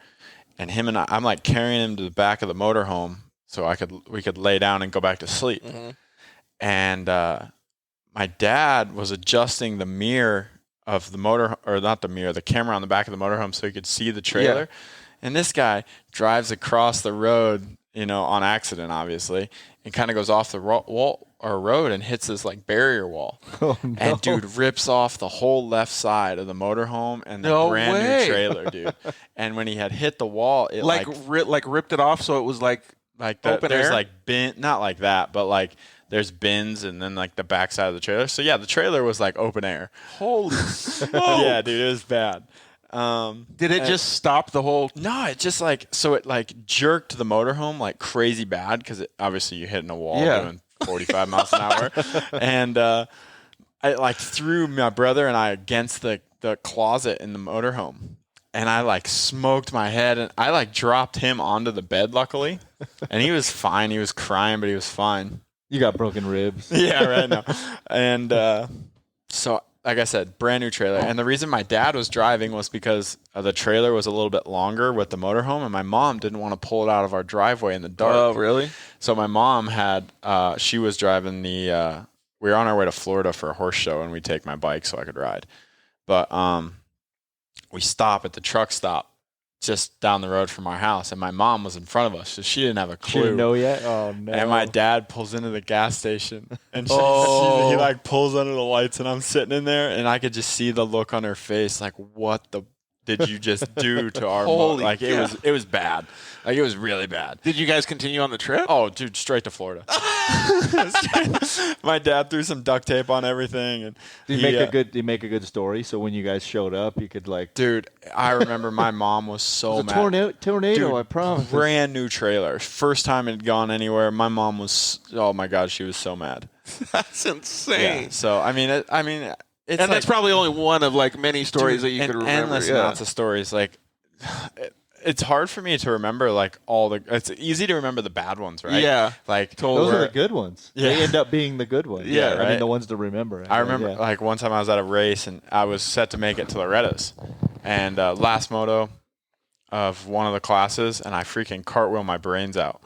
Speaker 3: and I'm like carrying him to the back of the motorhome so we could lay down and go back to sleep. Mm-hmm. And my dad was adjusting the mirror of the the camera on the back of the motorhome so he could see the trailer. Yeah. And this guy drives across the road, on accident, obviously, and kind of goes off the road and hits this like barrier wall. Oh, no. And dude rips off the whole left side of the motorhome and the brand new trailer, dude. And when he had hit the wall, it
Speaker 2: ripped it off, so it was like open
Speaker 3: there's
Speaker 2: air?
Speaker 3: Like not like that, but like there's bins and then like the backside of the trailer. So yeah, the trailer was like open air.
Speaker 2: Holy smoke.
Speaker 3: Yeah, dude, it was bad.
Speaker 2: Did it just stop the whole?
Speaker 3: No, it just it jerked the motorhome like crazy bad because obviously you hitting a wall doing 45 miles an hour, and I like threw my brother and I against the closet in the motorhome, and I like smoked my head, and I like dropped him onto the bed luckily, and he was fine. He was crying, but he was fine.
Speaker 10: You got broken ribs.
Speaker 3: Yeah, right now, and so. Like I said, brand new trailer. And the reason my dad was driving was because the trailer was a little bit longer with the motorhome, and my mom didn't want to pull it out of our driveway in the dark.
Speaker 2: Oh, really?
Speaker 3: So my mom she was driving we were on our way to Florida for a horse show, and we'd take my bike so I could ride. But we stop at the truck stop just down the road from our house, and my mom was in front of us, so she didn't have a clue.
Speaker 10: She didn't know yet? Oh, no.
Speaker 3: And my dad pulls into the gas station, and he like pulls under the lights, and I'm sitting in there, and I could just see the look on her face, like, what did you just do to our
Speaker 2: Holy
Speaker 3: like God. It was bad. Like, it was really bad.
Speaker 2: Did you guys continue on the trip?
Speaker 3: Oh, dude, straight to Florida. My dad threw some duct tape on everything, and
Speaker 10: Did he make a good story? So when you guys showed up, you could like.
Speaker 3: Dude, I remember my mom was so mad.
Speaker 10: Tornado,
Speaker 3: dude,
Speaker 10: I promise.
Speaker 3: Brand new trailer, first time it had gone anywhere. My mom was, oh my God, she was so mad.
Speaker 2: That's insane.
Speaker 3: Yeah, so it's
Speaker 2: that's probably only one of like many stories that you could remember.
Speaker 3: Endless amounts of stories. Like, It's hard for me to remember like all the. It's easy to remember the bad ones, right?
Speaker 2: Yeah,
Speaker 3: like
Speaker 10: those are the good ones.
Speaker 3: Yeah.
Speaker 10: They end up being the good ones.
Speaker 3: Yeah,
Speaker 10: I
Speaker 3: right?
Speaker 10: mean, the ones to remember.
Speaker 3: I remember like one time I was at a race and I was set to make it to Loretta's, and last moto of one of the classes, and I freaking cartwheel my brains out.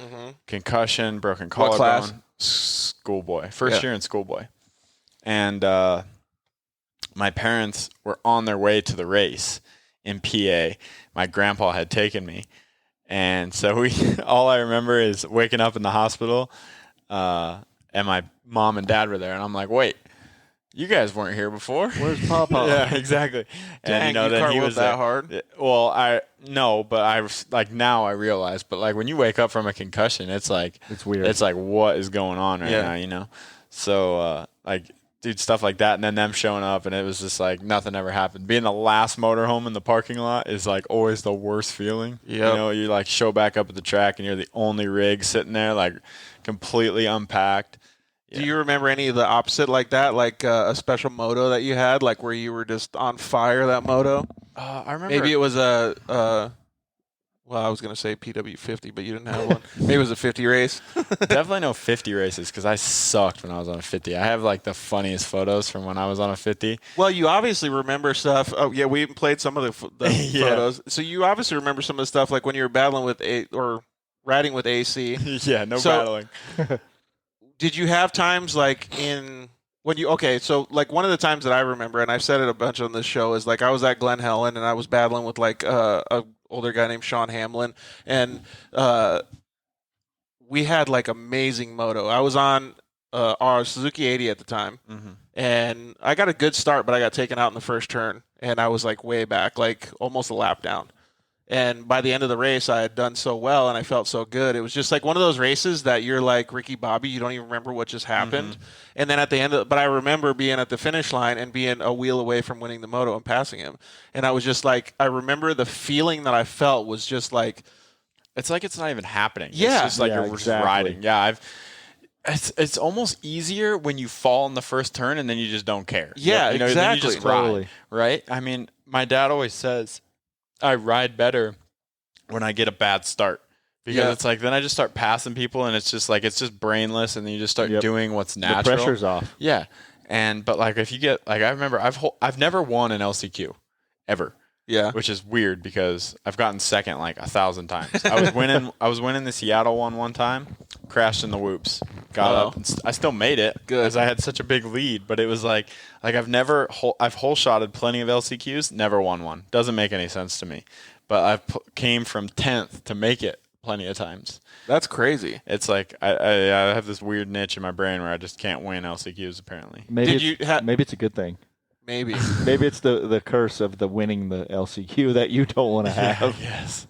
Speaker 3: Concussion, broken collarbone.
Speaker 2: What class?
Speaker 3: Schoolboy. First year in schoolboy. And my parents were on their way to the race in PA. My grandpa had taken me. And so all I remember is waking up in the hospital, and my mom and dad were there. And I'm like, wait, you guys weren't here before.
Speaker 10: Where's Papa?
Speaker 3: Yeah, exactly. And
Speaker 2: Dang,
Speaker 3: then he
Speaker 2: cartwheeled
Speaker 3: was
Speaker 2: that hard?
Speaker 3: Well, but I was like, now I realize, but like when you wake up from a concussion, it's like,
Speaker 10: it's weird.
Speaker 3: It's like, what is going on right now, you know? So, like, dude, stuff like that. And then them showing up, and it was just like nothing ever happened. Being the last motorhome in the parking lot is like always the worst feeling.
Speaker 2: Yep.
Speaker 3: You know, you like show back up at the track and you're the only rig sitting there, like completely unpacked.
Speaker 2: Do you remember any of the opposite like that, like a special moto that you had, like where you were just on fire that moto?
Speaker 3: I remember.
Speaker 2: Maybe it was well, I was going to say PW50, but you didn't have one. Maybe it was a 50 race.
Speaker 3: Definitely no 50 races because I sucked when I was on a 50. I have like the funniest photos from when I was on a 50.
Speaker 2: Well, you obviously remember stuff. Oh, yeah, we played some of the
Speaker 3: Yeah.
Speaker 2: photos. So you obviously remember some of the stuff like when you were battling with or riding with AC.
Speaker 3: Yeah, no battling.
Speaker 2: Did you have times like so like one of the times that I remember, and I've said it a bunch on this show, is like I was at Glen Helen and I was battling with like a older guy named Sean Hamlin, and we had like amazing moto. I was on our Suzuki 80 at the time, and I got a good start, but I got taken out in the first turn, and I was like way back, like almost a lap down. And by the end of the race, I had done so well, and I felt so good. It was just like one of those races that you're like Ricky Bobby, you don't even remember what just happened. And then at the end but I remember being at the finish line and being a wheel away from winning the moto and passing him. And I was just like, I remember the feeling that I felt was just like,
Speaker 3: it's like it's not even happening.
Speaker 2: Yeah.
Speaker 3: It's just like you're just riding. Yeah, it's almost easier when you fall in the first turn and then you just don't care.
Speaker 2: Yeah,
Speaker 3: you know,
Speaker 2: exactly.
Speaker 3: Then you just ride, right? I mean, my dad always says I ride better when I get a bad start because it's like then I just start passing people and it's just brainless and then you just start doing what's natural.
Speaker 10: The pressure's off.
Speaker 3: Yeah, but like if you get like I remember I've never won an LCQ ever.
Speaker 2: Yeah,
Speaker 3: which is weird because I've gotten second like 1,000 times. I was winning the Seattle one time, crashed in the whoops, got up. And I still made it because I had such a big lead. But it was like I've hole shotted plenty of LCQs, never won one. Doesn't make any sense to me. But I've came from 10th to make it plenty of times.
Speaker 2: That's crazy.
Speaker 3: It's like I have this weird niche in my brain where I just can't win LCQs. Apparently,
Speaker 10: maybe it's a good thing.
Speaker 2: Maybe
Speaker 10: it's the curse of the winning the LCQ that you don't want to have.
Speaker 3: Yes.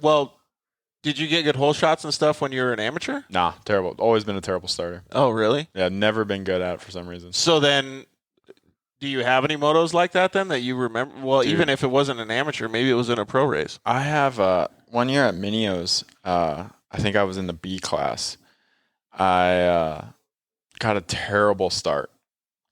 Speaker 2: Well, did you get good hole shots and stuff when you were an amateur?
Speaker 3: Nah, terrible. Always been a terrible starter.
Speaker 2: Oh, really?
Speaker 3: Yeah, never been good at it for some reason.
Speaker 2: So then, do you have any motos like that then that you remember? Well, even if it wasn't an amateur, maybe it was in a pro race.
Speaker 3: I have 1 year at Minio's. I think I was in the B class. I got a terrible start.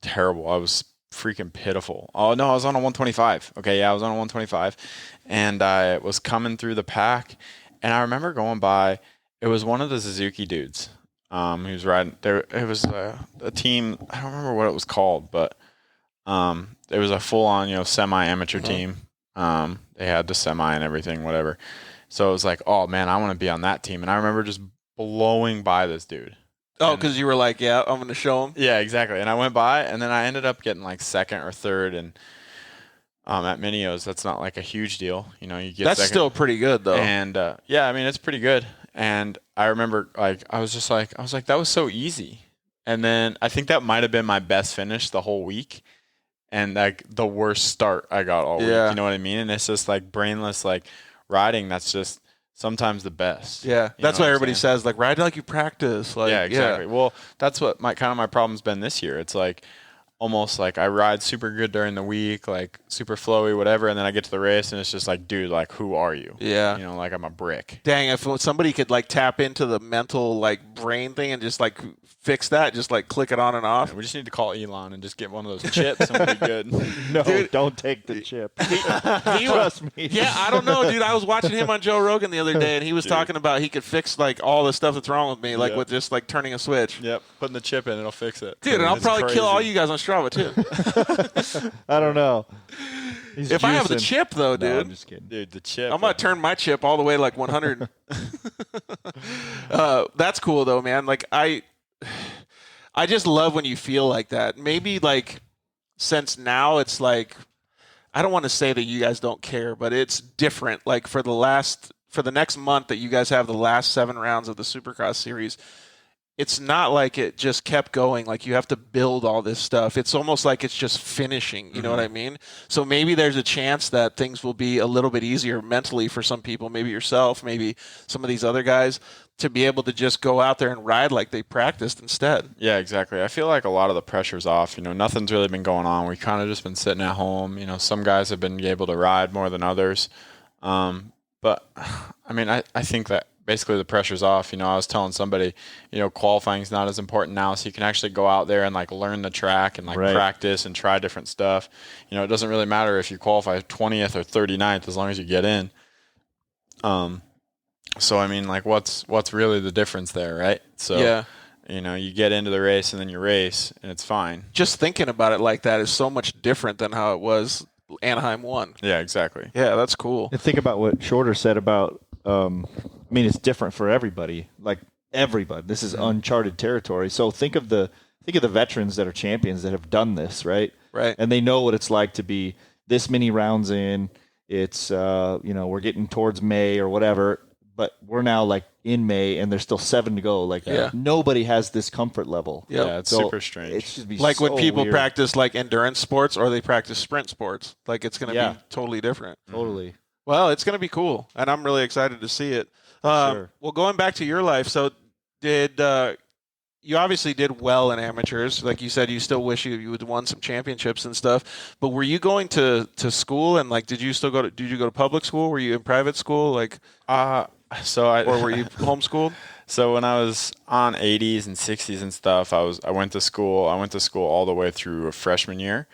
Speaker 3: Terrible. I was freaking pitiful. Oh no, I was on a 125. Okay, yeah, I was on a 125, and I was coming through the pack, and I remember going by. It was one of the Suzuki dudes. He was riding there. It was a team. I don't remember what it was called, but it was a full-on, semi-amateur team. They had the semi and everything, whatever. So it was like, oh man, I want to be on that team. And I remember just blowing by this dude.
Speaker 2: Oh, because you were like, yeah, I'm going to show him.
Speaker 3: Yeah, exactly. And I went by, and then I ended up getting like second or third. And at Minio's, that's not like a huge deal. You get
Speaker 2: that's
Speaker 3: second.
Speaker 2: Still pretty good though.
Speaker 3: And yeah, I mean, it's pretty good. And I remember I was like, that was so easy. And then I think that might have been my best finish the whole week. And like the worst start I got all week. You know what I mean? And it's just like brainless, like riding. That's just sometimes the best.
Speaker 2: Yeah, that's why everybody says, like, ride like you practice. Like,
Speaker 3: yeah, exactly. Well, that's what my problem's been this year. It's like almost like I ride super good during the week, like super flowy, whatever, and then I get to the race and it's just like, dude, like who are you?
Speaker 2: Yeah.
Speaker 3: You know, like I'm a brick.
Speaker 2: Dang, if somebody could like tap into the mental like brain thing and just like fix that, just like click it on and off.
Speaker 3: Yeah, we just need to call Elon and just get one of those chips and we'll be good.
Speaker 10: No,
Speaker 2: Dude.
Speaker 10: don't take the chip.
Speaker 2: He
Speaker 10: Trust me.
Speaker 2: Yeah, I don't know, dude. I was watching him on Joe Rogan the other day, and he was talking about he could fix like all the stuff that's wrong with me, like
Speaker 3: Yep.
Speaker 2: with just like turning a switch.
Speaker 3: Yep, putting the chip in, it'll fix it.
Speaker 2: Dude, and I'll
Speaker 3: It's
Speaker 2: probably kill all
Speaker 3: crazy.
Speaker 2: you guys on Strava too.
Speaker 10: I don't know. He's
Speaker 2: If I have the
Speaker 10: juicing.
Speaker 2: chip though, dude,
Speaker 10: No, I'm just kidding.
Speaker 3: Dude, the chip.
Speaker 2: I'm gonna turn my chip all the way like 100. That's cool though, man. Like I just love when you feel like that. Maybe like since now it's like I don't want to say that you guys don't care, but it's different. Like for the next month that you guys have the last 7 rounds of the Supercross series, it's not like it just kept going. Like you have to build all this stuff. It's almost like it's just finishing. You know what I mean? So maybe there's a chance that things will be a little bit easier mentally for some people, maybe yourself, maybe some of these other guys, to be able to just go out there and ride like they practiced instead.
Speaker 3: Yeah, exactly. I feel like a lot of the pressure's off. You know, nothing's really been going on. We kind of just been sitting at home. You know, some guys have been able to ride more than others. But, I mean, I think that basically the pressure's off. You know, I was telling somebody, you know, qualifying's not as important now, so you can actually go out there and, like, learn the track and, like,
Speaker 10: Right.
Speaker 3: practice and try different stuff. You know, it doesn't really matter if you qualify 20th or 39th as long as you get in. So, I mean, like, what's really the difference there, right? So,
Speaker 2: Yeah.
Speaker 3: you know, you get into the race and then you race, and it's fine.
Speaker 2: Just thinking about it like that is so much different than how it was Anaheim 1.
Speaker 3: Yeah, exactly.
Speaker 2: Yeah, that's cool.
Speaker 10: And think about what Shorter said about, I mean, it's different for everybody. Like everybody, this is uncharted territory. So think of the veterans that are champions that have done this, right?
Speaker 2: Right.
Speaker 10: And they know what it's like to be this many rounds in. It's you know, we're getting towards May or whatever, but we're now like in May and there's still 7 to go. Like nobody has this comfort level.
Speaker 2: Yep.
Speaker 3: Yeah, it's
Speaker 10: So
Speaker 3: super strange.
Speaker 10: It should be
Speaker 2: Like when
Speaker 10: so
Speaker 2: people
Speaker 10: weird.
Speaker 2: practice like endurance sports or they practice sprint sports. Like it's going to
Speaker 10: Yeah.
Speaker 2: be totally different.
Speaker 10: Totally.
Speaker 2: Well, it's going to be cool, and I'm really excited to see it.
Speaker 10: Sure.
Speaker 2: Well, going back to your life, so did you obviously did well in amateurs? Like you said, you still wish you would won some championships and stuff. But were you going to school and like did you go to public school? Were you in private school? Like or were you homeschooled?
Speaker 3: So when I was on 80s and 60s and stuff, I went to school. I went to school all the way through a freshman year,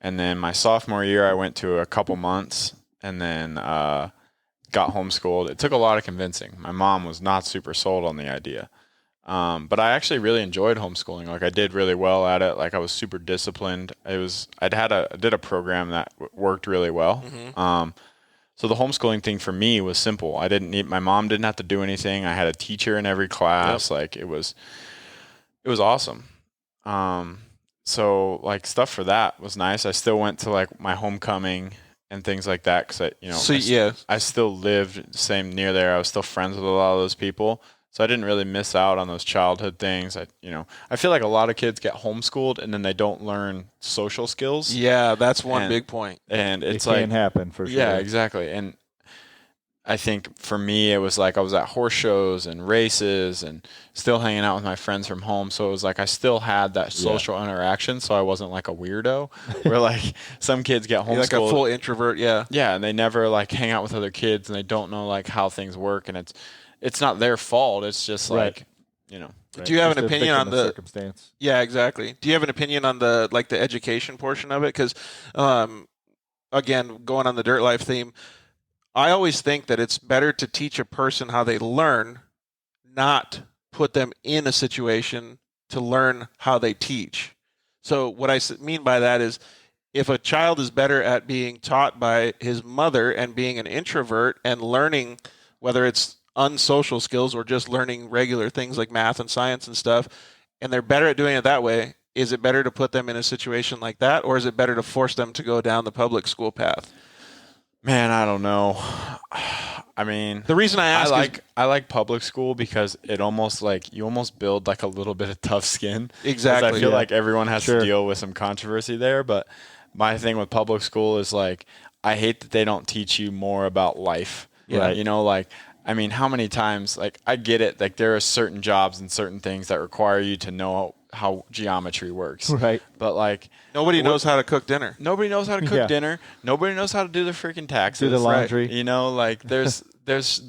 Speaker 3: and then my sophomore year I went to a couple months, and then got homeschooled. It took a lot of convincing. My mom was not super sold on the idea, but I actually really enjoyed homeschooling. Like I did really well at it. Like I was super disciplined. I did a program that worked really well. So the homeschooling thing for me was simple. My mom didn't have to do anything. I had a teacher in every class. Yep. Like it was awesome. So like stuff for that was nice. I still went to like my homecoming and things like that. Cause I still lived near there. I was still friends with a lot of those people. So I didn't really miss out on those childhood things. I feel like a lot of kids get homeschooled and then they don't learn social skills.
Speaker 2: Yeah, that's one big point.
Speaker 3: And it's
Speaker 10: it can happen for sure.
Speaker 3: Yeah, exactly. And I think for me, it was like I was at horse shows and races and still hanging out with my friends from home. So it was like I still had that social interaction. So I wasn't like a weirdo where like some kids get homeschooled.
Speaker 2: Like a full introvert, yeah.
Speaker 3: Yeah, and they never like hang out with other kids and they don't know like how things work. And it's not their fault. It's just like,
Speaker 10: Right.
Speaker 2: Do you have an
Speaker 10: Just a
Speaker 2: opinion
Speaker 10: victim
Speaker 2: on
Speaker 10: of
Speaker 2: the
Speaker 10: circumstance?
Speaker 2: Yeah, exactly. Do you have an opinion on the education portion of it? Because, again, going on the dirt life theme, I always think that it's better to teach a person how they learn, not put them in a situation to learn how they teach. So what I mean by that is, if a child is better at being taught by his mother and being an introvert and learning, whether it's unsocial skills or just learning regular things like math and science and stuff, and they're better at doing it that way, is it better to put them in a situation like that, or is it better to force them to go down the public school path?
Speaker 3: Man, I don't know. I mean,
Speaker 2: the reason I ask
Speaker 3: I like public school because it almost like you almost build like a little bit of tough skin.
Speaker 2: Exactly.
Speaker 3: I feel like everyone has to deal with some controversy there, but my thing with public school is like I hate that they don't teach you more about life.
Speaker 2: Yeah.
Speaker 3: Right? You know, like I mean, how many times, like, I get it, like, there are certain jobs and certain things that require you to know how geometry works.
Speaker 10: Right.
Speaker 3: But like
Speaker 2: Nobody knows how to cook dinner.
Speaker 3: nobody knows how to cook
Speaker 10: Yeah.
Speaker 3: dinner. Nobody knows how to do the freaking taxes.
Speaker 10: Do the laundry.
Speaker 3: You know, like there's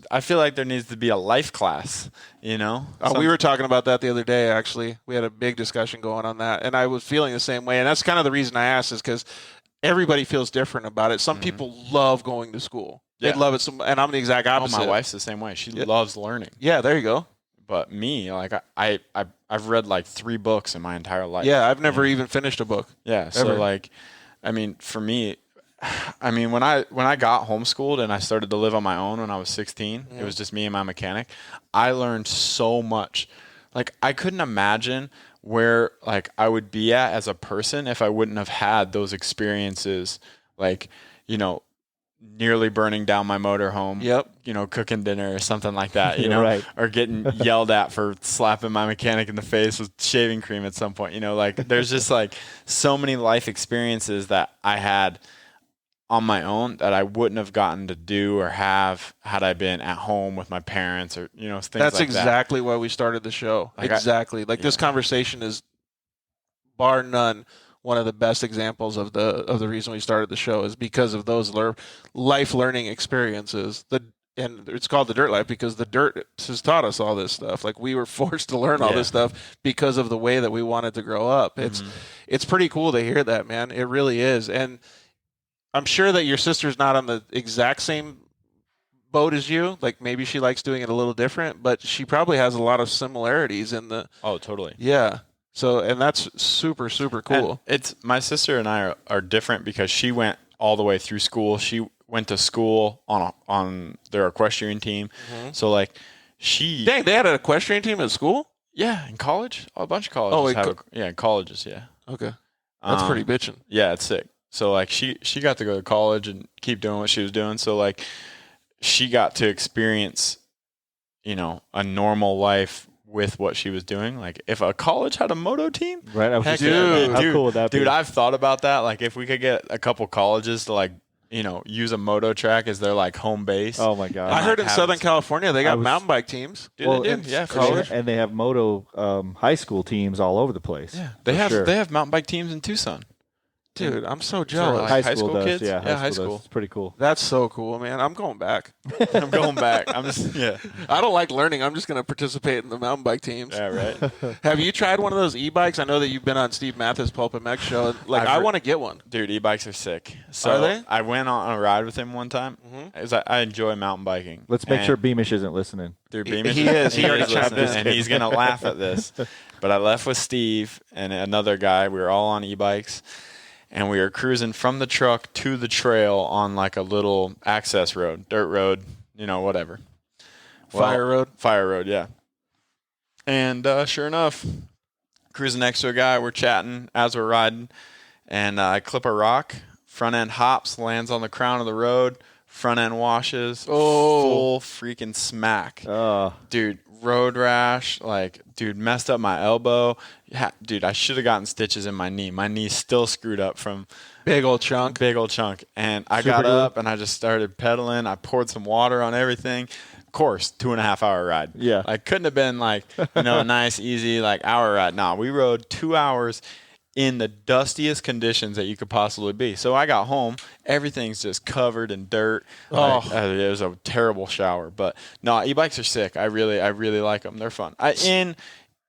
Speaker 3: I feel like there needs to be a life class, you know?
Speaker 2: We were talking about that the other day, actually. We had a big discussion going on that, and I was feeling the same way. And that's kind of the reason I asked, is because everybody feels different about it. Some people love going to school.
Speaker 3: Yeah.
Speaker 2: They love it, and I'm the exact opposite.
Speaker 3: my wife's the same way. She loves learning.
Speaker 2: Yeah, there you go.
Speaker 3: But me, like I've read like 3 books in my entire life.
Speaker 2: Yeah, I've never even finished a book.
Speaker 3: Yeah. So
Speaker 2: Ever.
Speaker 3: like, I mean, for me, I mean, when I got homeschooled and I started to live on my own when I was 16, it was just me and my mechanic. I learned so much. Like I couldn't imagine where like I would be at as a person if I wouldn't have had those experiences, like, you know, nearly burning down my motorhome, you know, cooking dinner or something like that, you know,
Speaker 10: Right.
Speaker 3: or getting yelled at for slapping my mechanic in the face with shaving cream at some point, you know, like there's just like so many life experiences that I had on my own that I wouldn't have gotten to do or have had I been at home with my parents or, you know, things
Speaker 2: That's
Speaker 3: like
Speaker 2: exactly why we started the show.
Speaker 3: Like
Speaker 2: exactly. This conversation is, bar none, one of the best examples of the reason we started the show is because of those life learning experiences. And it's called the dirt life because the dirt has taught us all this stuff. Like we were forced to learn all this stuff because of the way that we wanted to grow up. It's pretty cool to hear that, man. It really is. And I'm sure that your sister's not on the exact same boat as you. Like maybe she likes doing it a little different, but she probably has a lot of similarities in the.
Speaker 3: Oh, totally.
Speaker 2: Yeah. So, and that's super, super cool.
Speaker 3: And it's my sister and I are different because she went all the way through school. She went to school on their equestrian team. So like she.
Speaker 2: Dang, they had an equestrian team at school?
Speaker 3: Yeah, in college, a bunch of colleges. In colleges, yeah.
Speaker 2: Okay, that's pretty bitchin'.
Speaker 3: Yeah, it's sick. So like she got to go to college and keep doing what she was doing. So like she got to experience, you know, a normal life with what she was doing. Like if a college had a moto team,
Speaker 10: Right. I was
Speaker 3: heck
Speaker 10: just saying,
Speaker 3: yeah,
Speaker 10: how cool would that be?
Speaker 3: dude, I've thought about that. Like if we could get a couple colleges to like, you know, use a moto track as their like home base.
Speaker 10: Oh my god!
Speaker 2: I heard in
Speaker 3: have
Speaker 2: Southern
Speaker 3: it.
Speaker 2: California they got mountain bike teams.
Speaker 3: Dude, they do. Yeah, for sure.
Speaker 10: And they have moto high school teams all over the place.
Speaker 3: Yeah, they have mountain bike teams in Tucson.
Speaker 2: Dude, I'm so
Speaker 3: For,
Speaker 2: jealous.
Speaker 3: like,
Speaker 10: High school does.
Speaker 3: kids?
Speaker 10: Yeah,
Speaker 3: Yeah, high
Speaker 10: does.
Speaker 3: school.
Speaker 10: It's pretty cool.
Speaker 2: That's so cool, man. I'm going back.
Speaker 3: I'm going back. I'm just
Speaker 2: I don't like learning. I'm just going to participate in the mountain bike teams.
Speaker 3: Yeah, right.
Speaker 2: Have you tried one of those e-bikes? I know that you've been on Steve Mathis' Pulp and Mech show. Like, I want to get one.
Speaker 3: Dude, e-bikes are sick. So
Speaker 2: Are they?
Speaker 3: I went on a ride with him one time. I enjoy mountain biking.
Speaker 10: Let's make
Speaker 3: And
Speaker 10: sure Beamish isn't listening.
Speaker 3: Dude, Beamish
Speaker 2: He is. He already chimed
Speaker 3: listening,
Speaker 2: in.
Speaker 3: and he's gonna laugh at this. But I left with Steve and another guy. We were all on e-bikes, and we were cruising from the truck to the trail on like a little access road, dirt road, you know, whatever.
Speaker 2: Fire road,
Speaker 3: yeah. And sure enough, cruising next to a guy, we're chatting as we're riding, and I clip a rock. Front end hops, lands on the crown of the road. Front end washes. Full freaking smack. Dude, road rash. Like, dude, messed up my elbow. Yeah, dude, I should have gotten stitches in my knee. My knee's still screwed up from
Speaker 2: Big old chunk.
Speaker 3: And I got up and I just started pedaling. I poured some water on everything. Of course, 2.5 hour ride.
Speaker 10: Yeah.
Speaker 3: Like, couldn't have been like, you know, a nice, easy, like, hour ride. Nah, we rode 2 hours in the dustiest conditions that you could possibly be. So I got home, everything's just covered in dirt. It was a terrible shower. But no, e-bikes are sick. I really like them. They're fun.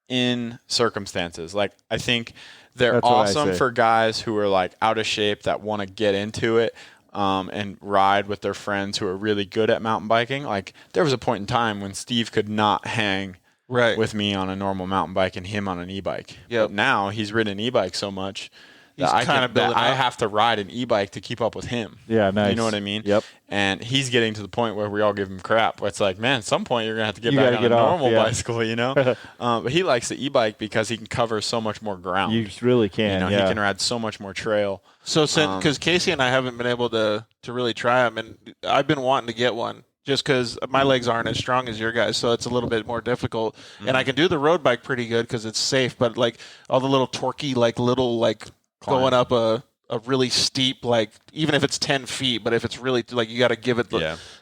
Speaker 3: In circumstances, like I think they're
Speaker 10: That's what I
Speaker 3: awesome
Speaker 10: say.
Speaker 3: for guys who are like out of shape that want to get into it. And ride with their friends who are really good at mountain biking. Like there was a point in time when Steve could not hang with me on a normal mountain bike and him on an e-bike.
Speaker 2: Yep.
Speaker 3: But now he's ridden an e-bike so much
Speaker 2: He's
Speaker 3: that I
Speaker 2: up.
Speaker 3: have to ride an e-bike to keep up with him.
Speaker 10: Yeah, nice.
Speaker 3: You know what I mean?
Speaker 10: Yep.
Speaker 3: And he's getting to the point where we all give him crap. Where it's like, man, at some point you're going to have to get
Speaker 10: You
Speaker 3: back
Speaker 10: gotta
Speaker 3: on
Speaker 10: get
Speaker 3: a
Speaker 10: off,
Speaker 3: normal
Speaker 10: yeah.
Speaker 3: bicycle, you know? But he likes the e-bike because he can cover so much more ground.
Speaker 10: You really can.
Speaker 3: You know,
Speaker 10: yeah.
Speaker 3: he can ride so much more trail.
Speaker 2: So, because Casey and I haven't been able to really try them, and I've been wanting to get one just because my legs aren't as strong as your guys, so it's a little bit more difficult. And I can do the road bike pretty good because it's safe, but like all the little torquey, like little like going up a really steep, like even if it's 10 feet, but if it's really like you got to give it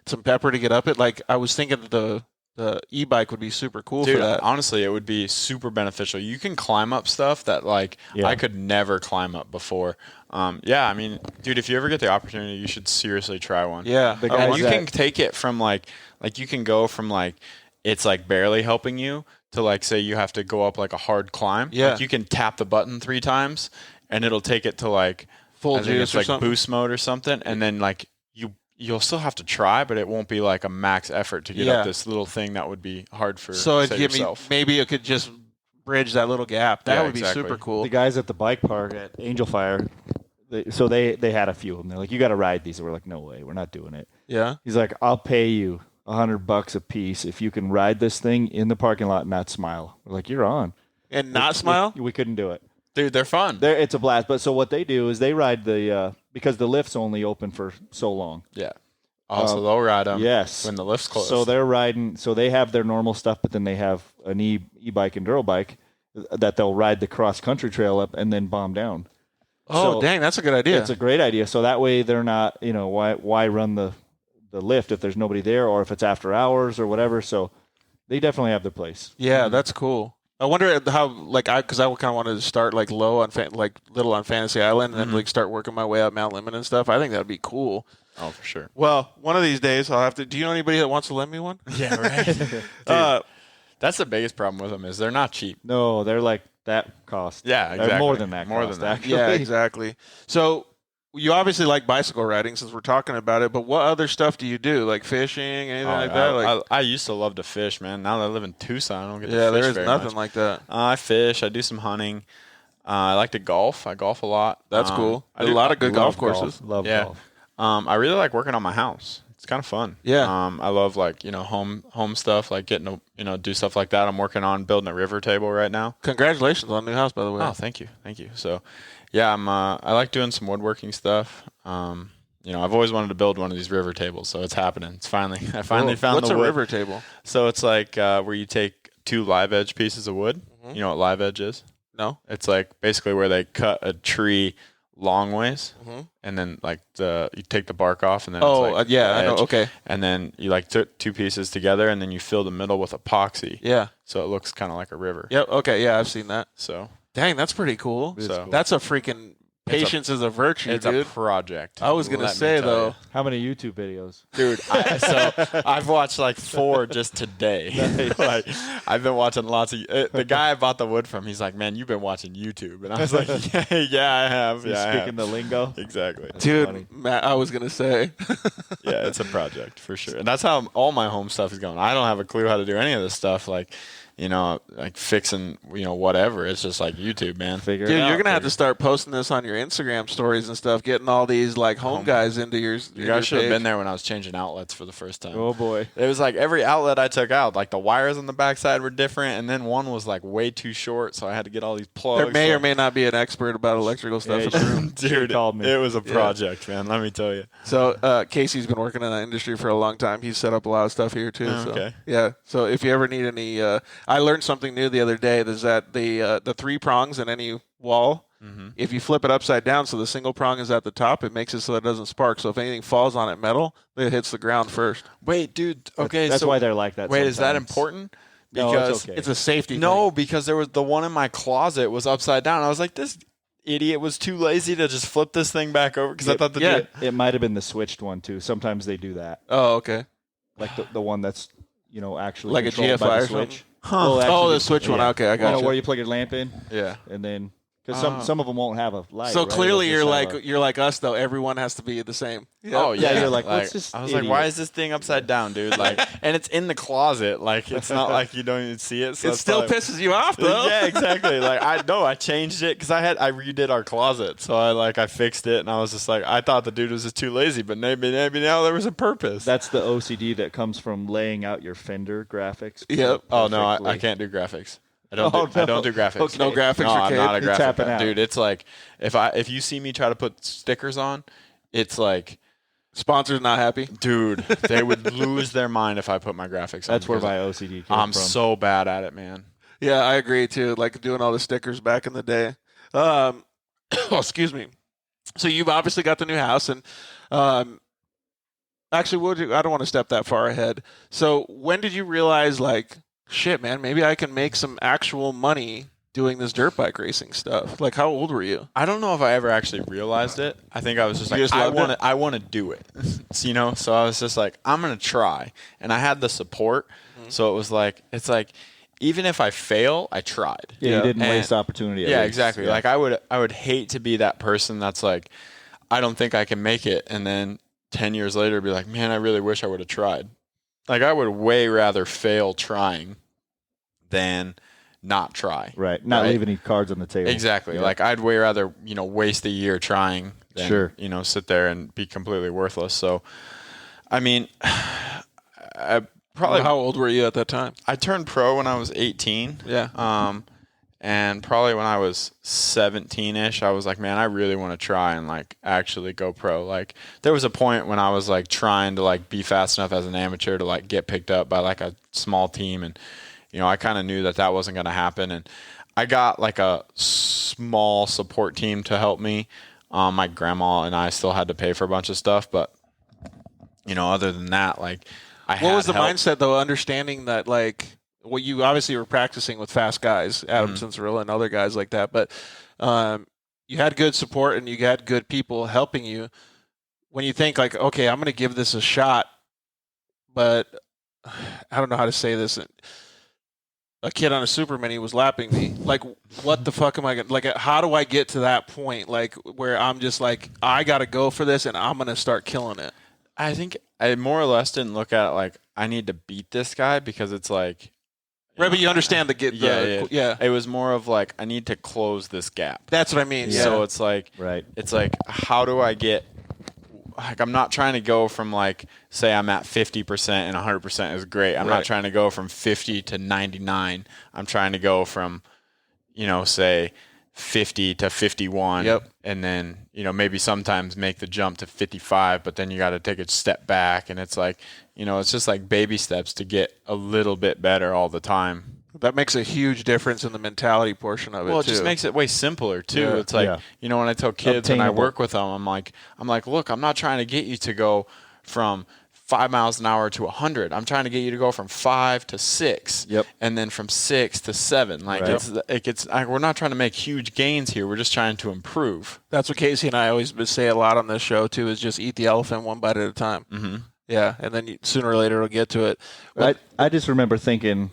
Speaker 2: some pepper to get up it. Like I was thinking the the e-bike would be super cool
Speaker 3: Dude,
Speaker 2: for that.
Speaker 3: honestly, it would be super beneficial. You can climb up stuff that like I could never climb up before. Yeah, I mean, dude, if you ever get the opportunity, you should seriously try one.
Speaker 2: Yeah,
Speaker 3: You can take it from like you can go from like it's like barely helping you to like say you have to go up like a hard climb.
Speaker 2: Yeah,
Speaker 3: like, you can tap the button 3 times and it'll take it to like
Speaker 2: full
Speaker 3: I think
Speaker 2: juice
Speaker 3: it's
Speaker 2: or
Speaker 3: like
Speaker 2: something.
Speaker 3: boost mode or something, and then like you'll still have to try, but it won't be like a max effort to get up this little thing that would be hard for yourself.
Speaker 2: Maybe it could just bridge that little gap. That would be super cool.
Speaker 10: The guys at the bike park at Angel Fire, they had a few of them. They're like, you got to ride these. And we're like, no way, we're not doing it.
Speaker 2: Yeah.
Speaker 10: He's like, I'll pay you $100 a piece if you can ride this thing in the parking lot and not smile. We're like, you're on.
Speaker 2: And not smile?
Speaker 10: We couldn't do it.
Speaker 3: Dude, they're fun.
Speaker 10: It's a blast. But so what they do is they ride because the lift's only open for so long.
Speaker 3: Yeah. Also, they'll ride them when the lift's closed.
Speaker 10: So they're riding. So they have their normal stuff, but then they have an e-bike enduro bike that they'll ride the cross-country trail up and then bomb down.
Speaker 2: Oh,
Speaker 10: so
Speaker 2: dang, that's a good idea.
Speaker 10: It's a great idea. So that way they're not, why run the lift if there's nobody there or if it's after hours or whatever. So they definitely have their place.
Speaker 2: Yeah, that's cool. I wonder how, because I kind of wanted to start low on little on Fantasy Island and then start working my way up Mount Lemmon and stuff. I think that'd be cool.
Speaker 3: Oh, for sure.
Speaker 2: Well, one of these days I'll have to. Do you know anybody that wants to lend me one?
Speaker 3: Yeah, right. That's the biggest problem with them is they're not cheap.
Speaker 10: No, they're like that cost.
Speaker 3: Yeah, exactly.
Speaker 10: They're more than that.
Speaker 3: More
Speaker 10: cost,
Speaker 3: than that.
Speaker 10: actually.
Speaker 2: Yeah, exactly. So you obviously like bicycle riding since we're talking about it. But what other stuff do you do? Like fishing, anything like that?
Speaker 3: I used to love to fish, man. Now that I live in Tucson, I don't get to fish
Speaker 2: there is
Speaker 3: very
Speaker 2: nothing
Speaker 3: much.
Speaker 2: like that.
Speaker 3: I fish. I do some hunting. I like to golf. I golf a lot.
Speaker 2: That's cool.
Speaker 3: I
Speaker 2: A
Speaker 3: do
Speaker 2: lot of good golf
Speaker 10: golf.
Speaker 2: courses.
Speaker 10: Love golf.
Speaker 3: I really like working on my house. It's kind of fun.
Speaker 2: Yeah.
Speaker 3: I love home stuff, like getting to do stuff like that. I'm working on building a river table right now.
Speaker 2: Congratulations on the new house, by the way.
Speaker 3: Oh, thank you. So, yeah, I like doing some woodworking stuff. I've always wanted to build one of these river tables, so it's happening. I finally found
Speaker 2: What's
Speaker 3: the
Speaker 2: a
Speaker 3: wood.
Speaker 2: river table?
Speaker 3: So it's like where you take 2 live edge pieces of wood.
Speaker 2: Mm-hmm.
Speaker 3: You know what live edge is?
Speaker 2: No.
Speaker 3: It's like basically where they cut a tree long ways, and then you take the bark off, and then
Speaker 2: I know. Okay.
Speaker 3: And then you took 2 pieces together, and then you fill the middle with epoxy.
Speaker 2: Yeah.
Speaker 3: So it looks kind of like a river.
Speaker 2: Yep. Okay. Yeah, I've seen that.
Speaker 3: So
Speaker 2: dang, that's pretty cool.
Speaker 3: So
Speaker 2: That's a freaking patience is a virtue,
Speaker 3: it's
Speaker 2: dude.
Speaker 3: a project.
Speaker 2: I was gonna
Speaker 3: let me
Speaker 2: say
Speaker 3: tell
Speaker 2: though.
Speaker 3: you.
Speaker 10: How many YouTube videos?
Speaker 3: Dude, so I've watched 4 just today. I've been watching lots of. The guy I bought the wood from, he's like, "Man, you've been watching YouTube," and I was like, "Yeah, I have."
Speaker 10: He's speaking the lingo.
Speaker 3: Exactly,
Speaker 2: dude.
Speaker 10: funny.
Speaker 2: Matt, I was gonna say.
Speaker 3: Yeah, it's a project for sure, and that's how all my home stuff is going. I don't have a clue how to do any of this stuff, like fixing, whatever. It's just like YouTube, man.
Speaker 10: Figure
Speaker 2: Dude,
Speaker 10: it out.
Speaker 2: you're gonna have to start posting this on your Instagram stories and stuff. Getting all these home guys into your.
Speaker 3: You guys should have been there when I was changing outlets for the first time.
Speaker 10: Oh boy.
Speaker 3: It was like every outlet I took out, the wires on the backside were different, and then one was way too short, so I had to get all these plugs.
Speaker 2: There may or may not be an expert about electrical stuff in the room.
Speaker 3: Dude,
Speaker 10: called me.
Speaker 3: it was a project, man. Let me tell you.
Speaker 2: So Casey's been working in that industry for a long time. He's set up a lot of stuff here too. So,
Speaker 3: okay.
Speaker 2: Yeah. So if you ever need any, I learned something new the other day. Is that the 3 prongs in any wall. If you flip it upside down, so the single prong is at the top, it makes it so it doesn't spark. So if anything falls on it metal, it hits the ground first.
Speaker 3: Wait, dude. Okay,
Speaker 10: That's why they're like that.
Speaker 3: Wait, is that
Speaker 10: sometimes.
Speaker 3: important?
Speaker 10: No,
Speaker 3: Because
Speaker 10: it's okay.
Speaker 2: It's a safety.
Speaker 3: no,
Speaker 2: thing.
Speaker 3: because there was the one in my closet was upside down. I was like, this idiot was too lazy to just flip this thing back over because I thought
Speaker 10: It might have been the switched one too. Sometimes they do that.
Speaker 2: Oh, okay.
Speaker 10: Like the one that's actually
Speaker 2: Like a
Speaker 10: controlled by
Speaker 2: GFI
Speaker 10: the
Speaker 2: or something?
Speaker 10: switch.
Speaker 2: Huh.
Speaker 10: Well, actually,
Speaker 2: the switch one. Okay, I got you.
Speaker 10: Where you plug your lamp in,
Speaker 3: Yeah.
Speaker 10: and then because some of them won't have a light.
Speaker 2: So
Speaker 10: right?
Speaker 2: clearly
Speaker 10: They'll
Speaker 2: you're
Speaker 10: just have
Speaker 2: you're like us though. Everyone has to be the same. Yep.
Speaker 3: Oh
Speaker 10: Yeah,
Speaker 3: yeah,
Speaker 10: you're like, what's this
Speaker 3: I was like, why
Speaker 10: idiot?
Speaker 3: is this thing upside down, dude? And it's in the closet. It's not like you don't even see it. So
Speaker 2: It
Speaker 3: it's
Speaker 2: still
Speaker 3: probably-
Speaker 2: pisses you off though.
Speaker 3: Yeah, exactly. I changed it because I redid our closet, so I fixed it, and I was just like, I thought the dude was just too lazy, but maybe now there was a purpose.
Speaker 10: That's the OCD that comes from laying out your fender graphics.
Speaker 2: Yep.
Speaker 3: Oh no, I
Speaker 10: perfectly.
Speaker 3: can't do graphics. I don't do graphics.
Speaker 10: Okay.
Speaker 2: No graphics
Speaker 3: No,
Speaker 2: for
Speaker 3: I'm
Speaker 2: Cade?
Speaker 3: not a
Speaker 10: He's
Speaker 3: graphic
Speaker 10: tapping
Speaker 3: guy.
Speaker 10: out.
Speaker 3: Dude. It's like if you see me try to put stickers on, it's like,
Speaker 2: Sponsor's not happy.
Speaker 3: dude, they would lose their mind if I put my graphics on.
Speaker 10: That's where
Speaker 3: because
Speaker 10: my OCD came
Speaker 3: I'm
Speaker 10: from.
Speaker 3: so bad at it, man.
Speaker 2: Yeah, I agree too. Like doing all the stickers back in the day. Excuse me. So you've obviously got the new house, and Actually, I don't want to step that far ahead. So when did you realize, like, shit, man, maybe I can make some actual money doing this dirt bike racing stuff? Like, how old were you?
Speaker 3: I don't know if I ever actually realized it. I think I was just
Speaker 2: You
Speaker 3: like,
Speaker 2: just loved it?
Speaker 3: I want to do it. So I was just like, I'm going to try. And I had the support. So it was like, it's like, even if I fail, I tried.
Speaker 10: Yeah, you didn't
Speaker 3: And-
Speaker 10: waste opportunity.
Speaker 3: Yeah, exactly. Like I would hate to be that person that's like, I don't think I can make it. And then 10 years later be like, man, I really wish I would have tried. Like I would way rather fail trying than not try.
Speaker 10: Right. Not leave any cards on the table.
Speaker 3: Exactly.
Speaker 10: Yeah.
Speaker 3: Like I'd way rather, waste a year trying than, sit there and be completely worthless. So, I mean, I probably.
Speaker 2: How old were you at that time?
Speaker 3: I turned pro when I was 18.
Speaker 2: Yeah.
Speaker 3: And probably when I was 17-ish, I was like, man, I really want to try and like actually go pro. Like there was a point when I was like trying to like be fast enough as an amateur to like get picked up by like a small team. And, I kind of knew that wasn't going to happen. And I got like a small support team to help me. My grandma and I still had to pay for a bunch of stuff. But, other than that, like
Speaker 2: what was the mindset though? Understanding that like, well, you obviously were practicing with fast guys, Adam Cincerilla and other guys like that, but you had good support and you had good people helping you. When you think like, okay, I'm going to give this a shot, but I don't know how to say this. A kid on a Super Mini was lapping me. Like, what the fuck am I going to, like, how do I get to that point? Like, where I'm just like, I got to go for this and I'm going to start killing it.
Speaker 3: I think I more or less didn't look at it like I need to beat this guy because it's like,
Speaker 2: right, but you understand yeah.
Speaker 3: It was more of like I need to close this gap.
Speaker 2: That's what I mean. Yeah.
Speaker 3: So it's like, it's like how do I get? Like I'm not trying to go from like say I'm at 50% and 100% is great. I'm not trying to go from 50 to 99. I'm trying to go from, say 50 to 51.
Speaker 2: Yep.
Speaker 3: And then maybe sometimes make the jump to 55, but then you got to take a step back, and it's like it's just like baby steps to get a little bit better all the time.
Speaker 2: That makes a huge difference in the mentality portion of it.
Speaker 3: Well, it just makes it way simpler too.
Speaker 2: Yeah.
Speaker 3: It's like when I tell kids and I work with them, I'm like, look, I'm not trying to get you to go from 5 miles an hour to 100. I'm trying to get you to go from 5 to 6.
Speaker 10: Yep.
Speaker 3: And then from 6 to 7. Like we're not trying to make huge gains here. We're just trying to improve.
Speaker 2: That's what Casey and I always say a lot on this show too, is just eat the elephant one bite at a time.
Speaker 3: Mm-hmm.
Speaker 2: Yeah. And then sooner or later it'll get to it.
Speaker 10: But I just remember thinking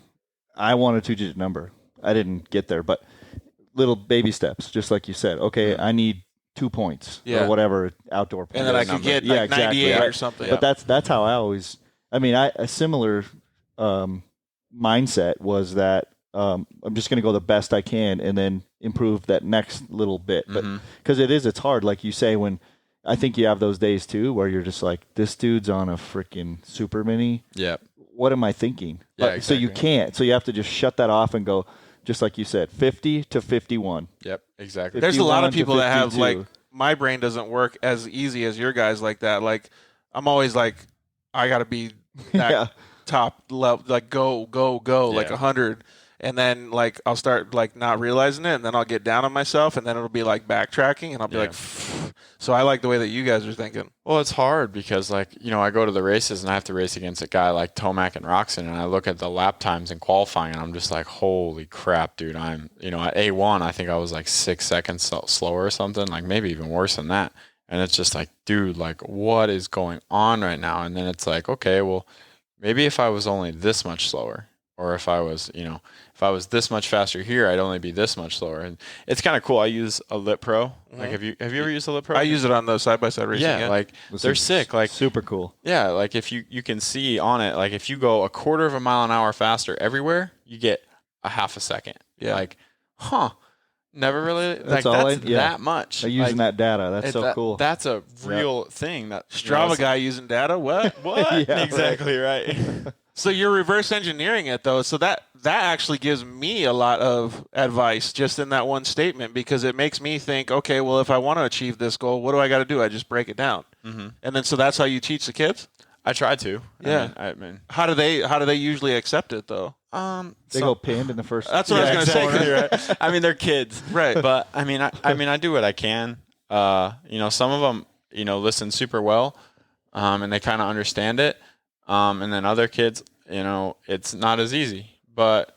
Speaker 10: I want a 2-digit number. I didn't get there, but little baby steps, just like you said. Okay, I need 2 points or whatever outdoor point.
Speaker 2: And then I could get like 98 or something.
Speaker 10: But that's how I always. I mean, a similar mindset was that I'm just going to go the best I can and then improve that next little bit. But because it's hard, like you say, when I think you have those days too where you're just like, this dude's on a freaking Super Mini.
Speaker 3: Yeah.
Speaker 10: What am I thinking?
Speaker 3: Yeah, exactly.
Speaker 10: So you can't. So you have to just shut that off and go, just like you said, 50 to 51.
Speaker 3: Yep, exactly.
Speaker 2: There's a lot of
Speaker 10: 51 to
Speaker 2: people that have
Speaker 10: 52.
Speaker 2: like, my brain doesn't work as easy as your guys like that. Like, I'm always like, I got to be that top level, like go, like 100. And then like I'll start like not realizing it, and then I'll get down on myself, and then it'll be like backtracking, and I'll be like, pfft. So I like the way that you guys are thinking.
Speaker 3: Well, it's hard because like I go to the races and I have to race against a guy like Tomac and Roxon, and I look at the lap times in qualifying, and I'm just like, holy crap, dude! I'm at A1, I think I was like 6 seconds slower or something, like maybe even worse than that. And it's just like, dude, like what is going on right now? And then it's like, okay, well, maybe if I was only this much slower. Or if I was, if I was this much faster here, I'd only be this much slower. And it's kind of cool. I use a Lit Pro. Like, have you ever used a Lit Pro?
Speaker 2: I use it on the side-by-side racing.
Speaker 3: Yeah, like they're sick. Like
Speaker 10: super cool.
Speaker 3: Yeah, like if you can see on it, like if you go a quarter of a mile an hour faster everywhere, you get a half a second.
Speaker 2: Yeah.
Speaker 3: Like, never really.
Speaker 10: That's
Speaker 3: that much.
Speaker 10: They're using that data. That's so cool.
Speaker 3: That's a real thing. That
Speaker 2: Strava guy using data. What?
Speaker 3: Yeah, exactly right.
Speaker 2: So you're reverse engineering it though. So that actually gives me a lot of advice just in that one statement, because it makes me think, okay, well, if I want to achieve this goal, what do I got to do? I just break it down. Mm-hmm. And then so that's how you teach the kids?
Speaker 3: I try to.
Speaker 2: Yeah.
Speaker 3: I mean,
Speaker 2: how do they usually accept it though?
Speaker 10: They go pinned in the first.
Speaker 2: That's what I was going to say.
Speaker 3: Right. I mean, they're kids,
Speaker 2: right?
Speaker 3: But I mean, I do what I can. Some of them, listen super well. and they kind of understand it. And then other kids, it's not as easy. But,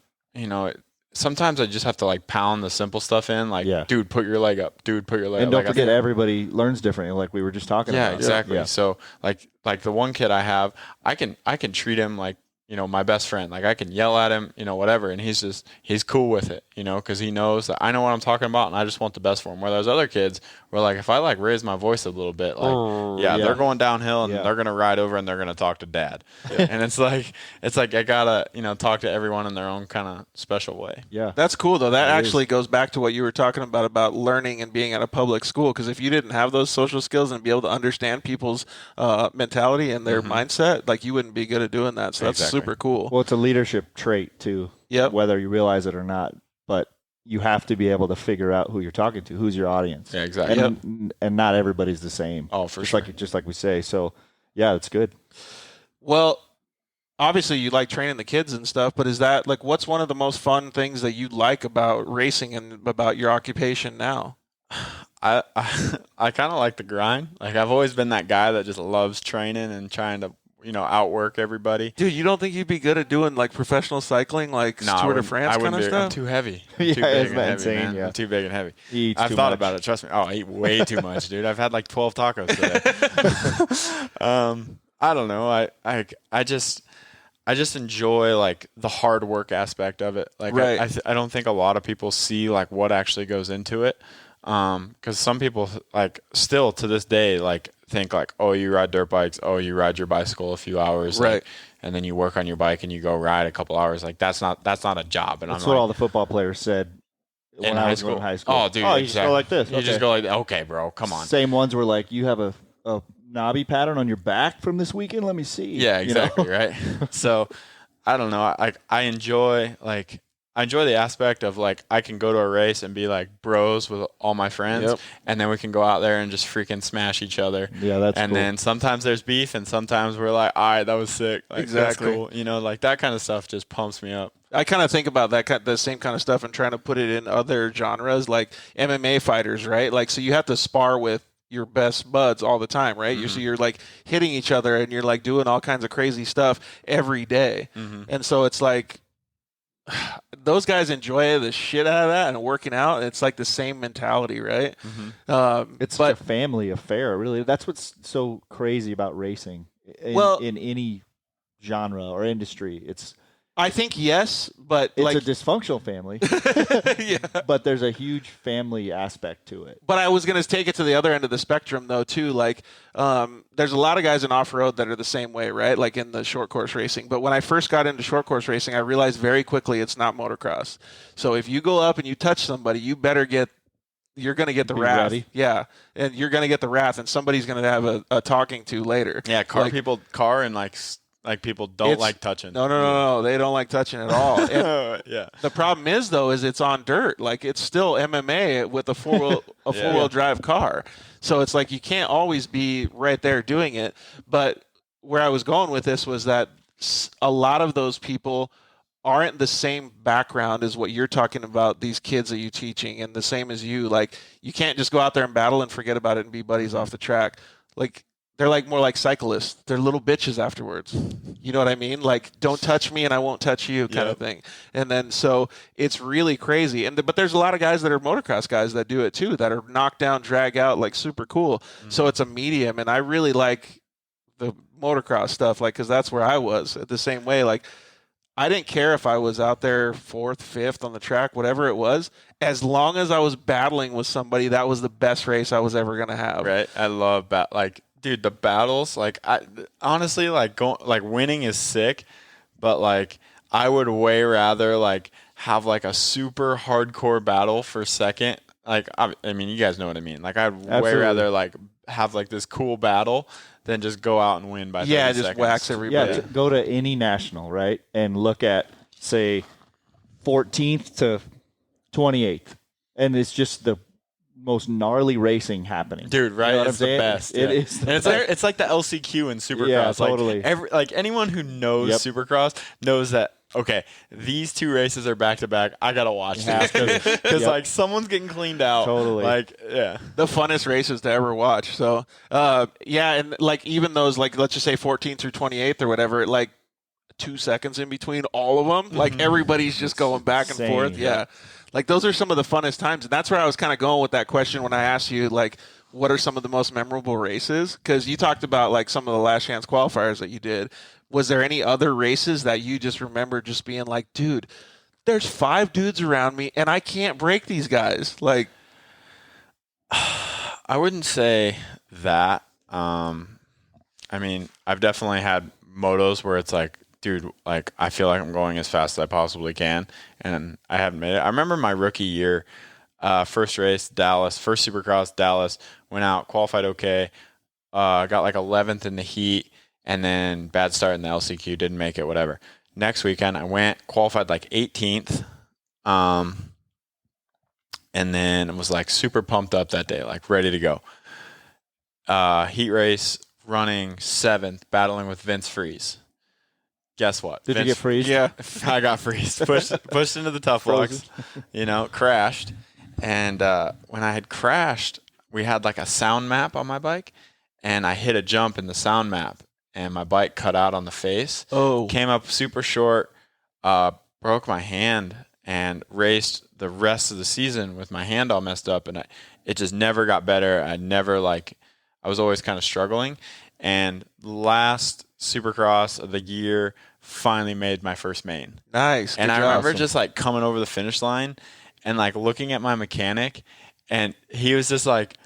Speaker 3: sometimes I just have to like pound the simple stuff in, like, dude, put your leg up. Dude, put your leg up.
Speaker 10: And don't forget, everybody learns differently, like we were just talking about.
Speaker 3: Yeah, exactly. Yeah. So like the one kid I have, I can treat him like, my best friend. Like I can yell at him, whatever, and he's cool with it, because he knows that I know what I'm talking about, and I just want the best for him. Where there's other kids where like if I like raise my voice a little bit, like they're going downhill and they're gonna ride over and they're gonna talk to dad, and it's like I gotta talk to everyone in their own kind of special way.
Speaker 2: Yeah, that's cool though. That actually goes back to what you were talking about learning and being at a public school. Because if you didn't have those social skills and be able to understand people's mentality and their mindset, like you wouldn't be good at doing that. So that's super cool.
Speaker 10: Well, it's a leadership trait too.
Speaker 2: Yep.
Speaker 10: Whether you realize it or not, but you have to be able to figure out who you're talking to, who's your audience.
Speaker 3: Yeah, exactly.
Speaker 10: And not everybody's the same.
Speaker 3: Oh, for sure.
Speaker 10: Just like we say. So, yeah, it's good.
Speaker 2: Well, obviously you like training the kids and stuff, but is that like what's one of the most fun things that you like about racing and about your occupation now?
Speaker 3: I kind of like the grind. Like I've always been that guy that just loves training and trying to outwork everybody.
Speaker 2: Dude, you don't think you'd be good at doing like professional cycling, like Tour de France kind of stuff?
Speaker 3: I'm too heavy.
Speaker 10: Yeah,
Speaker 3: too big and heavy,
Speaker 10: insane,
Speaker 3: man.
Speaker 10: yeah.
Speaker 3: I'm too big and heavy.
Speaker 10: I've
Speaker 3: thought about it. Trust me. Oh, I eat way too much, dude. I've had like 12 tacos today. I don't know. I just enjoy like the hard work aspect of it. Like I don't think a lot of people see like what actually goes into it. Because some people like still to this day like think like, oh, you ride dirt bikes, oh, you ride your bicycle a few hours,
Speaker 2: right?
Speaker 3: Like, and then you work on your bike and you go ride a couple hours. Like that's not a job. And
Speaker 10: that's
Speaker 3: I'm
Speaker 10: what
Speaker 3: like,
Speaker 10: all the football players said when I was going to high school.
Speaker 3: Oh, dude,
Speaker 10: you just go like this.
Speaker 3: You just go like, okay, bro, come on.
Speaker 10: Same ones were like, you have a knobby pattern on your back from this weekend. Let me see.
Speaker 3: Yeah, exactly, right. So I don't know. I enjoy the aspect of like I can go to a race and be like bros with all my friends, and then we can go out there and just freaking smash each other.
Speaker 10: Yeah, that's
Speaker 3: and
Speaker 10: cool.
Speaker 3: then sometimes there's beef, and sometimes we're like, all right, that was sick. Like,
Speaker 2: exactly.
Speaker 3: That's cool. Like that kind of stuff just pumps me up.
Speaker 2: I kind of think about the same kind of stuff and trying to put it in other genres like MMA fighters, right? Like, so you have to spar with your best buds all the time, right?
Speaker 3: Mm-hmm.
Speaker 2: So you're like hitting each other and you're like doing all kinds of crazy stuff every day.
Speaker 3: Mm-hmm.
Speaker 2: And so it's like, those guys enjoy the shit out of that and working out. It's like the same mentality, right?
Speaker 10: Mm-hmm. It's a family affair, really. That's what's so crazy about racing in any genre or industry.
Speaker 2: I think yes, but
Speaker 10: it's
Speaker 2: like
Speaker 10: a dysfunctional family.
Speaker 2: Yeah.
Speaker 10: But there's a huge family aspect to it.
Speaker 2: But I was going to take it to the other end of the spectrum, though, too. Like, there's a lot of guys in off-road that are the same way, right? Like in the short course racing. But when I first got into short course racing, I realized very quickly it's not motocross. So if you go up and you touch somebody, you're going to get the wrath.
Speaker 10: Ready.
Speaker 2: Yeah. And you're going to get the wrath, and somebody's going to have a talking to later.
Speaker 3: Yeah, car and like people don't like touching.
Speaker 2: No. They don't like touching at all.
Speaker 3: Yeah.
Speaker 2: The problem is it's on dirt. Like it's still MMA with a four-wheel drive car. So it's like you can't always be right there doing it. But where I was going with this was that a lot of those people aren't the same background as what you're talking about, these kids that you're teaching, and the same as you. Like you can't just go out there and battle and forget about it and be buddies off the track. Like they're like more like cyclists. They're little bitches afterwards. You know what I mean? Like, don't touch me and I won't touch you kind of thing. And then so it's really crazy. But there's a lot of guys that are motocross guys that do it too, that are knocked down, drag out, like super cool. Mm-hmm. So it's a medium. And I really like the motocross stuff, like, because that's where I was the same way. Like, I didn't care if I was out there 4th, 5th on the track, whatever it was. As long as I was battling with somebody, that was the best race I was ever going to have.
Speaker 3: Right. I love dude, the battles, like I honestly winning is sick, but like I would way rather like have like a super hardcore battle for second. Like I mean, you guys know what I mean. Like I'd way rather like have like this cool battle than just go out and win by 30
Speaker 2: just
Speaker 3: seconds.
Speaker 2: wax everybody.
Speaker 10: Yeah, go to any national, right, and look at say 14th to 28th, and it's just the most gnarly racing happening,
Speaker 3: dude. Right,
Speaker 10: you know
Speaker 3: it's the best.
Speaker 10: It is.
Speaker 3: And it's like the LCQ in Supercross.
Speaker 10: Yeah, totally.
Speaker 3: Like anyone who knows Supercross knows that okay, these 2 races are back to back. I gotta watch these because like someone's getting cleaned out.
Speaker 10: Totally.
Speaker 3: Like, yeah,
Speaker 2: the funnest races to ever watch. So, yeah, and like even those, like let's just say 14th through 28th or whatever, like 2 seconds in between all of them, like everybody's just going back and
Speaker 10: insane,
Speaker 2: forth. Yeah, like those are some of the funnest times, and that's where I was kind of going with that question when I asked you, like, what are some of the most memorable races? Because you talked about like some of the last chance qualifiers that you did. Was there any other races that you just remember just being like, dude, there's 5 dudes around me and I can't break these guys? Like,
Speaker 3: I wouldn't say that. I mean, I've definitely had motos where it's like, dude, like I feel like I'm going as fast as I possibly can, and I haven't made it. I remember my rookie year, first race, Dallas, first Supercross, Dallas, went out, qualified okay, got like 11th in the heat, and then bad start in the LCQ, didn't make it, whatever. Next weekend, I went, qualified like 18th, and then was like super pumped up that day, like ready to go. Heat race, running 7th, battling with Vince Freeze. Guess what?
Speaker 10: Did you get freezed?
Speaker 3: Yeah, I got freezed. Pushed into the tough blocks, crashed. And when I had crashed, we had like a sound map on my bike, and I hit a jump in the sound map, and my bike cut out on the face.
Speaker 2: Oh.
Speaker 3: Came up super short, broke my hand, and raced the rest of the season with my hand all messed up, and it just never got better. I was always kind of struggling. And last Supercross of the year, finally made my first main.
Speaker 2: Nice.
Speaker 3: And I remember just like coming over the finish line and like looking at my mechanic, and he was just like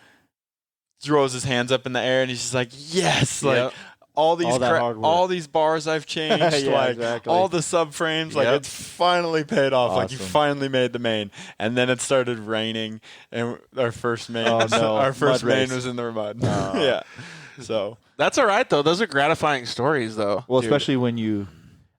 Speaker 3: throws his hands up in the air and he's just like, yes, like all these bars I've changed,
Speaker 10: Yeah,
Speaker 3: like
Speaker 10: exactly.
Speaker 3: all the subframes, like it's finally paid off. Like you finally made the main. And then it started raining, and our first main, our first
Speaker 10: Mud
Speaker 3: main
Speaker 10: race.
Speaker 3: was in the mud. Yeah. So
Speaker 2: that's all right though. Those are gratifying stories though.
Speaker 10: Well, especially when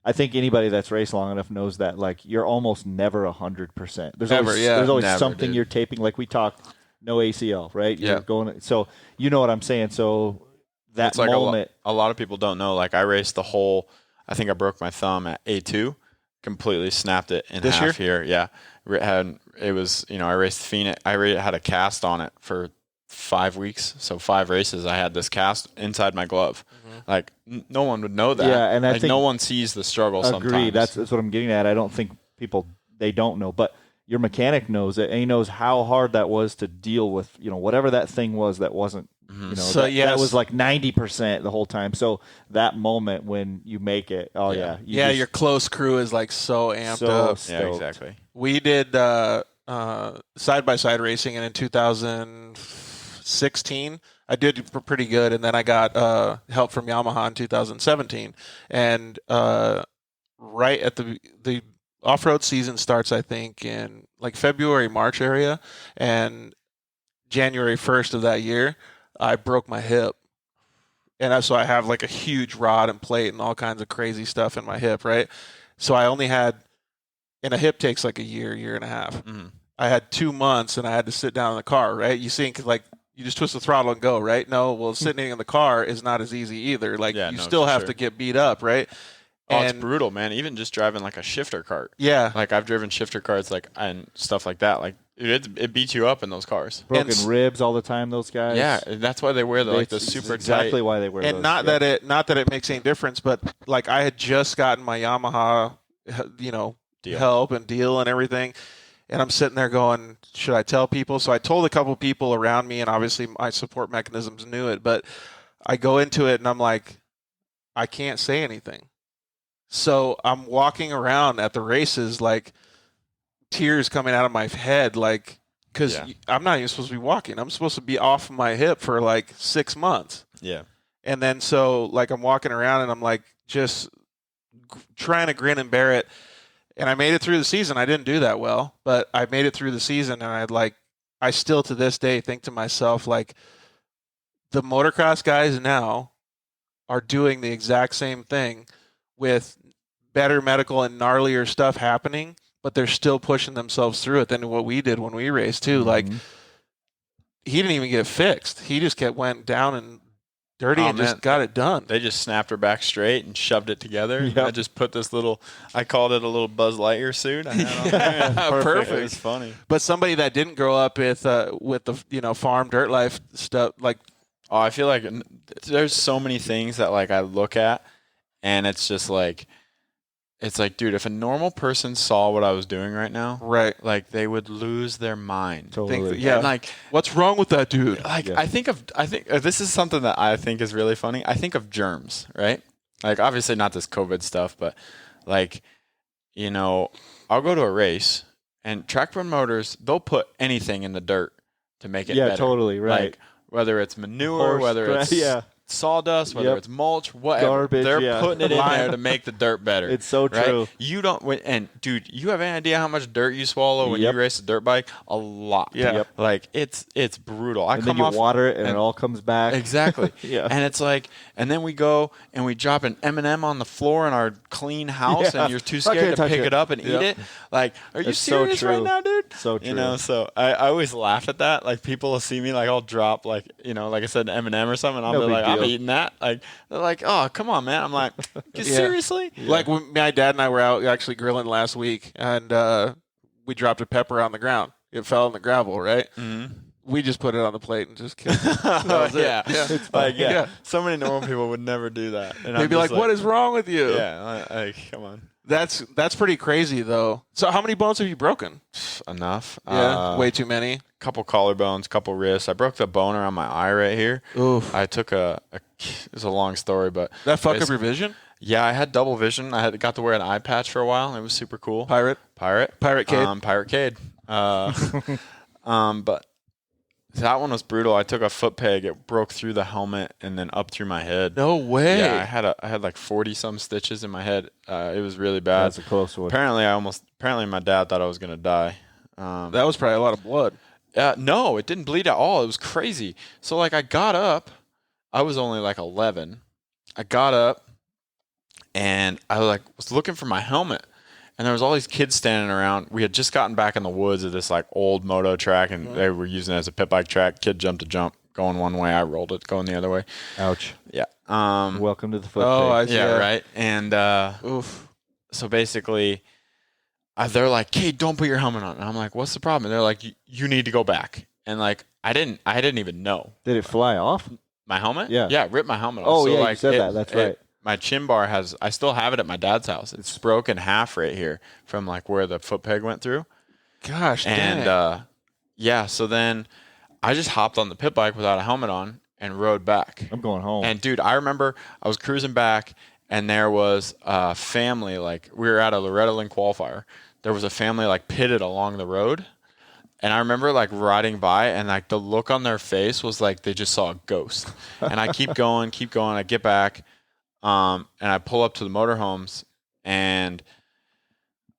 Speaker 10: I think anybody that's raced long enough knows that like you're almost never 100%. There's always something you're taping. Like we talked, no ACL, right? You're going. So you know what I'm saying. So that
Speaker 3: it's like
Speaker 10: moment,
Speaker 3: a lot of people don't know. Like I raced the whole. I think I broke my thumb at A2, completely snapped it in
Speaker 2: this
Speaker 3: half
Speaker 2: year.
Speaker 3: here. Yeah, I raced Phoenix. I had a cast on it for 5 weeks, so 5 races. I had this cast inside my glove. Like no one would know that.
Speaker 10: Yeah, and I think
Speaker 3: no one sees the struggle.
Speaker 10: Agree.
Speaker 3: Sometimes
Speaker 10: That's what I'm getting at. I don't think they don't know, but your mechanic knows it, and he knows how hard that was to deal with. Whatever that thing was that wasn't.
Speaker 2: So
Speaker 10: that was like 90% the whole time. So that moment when you make it,
Speaker 2: your close crew is like so amped up.
Speaker 10: Stoked.
Speaker 3: Yeah, exactly.
Speaker 2: We did side-by-side racing, and in 2016, I did pretty good, and then I got help from Yamaha in 2017. And right at the off-road season starts, I think, in like February, March area, and January 1st of that year, I broke my hip. And so I have like a huge rod and plate and all kinds of crazy stuff in my hip, right? So I only had, and a hip takes like a year and a half.
Speaker 3: Mm-hmm.
Speaker 2: I had 2 months, and I had to sit down in the car, right? You think like you just twist the throttle and go, right? No, well, sitting in the car is not as easy either. Like you still have to get beat up, right?
Speaker 3: Oh, it's brutal, man. Even just driving like a shifter cart.
Speaker 2: Yeah.
Speaker 3: Like I've driven shifter carts and stuff like that. Like it beats you up in those cars.
Speaker 10: Broken ribs all the time, those guys.
Speaker 3: Yeah, that's why they wear the super
Speaker 10: exactly
Speaker 3: tight.
Speaker 10: why they wear
Speaker 2: and
Speaker 10: those.
Speaker 2: not that it makes any difference, but like I had just gotten my Yamaha, help and deal and everything. And I'm sitting there going, should I tell people? So I told a couple people around me, and obviously my support mechanisms knew it, but I go into it and I'm like, I can't say anything. So I'm walking around at the races, like tears coming out of my head, like, because I'm not even supposed to be walking. I'm supposed to be off my hip for like 6 months.
Speaker 3: Yeah.
Speaker 2: And then so like I'm walking around and I'm like just trying to grin and bear it. And I made it through the season. I didn't do that well, but I made it through the season, and I still to this day think to myself, like, the motocross guys now are doing the exact same thing with better medical and gnarlier stuff happening, but they're still pushing themselves through it than what we did when we raced too. Like, he didn't even get fixed. He just went down and dirty and just got it done.
Speaker 3: They just snapped her back straight and shoved it together. Yep. I just put this I called it a little Buzz Lightyear suit. I had on there.
Speaker 2: Perfect.
Speaker 3: It was funny.
Speaker 2: But somebody that didn't grow up with the farm dirt life stuff, like,
Speaker 3: oh, I feel like there's so many things that like I look at, and it's just like, it's like, dude, if a normal person saw what I was doing right now,
Speaker 2: right,
Speaker 3: like they would lose their mind.
Speaker 10: Totally.
Speaker 2: Yeah.
Speaker 3: And like,
Speaker 2: what's wrong with that dude?
Speaker 3: like,
Speaker 10: Yeah.
Speaker 3: I think this is something that I think is really funny. I think of germs, right? Like, obviously not this COVID stuff, but like, you know, I'll go to a race and track promoters, they'll put anything in the dirt to make it better.
Speaker 10: Totally, right.
Speaker 3: Like, whether it's manure,
Speaker 10: Horse
Speaker 3: whether
Speaker 10: crap,
Speaker 3: it's sawdust, whether it's mulch, whatever.
Speaker 10: Garbage,
Speaker 3: They're putting it in there to make the dirt better.
Speaker 10: It's so true.
Speaker 3: Right? You don't, and dude, you have any idea how much dirt you swallow when you race a dirt bike? A lot.
Speaker 2: Yeah. Yep.
Speaker 3: Like it's brutal.
Speaker 10: And then you water it and it all comes back.
Speaker 3: Exactly.
Speaker 10: Yeah.
Speaker 3: And it's like, and then we go and we drop an M&M on the floor in our clean house, and you're too scared to pick it up and eat it. Like, are you
Speaker 10: It's so
Speaker 3: serious
Speaker 10: true.
Speaker 3: right now, dude?
Speaker 10: So true.
Speaker 3: You know, so I always laugh at that. Like, people will see me, like, I'll drop, like, you know, like I said, an M&M or something, and I'll
Speaker 10: No
Speaker 3: be
Speaker 10: big
Speaker 3: like, I'm
Speaker 10: deal.
Speaker 3: eating that. Like, they're like, oh, come on, man. I'm like, seriously?
Speaker 2: Like when my dad and I were out actually grilling last week, and we dropped a pepper on the ground. It fell in the gravel, right?
Speaker 3: Mm-hmm.
Speaker 2: We just put it on the plate and just killed it. That was it.
Speaker 3: Yeah. Like, so many normal people would never do that. And
Speaker 2: They'd be like, what is wrong with you?
Speaker 3: Yeah, like, come on.
Speaker 2: That's pretty crazy, though. So how many bones have you broken?
Speaker 3: Enough.
Speaker 2: Yeah, way too many.
Speaker 3: Couple collarbones, couple wrists. I broke the bone around my eye right here.
Speaker 2: Oof.
Speaker 3: I took it's a long story, but
Speaker 2: That fuck up your vision?
Speaker 3: Yeah, I had double vision. Got to wear an eye patch for a while. It was super cool.
Speaker 2: Pirate Cade.
Speaker 3: Pirate Cade. But that one was brutal. I took a foot peg. It broke through the helmet and then up through my head.
Speaker 2: No way.
Speaker 3: Yeah, I had like 40 some stitches in my head. It was really bad.
Speaker 10: That's a close one.
Speaker 3: Apparently my dad thought I was gonna die.
Speaker 2: That was probably a lot of blood.
Speaker 3: No, it didn't bleed at all. It was crazy. So like I got up. I was only like 11. I got up and I was looking for my helmet. And there was all these kids standing around. We had just gotten back in the woods of this like old moto track, and they were using it as a pit bike track. Kid jumped a jump, going one way. I rolled it, going the other way.
Speaker 10: Ouch.
Speaker 3: Yeah.
Speaker 10: Welcome to the foot
Speaker 2: I
Speaker 10: peg.
Speaker 2: see.
Speaker 3: Yeah, right. And
Speaker 2: Oof.
Speaker 3: so basically, they're like, "Cade, don't put your helmet on." And I'm like, "What's the problem?" And they're like, "You need to go back." And like, I didn't even know.
Speaker 10: Did it fly off?
Speaker 3: My helmet?
Speaker 10: Yeah.
Speaker 3: Yeah, ripped my helmet off.
Speaker 10: Oh,
Speaker 3: so
Speaker 10: yeah,
Speaker 3: like,
Speaker 10: you said that. That's right.
Speaker 3: My chin bar I still have it at my dad's house. It's broken half right here from like where the foot peg went through.
Speaker 2: Gosh,
Speaker 3: And so then I just hopped on the pit bike without a helmet on and rode back.
Speaker 10: I'm going home.
Speaker 3: And dude, I remember I was cruising back and there was a family, like we were at a Loretta Lynn qualifier. There was a family like pitted along the road. And I remember like riding by and like the look on their face was like they just saw a ghost. And I keep going. I get back. And I pull up to the motorhomes and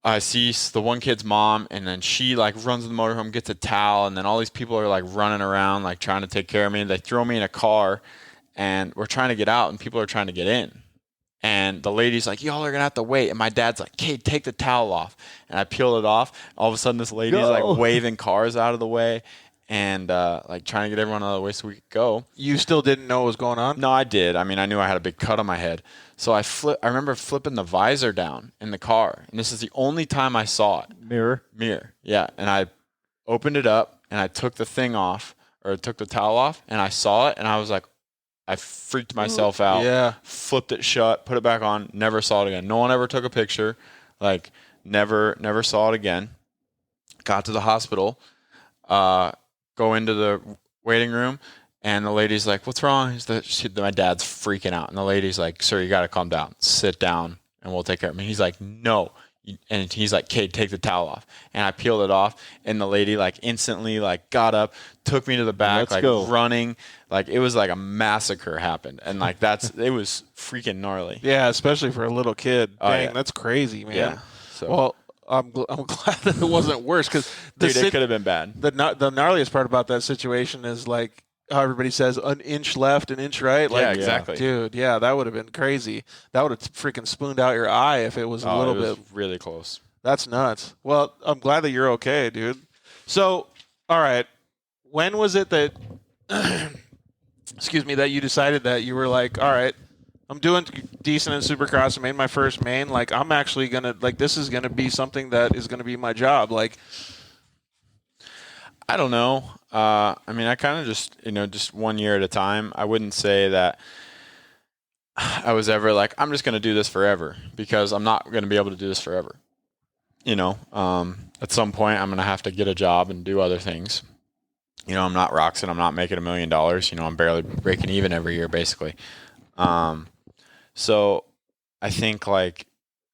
Speaker 3: I see the one kid's mom, and then she like runs to the motorhome, gets a towel, and then all these people are like running around, like trying to take care of me. They throw me in a car and we're trying to get out and people are trying to get in. And the lady's like, y'all are going to have to wait. And my dad's like, Cade, take the towel off. And I peeled it off. All of a sudden this lady's like waving cars out of the way. And like trying to get everyone out of the way so we could go.
Speaker 2: You still didn't know what was going on?
Speaker 3: No, I did. I mean, I knew I had a big cut on my head. So I remember flipping the visor down in the car. And this is the only time I saw it.
Speaker 10: Mirror.
Speaker 3: Yeah. And I opened it up and I took the thing off, or took the towel off, and I saw it and I was like, I freaked myself out.
Speaker 2: Yeah.
Speaker 3: Flipped it shut, put it back on, never saw it again. No one ever took a picture. Like never saw it again. Got to the hospital. Go into the waiting room, and the lady's like, what's wrong? My dad's freaking out. And the lady's like, sir, you got to calm down. Sit down, and we'll take care of him. He's like, no. And he's like, Cade, take the towel off. And I peeled it off, and the lady like instantly like got up, took me to the back, running. Like it was like a massacre happened. And like it was freaking gnarly.
Speaker 2: Yeah, especially for a little kid.
Speaker 3: Oh,
Speaker 2: Dang,
Speaker 3: yeah.
Speaker 2: that's crazy, man.
Speaker 3: Yeah. So.
Speaker 2: Well, I'm glad that it wasn't worse, because
Speaker 3: Dude, it could have been bad.
Speaker 2: The gnarliest part about that situation is like how everybody says an inch left, an inch right. Like,
Speaker 3: yeah, exactly.
Speaker 2: Dude, yeah, that would have been crazy. That would have freaking spooned out your eye if it was a little bit.
Speaker 3: Really close.
Speaker 2: That's nuts. Well, I'm glad that you're okay, dude. So, all right, when was it that that you decided that you were like, all right, I'm doing decent in Supercross. I made my first main. Like, I'm actually going to, like, this is going to be something that is going to be my job. Like,
Speaker 3: I don't know. I mean, I kind of just 1 year at a time. I wouldn't say that I was ever like, I'm just going to do this forever, because I'm not going to be able to do this forever. At some point I'm going to have to get a job and do other things. I'm not Roxon. I'm not making $1 million. I'm barely breaking even every year, basically. So I think like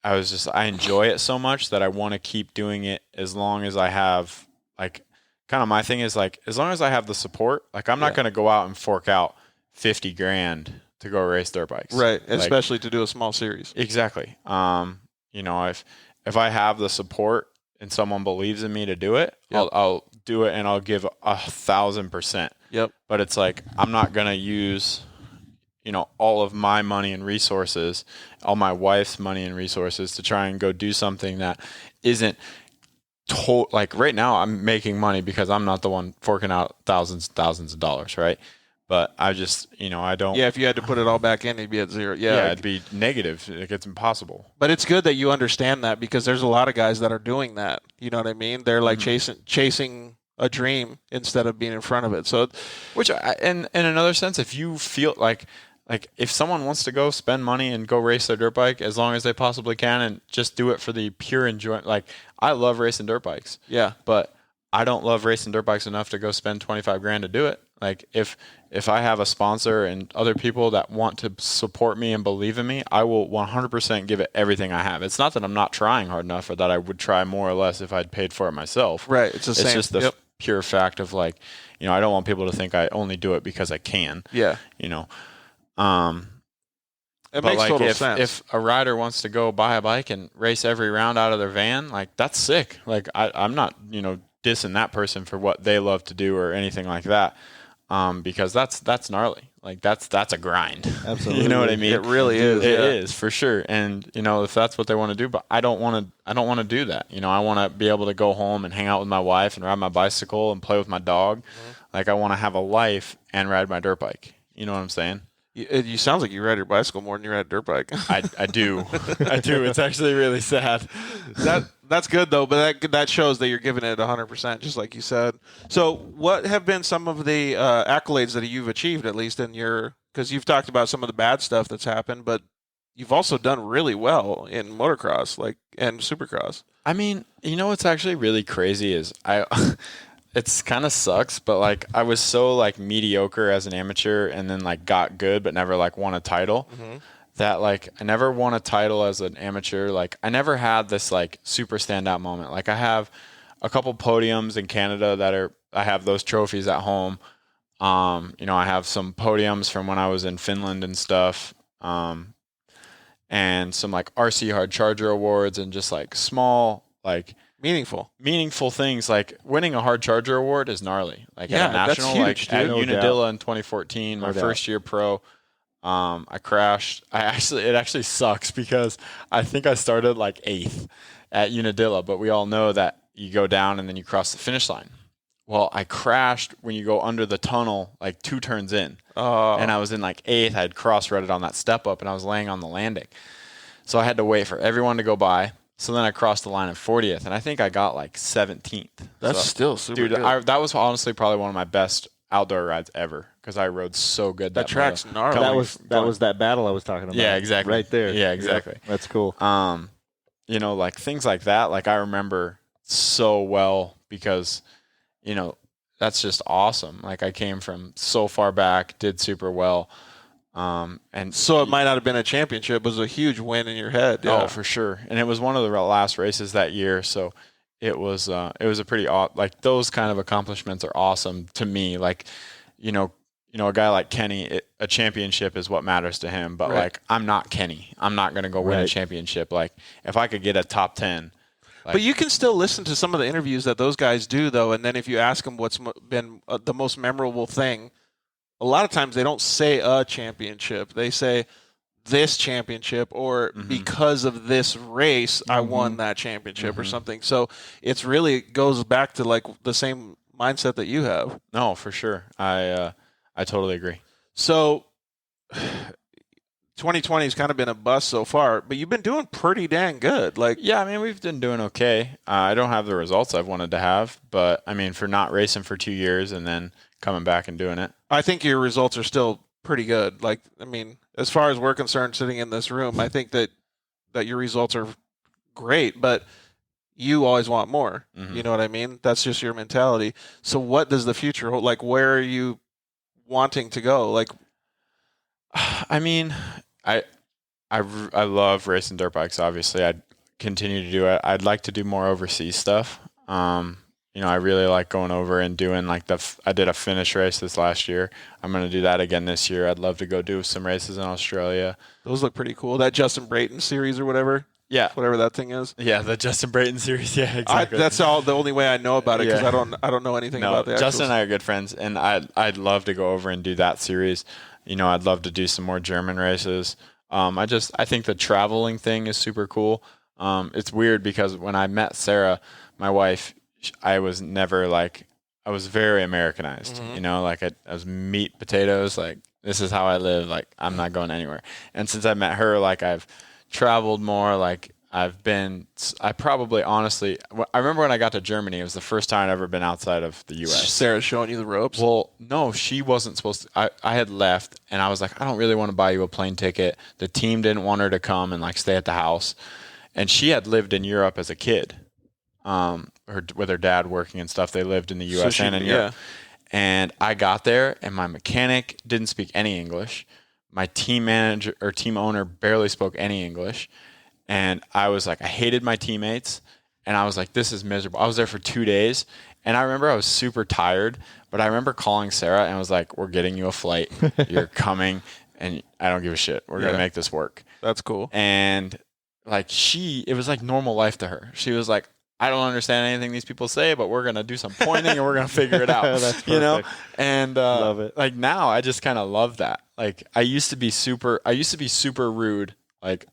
Speaker 3: I enjoy it so much that I want to keep doing it as long as I have, like, kind of my thing is like, as long as I have the support, like I'm not going to go out and fork out $50,000 to go race dirt bikes.
Speaker 2: right.
Speaker 3: Like,
Speaker 2: Especially to do a small series.
Speaker 3: Exactly. If I have the support and someone believes in me to do it, I'll do it, and I'll give 1,000%.
Speaker 2: Yep.
Speaker 3: But it's like, I'm not going to use, all of my money and resources, all my wife's money and resources to try and go do something that isn't like right now I'm making money because I'm not the one forking out thousands of dollars. Right. But I just, I don't.
Speaker 2: Yeah, if you had to put it all back in, it'd be at zero.
Speaker 3: Yeah, it'd be negative. It's impossible.
Speaker 2: But it's good that you understand that, because there's a lot of guys that are doing that. You know what I mean? They're like chasing a dream instead of being in front of it. So,
Speaker 3: in another sense, if you feel like if someone wants to go spend money and go race their dirt bike as long as they possibly can and just do it for the pure enjoyment. Like, I love racing dirt bikes.
Speaker 2: Yeah.
Speaker 3: But I don't love racing dirt bikes enough to go spend $25,000 to do it. Like, if I have a sponsor and other people that want to support me and believe in me, I will 100% give it everything I have. It's not that I'm not trying hard enough, or that I would try more or less if I'd paid for it myself.
Speaker 2: Right. It's
Speaker 3: just the pure fact of like, I don't want people to think I only do it because I can.
Speaker 2: Yeah.
Speaker 3: It
Speaker 2: makes
Speaker 3: like
Speaker 2: total sense.
Speaker 3: If a rider wants to go buy a bike and race every round out of their van, like, that's sick. Like, I'm not, dissing that person for what they love to do or anything like that. Because that's gnarly. Like, that's a grind.
Speaker 10: Absolutely.
Speaker 3: You know what I mean?
Speaker 2: It really is.
Speaker 3: It is, for sure. And if that's what they want to do, but I don't want to do that. I want to be able to go home and hang out with my wife and ride my bicycle and play with my dog. Mm-hmm. Like, I want to have a life and ride my dirt bike. You know what I'm saying?
Speaker 2: You sounds like you ride your bicycle more than you ride a dirt bike.
Speaker 3: I do. I do. It's actually really sad.
Speaker 2: That's good though, but that shows that you're giving it 100%, just like you said. So, what have been some of the accolades that you've achieved, at least in your? Because you've talked about some of the bad stuff that's happened, but you've also done really well in motocross, and Supercross.
Speaker 3: I mean, what's actually really crazy is it's kind of sucks, but like, I was so like mediocre as an amateur, and then like got good, but never like won a title. Mm-hmm. That like, I never won a title as an amateur. Like, I never had this like super standout moment. Like, I have a couple podiums in Canada I have those trophies at home. I have some podiums from when I was in Finland and stuff. And some like RC Hard Charger awards, and just like small, like meaningful things. Like, winning a Hard Charger award is gnarly. Like, at a national,
Speaker 2: that's huge,
Speaker 3: like at
Speaker 10: No
Speaker 3: Unadilla in 2014, my first year pro. I crashed. It actually sucks, because I think I started like 8th at Unadilla, but we all know that you go down and then you cross the finish line. Well, I crashed when you go under the tunnel, like 2 turns in. And I was in like 8th. I had cross-redded on that step up, and I was laying on the landing. So I had to wait for everyone to go by. So then I crossed the line at 40th, and I think I got like 17th.
Speaker 2: That's still super good.
Speaker 3: That was honestly probably one of my best outdoor rides ever, because I rode so good.
Speaker 2: That track's gnarly.
Speaker 10: That was that battle I was talking about.
Speaker 3: Yeah, exactly.
Speaker 10: Right there.
Speaker 3: Yeah, exactly.
Speaker 10: Yeah, that's cool.
Speaker 3: Like things like that, like I remember so well, because, that's just awesome. Like, I came from so far back, did super well. And
Speaker 2: so it might not have been a championship, it was a huge win in your head. Yeah.
Speaker 3: Oh, for sure. And it was one of the last races that year. So it was a pretty, like, those kind of accomplishments are awesome to me. Like, a guy like Kenny, a championship is what matters to him. But like, I'm not Kenny. I'm not going to go win a championship. Like, if I could get a top 10.
Speaker 2: But you can still listen to some of the interviews that those guys do, though. And then if you ask them what's been the most memorable thing, a lot of times they don't say a championship. They say this championship, or because of this race, I won that championship or something. So it's really goes back to like the same mindset that you have.
Speaker 3: No, for sure. I totally agree.
Speaker 2: So 2020 has kind of been a bust so far, but you've been doing pretty dang good. Like,
Speaker 3: yeah, I mean, we've been doing okay. I don't have the results I've wanted to have, but I mean, for not racing for 2 years and then coming back and doing it,
Speaker 2: I think your results are still pretty good. Like, I mean, as far as we're concerned, sitting in this room, I think that your results are great, but you always want more.
Speaker 3: Mm-hmm.
Speaker 2: You know what I mean? That's just your mentality. So what does the future hold? Like, where are you wanting to go? Like,
Speaker 3: I mean, I love racing dirt bikes. Obviously, I'd continue to do it. I'd like to do more overseas stuff. You know, I really like going over and doing like I did a finish race this last year. I'm going to do that again this year. I'd love to go do some races in Australia.
Speaker 2: Those look pretty cool. That Justin Brayton series or whatever.
Speaker 3: Yeah,
Speaker 2: whatever that thing is.
Speaker 3: Yeah, the Justin Brayton series. Yeah, exactly.
Speaker 2: That's the only way I know about it, because I don't know anything about that.
Speaker 3: Justin and I are good friends, and I'd love to go over and do that series. You know, I'd love to do some more German races. I think the traveling thing is super cool. It's weird because when I met Sarah, my wife, I was very Americanized.
Speaker 2: Mm-hmm.
Speaker 3: You know, like I was meat, potatoes. Like, this is how I live. Like, I'm not going anywhere. And since I met her, like, I've traveled more. Like, I remember when I got to Germany, it was the first time I'd ever been outside of the U.S.
Speaker 2: Sarah's showing you the ropes?
Speaker 3: Well, no, she wasn't supposed to. I had left, and I was like, I don't really want to buy you a plane ticket. The team didn't want her to come and like stay at the house. And she had lived in Europe as a kid, with her dad working and stuff. They lived in the U.S. and in Europe. And I got there, and my mechanic didn't speak any English. My team manager or team owner barely spoke any English. And I was like, I hated my teammates, and I was like, this is miserable. I was there for 2 days, and I remember I was super tired, but I remember calling Sarah and was like, we're getting you a flight. You're coming, and I don't give a shit. We're going to make this work.
Speaker 2: That's cool.
Speaker 3: And like it was like normal life to her. She was like, I don't understand anything these people say, but we're going to do some pointing and we're going to figure it out.
Speaker 10: That's perfect.
Speaker 3: You know? And
Speaker 10: love it.
Speaker 3: like now I just kind of love that. Like I used to be super rude. Like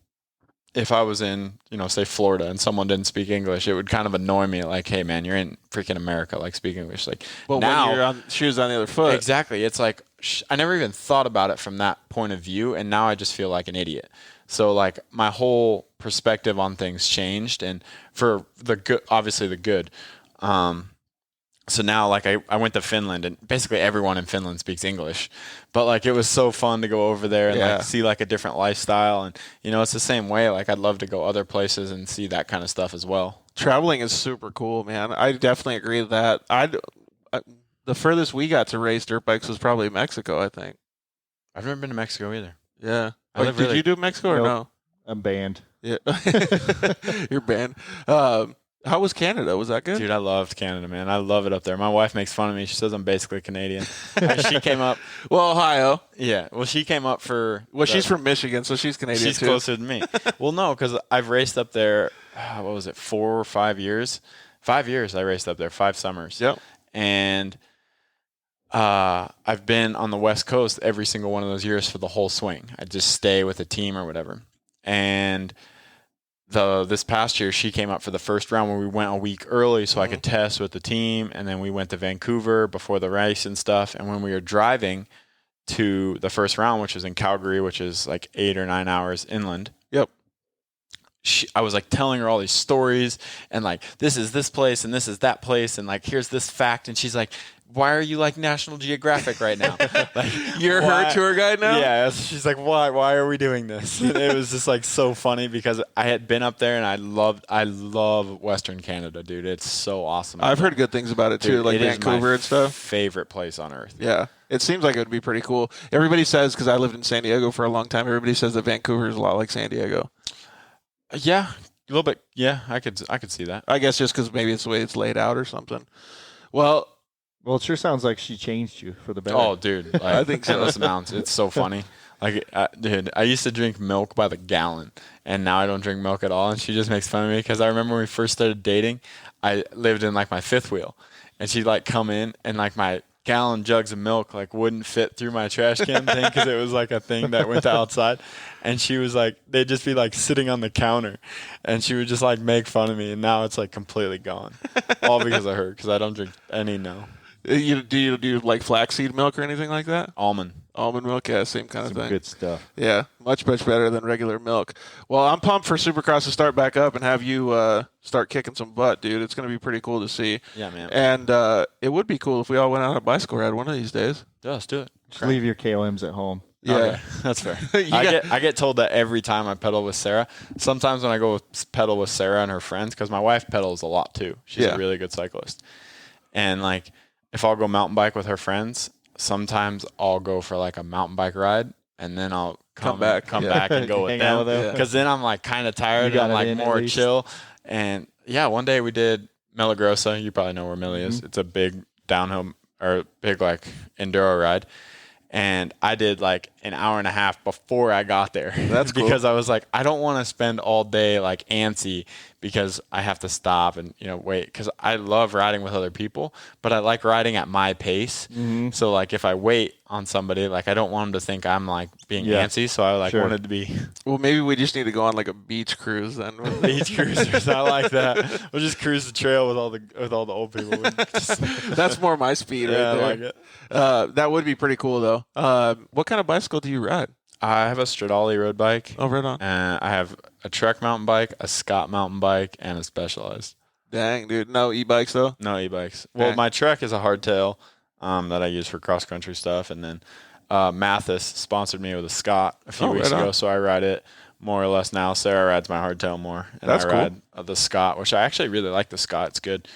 Speaker 3: if I was in, you know, say Florida and someone didn't speak English, it would kind of annoy me. Like, hey man, you're in freaking America. Like, speak English. Like,
Speaker 2: well,
Speaker 3: now,
Speaker 2: when you're on shoes on the other foot.
Speaker 3: Exactly. It's like I never even thought about it from that point of view, and now I just feel like an idiot. So like my whole perspective on things changed, and for the good, obviously the good. So now like I went to Finland, and basically everyone in Finland speaks English, but like it was so fun to go over there and like see like a different lifestyle. And you know, it's the same way. Like I'd love to go other places and see that kind of stuff as well.
Speaker 2: Traveling is super cool, man. I definitely agree with that. The furthest we got to race dirt bikes was probably Mexico, I think.
Speaker 3: I've never been to Mexico either.
Speaker 2: Yeah. Did you do Mexico or no?
Speaker 10: I'm banned.
Speaker 2: Yeah. You're banned. How was Canada? Was that good?
Speaker 3: Dude, I loved Canada, man. I love it up there. My wife makes fun of me. She says I'm basically Canadian. She came up.
Speaker 2: Well, Ohio.
Speaker 3: Yeah. Well, she came up for.
Speaker 2: Well, she's from Michigan, so she's Canadian
Speaker 3: she's
Speaker 2: too.
Speaker 3: Closer than me. Well, no, because I've raced up there. What was it? 4 or 5 years? 5 years I raced up there. 5 summers.
Speaker 2: Yep.
Speaker 3: And I've been on the West Coast every single one of those years for the whole swing. I just stay with a team or whatever. And this past year, she came up for the first round where we went a week early so I could test with the team. And then we went to Vancouver before the race and stuff. And when we were driving to the first round, which was in Calgary, which is like 8 or 9 hours inland.
Speaker 2: Yep.
Speaker 3: I was like telling her all these stories and like, this is this place and this is that place. And like, here's this fact. And she's like, why are you like National Geographic right now? Like,
Speaker 2: you're her tour guide now?
Speaker 3: Yeah. She's like, why are we doing this? And it was just like so funny because I had been up there and I love Western Canada, dude. It's so awesome.
Speaker 2: I've heard good things about it too,
Speaker 3: Dude,
Speaker 2: like
Speaker 3: it is
Speaker 2: Vancouver
Speaker 3: my
Speaker 2: and stuff.
Speaker 3: Favorite place on earth.
Speaker 2: Yeah. It seems like it would be pretty cool. Everybody says, because I lived in San Diego for a long time, everybody says that Vancouver is a lot like San Diego.
Speaker 3: Yeah. A little bit. Yeah, I could see that.
Speaker 2: I guess just because maybe it's the way it's laid out or something. Well,
Speaker 10: it sure sounds like she changed you for the better.
Speaker 3: Oh, dude. Like,
Speaker 2: I think so.
Speaker 3: Endless amounts. It's so funny. Like, dude, I used to drink milk by the gallon, and now I don't drink milk at all, and she just makes fun of me because I remember when we first started dating, I lived in, like, my fifth wheel, and she'd, like, come in, and, like, my gallon jugs of milk, like, wouldn't fit through my trash can thing because it was, like, a thing that went to outside, and she was, like, they'd just be, like, sitting on the counter, and she would just, like, make fun of me, and now it's, like, completely gone, all because of her, because I don't drink any now.
Speaker 2: Do you like flaxseed milk or anything like that?
Speaker 3: Almond.
Speaker 2: Almond milk, yeah, same kind of
Speaker 10: Some
Speaker 2: thing.
Speaker 10: good stuff.
Speaker 2: Yeah, much better than regular milk. Well, I'm pumped for Supercross to start back up and have you start kicking some butt, dude. It's going to be pretty cool to see.
Speaker 3: Yeah, man.
Speaker 2: And it would be cool if we all went on a bicycle ride one of these days.
Speaker 3: Yeah, let's do it.
Speaker 10: Just leave your KOMs at home.
Speaker 2: Yeah,
Speaker 3: Okay, that's fair. I get told that every time I pedal with Sarah. Sometimes when I go pedal with Sarah and her friends, because my wife pedals a lot too. She's a really good cyclist. And like, if I'll go mountain bike with her friends, sometimes I'll go for like a mountain bike ride, and then I'll come back and go with
Speaker 10: Hang out
Speaker 3: them.
Speaker 10: with
Speaker 3: Because then I'm like kind of tired and I'm like more chill. And yeah, one day we did Milagrosa. You probably know where Millie is. It's a big downhill or big like enduro ride. And I did like an hour and a half before I got there.
Speaker 2: That's cool.
Speaker 3: Because I was like, I don't want to spend all day like antsy because I have to stop and, wait. Because I love riding with other people, but I like riding at my pace. Mm-hmm. So like if I wait on somebody, like I don't want them to think I'm like being antsy. So I like wanted to be.
Speaker 2: Well, maybe we just need to go on like a beach cruise then.
Speaker 3: Beach cruisers, I like that. We'll just cruise the trail with all the old people.
Speaker 2: That's more my speed right there.
Speaker 3: I like it.
Speaker 2: That would be pretty cool though. What kind of bicycle do you ride?
Speaker 3: I have a Stradale road bike.
Speaker 2: Oh, right on.
Speaker 3: And I have a Trek mountain bike, a Scott mountain bike, and a Specialized.
Speaker 2: Dang, dude. No e-bikes though?
Speaker 3: No e-bikes. Well, my Trek is a hardtail that I use for cross-country stuff. And then Mathis sponsored me with a Scott a few weeks ago, so I ride it more or less now. Sarah rides my hardtail more. And
Speaker 2: That's
Speaker 3: I ride the Scott, which I actually really like the Scott. It's good.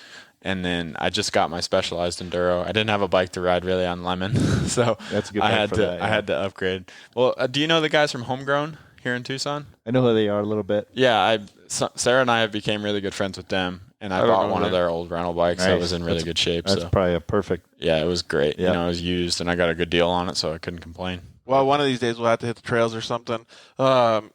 Speaker 3: And then I just got my Specialized enduro. I didn't have a bike to ride really on Lemon, so
Speaker 10: that's a good
Speaker 3: I had to upgrade. Well, do you know the guys from Homegrown here in Tucson?
Speaker 10: I know who they are a little bit.
Speaker 3: Yeah, Sarah and I have became really good friends with them, and I bought one of their old rental bikes that was in really good shape.
Speaker 10: That's probably a perfect.
Speaker 3: Yeah, it was great. Yep. It was used, and I got a good deal on it, so I couldn't complain.
Speaker 2: Well, one of these days we'll have to hit the trails or something.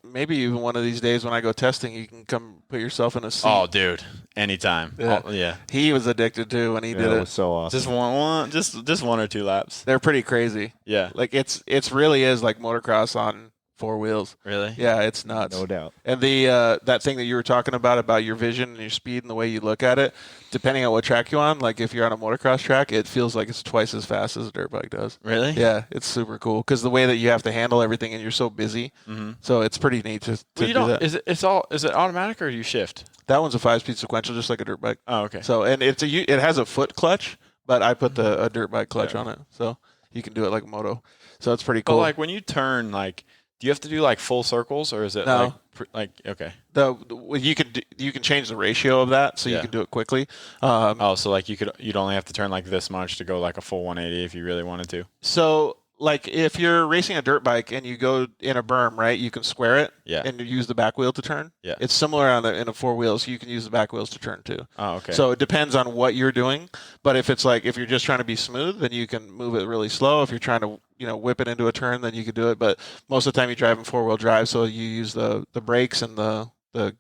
Speaker 2: Maybe even one of these days when I go testing, you can come put yourself in a seat.
Speaker 3: Oh, dude, anytime. Yeah.
Speaker 2: He was addicted to when he did it.
Speaker 10: It was so awesome.
Speaker 3: Just one or two laps.
Speaker 2: They're pretty crazy.
Speaker 3: Yeah,
Speaker 2: like it's really is like motocross on 4 wheels.
Speaker 3: Really?
Speaker 2: Yeah, it's nuts.
Speaker 10: No doubt.
Speaker 2: And the that thing that you were talking about your vision and your speed and the way you look at it, depending on what track you're on, like if you're on a motocross track, it feels like it's twice as fast as a dirt bike does.
Speaker 3: Really?
Speaker 2: Yeah, it's super cool because the way that you have to handle everything and you're so busy. Mm-hmm. So it's pretty neat to do that.
Speaker 3: Is it automatic or do you shift?
Speaker 2: That one's a 5-speed sequential, just like a dirt bike.
Speaker 3: Oh, okay.
Speaker 2: So and it has a foot clutch, but I put a dirt bike clutch on it, so you can do it like a moto. So it's pretty cool.
Speaker 3: But like when you turn, like, do you have to do like full circles or is it like okay?
Speaker 2: You can change the ratio of that, so you can do it quickly.
Speaker 3: So like you'd only have to turn like this much to go like a full 180 if you really wanted to.
Speaker 2: So like if you're racing a dirt bike and you go in a berm, right? You can square it, and use the back wheel to turn.
Speaker 3: Yeah,
Speaker 2: it's similar in a 4 wheels. So you can use the back wheels to turn too.
Speaker 3: Oh, okay.
Speaker 2: So it depends on what you're doing. But if you're just trying to be smooth, then you can move it really slow. If you're trying to whip it into a turn, then you can do it. But most of the time you drive in 4-wheel drive, so you use the brakes and the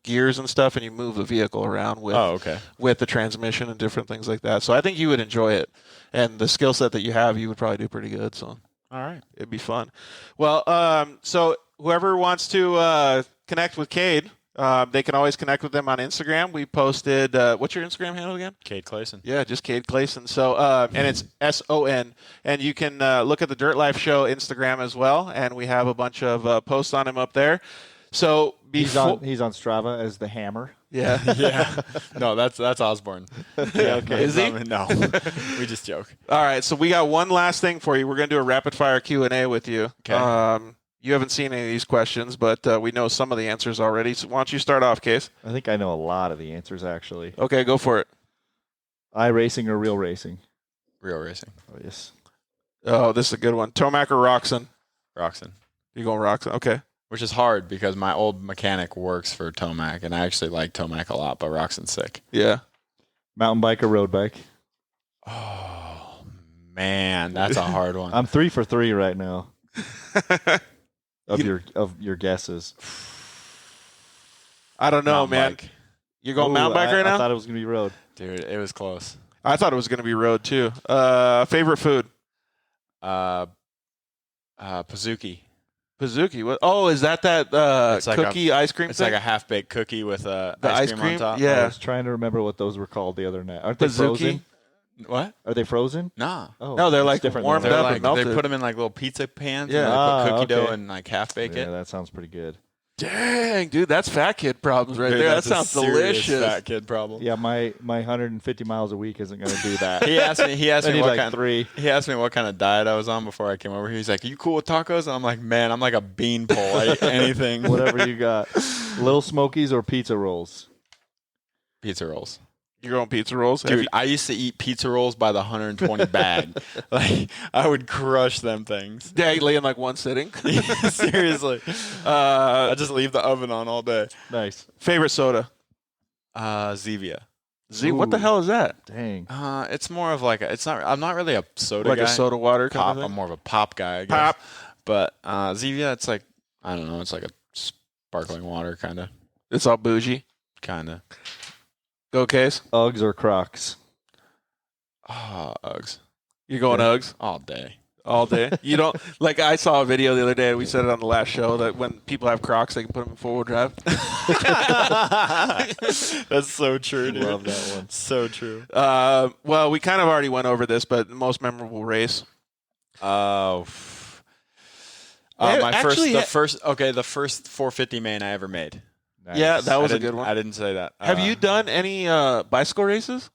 Speaker 2: gears and stuff, and you move the vehicle around with the transmission and different things like that. So I think you would enjoy it, and the skill set that you have, you would probably do pretty good. So
Speaker 3: all right,
Speaker 2: it'd be fun. Well, so whoever wants to connect with Cade, they can always connect with them on Instagram. We posted, what's your Instagram handle again?
Speaker 3: Cade Clason.
Speaker 2: Yeah, just Cade Clason. So, and it's SON. And you can look at the Dirt Life Show Instagram as well. And we have a bunch of posts on him up there. So
Speaker 10: he's on Strava as the Hammer.
Speaker 2: Yeah.
Speaker 3: Yeah. No, that's Osborne.
Speaker 2: Yeah, okay. Is he?
Speaker 3: No, we just joke.
Speaker 2: All right. So we got one last thing for you. We're going to do a rapid fire Q&A with you.
Speaker 3: Okay.
Speaker 2: You haven't seen any of these questions, but we know some of the answers already. So why don't you start off, Case?
Speaker 10: I think I know a lot of the answers, actually.
Speaker 2: Okay, go for it.
Speaker 10: iRacing or real racing?
Speaker 3: Real racing.
Speaker 10: Oh, yes.
Speaker 2: Oh, this is a good one. Tomac or Roxon?
Speaker 3: Roxon.
Speaker 2: You going Roxon? Okay.
Speaker 3: Which is hard because my old mechanic works for Tomac, and I actually like Tomac a lot, but Roxon's sick.
Speaker 2: Yeah.
Speaker 10: Mountain bike or road bike?
Speaker 3: Oh, man, that's a hard one.
Speaker 10: I'm 3 for 3 right now. Of your guesses.
Speaker 2: I don't know,
Speaker 3: mountain
Speaker 2: man.
Speaker 3: Bike.
Speaker 2: You're going mountain bike right now?
Speaker 10: I thought it was going to be road.
Speaker 3: Dude, it was close.
Speaker 2: I thought it was going to be road, too. Favorite food?
Speaker 3: Pizookie.
Speaker 2: Pizookie? What? Oh, is that
Speaker 3: like
Speaker 2: cookie ice cream
Speaker 3: It's
Speaker 2: thing?
Speaker 3: like a half-baked cookie with
Speaker 2: the
Speaker 3: ice cream on top.
Speaker 2: Yeah.
Speaker 10: I was trying to remember what those were called the other night. Aren't they
Speaker 2: Pizookie?
Speaker 10: frozen?
Speaker 3: What?
Speaker 10: Are they frozen?
Speaker 3: Nah.
Speaker 10: Oh,
Speaker 2: No, they're
Speaker 10: it's
Speaker 2: like
Speaker 10: different
Speaker 2: warmed
Speaker 10: than
Speaker 2: up
Speaker 10: that.
Speaker 2: and
Speaker 3: They
Speaker 2: melted.
Speaker 3: put them in like little pizza pans.
Speaker 2: Yeah.
Speaker 3: And they put cookie dough
Speaker 10: okay.
Speaker 3: and like half bake
Speaker 10: Yeah,
Speaker 3: it.
Speaker 10: that sounds pretty good.
Speaker 2: Dang, dude, that's fat kid problems right
Speaker 3: Dude,
Speaker 2: there. That
Speaker 3: that's a
Speaker 2: sounds
Speaker 3: serious
Speaker 2: delicious.
Speaker 3: fat kid problem.
Speaker 10: Yeah, my 150 miles a week isn't going to do that.
Speaker 3: He asked me.
Speaker 10: I need
Speaker 3: what
Speaker 10: like
Speaker 3: kind.
Speaker 10: 3.
Speaker 3: He asked me what kind of diet I was on before I came over here. He's like, "Are you cool with tacos?" And I'm like, "Man, I'm like a beanpole. I eat anything."
Speaker 10: Whatever you got. Little Smokies or pizza rolls?
Speaker 3: Pizza rolls.
Speaker 2: Your own pizza rolls? Have
Speaker 3: Dude,
Speaker 2: you-
Speaker 3: I used to eat pizza rolls by the 120 bag. Like, I would crush them things.
Speaker 2: daily in like one sitting.
Speaker 3: Seriously. I just leave the oven on all day.
Speaker 10: Nice.
Speaker 2: Favorite soda?
Speaker 3: Zevia.
Speaker 2: What the
Speaker 10: Ooh.
Speaker 2: hell is that?
Speaker 10: Dang.
Speaker 3: It's more of like I'm not really a soda
Speaker 2: Like
Speaker 3: guy.
Speaker 2: a soda water kind
Speaker 3: Pop.
Speaker 2: of thing?
Speaker 3: I'm more of a pop guy, I guess.
Speaker 2: Pop.
Speaker 3: But Zevia, it's like, I don't know, it's like a sparkling water kind of.
Speaker 2: It's all bougie.
Speaker 3: Kind of.
Speaker 2: Go Case.
Speaker 10: Uggs or Crocs?
Speaker 3: Uggs.
Speaker 2: You're going Uggs
Speaker 3: All day.
Speaker 2: all day. You don't like. I saw a video the other day. We said it on the last show that when people have Crocs, they can put them in 4-wheel drive.
Speaker 3: That's so true, dude.
Speaker 10: Love that one.
Speaker 3: So true.
Speaker 2: Well, we kind of already went over this, but most memorable race.
Speaker 3: Oh.
Speaker 2: Actually,
Speaker 3: the first 450 main I ever made.
Speaker 10: Nice.
Speaker 2: Yeah, that was
Speaker 3: I
Speaker 2: a good one.
Speaker 3: I didn't say that.
Speaker 2: Have you done any bicycle races?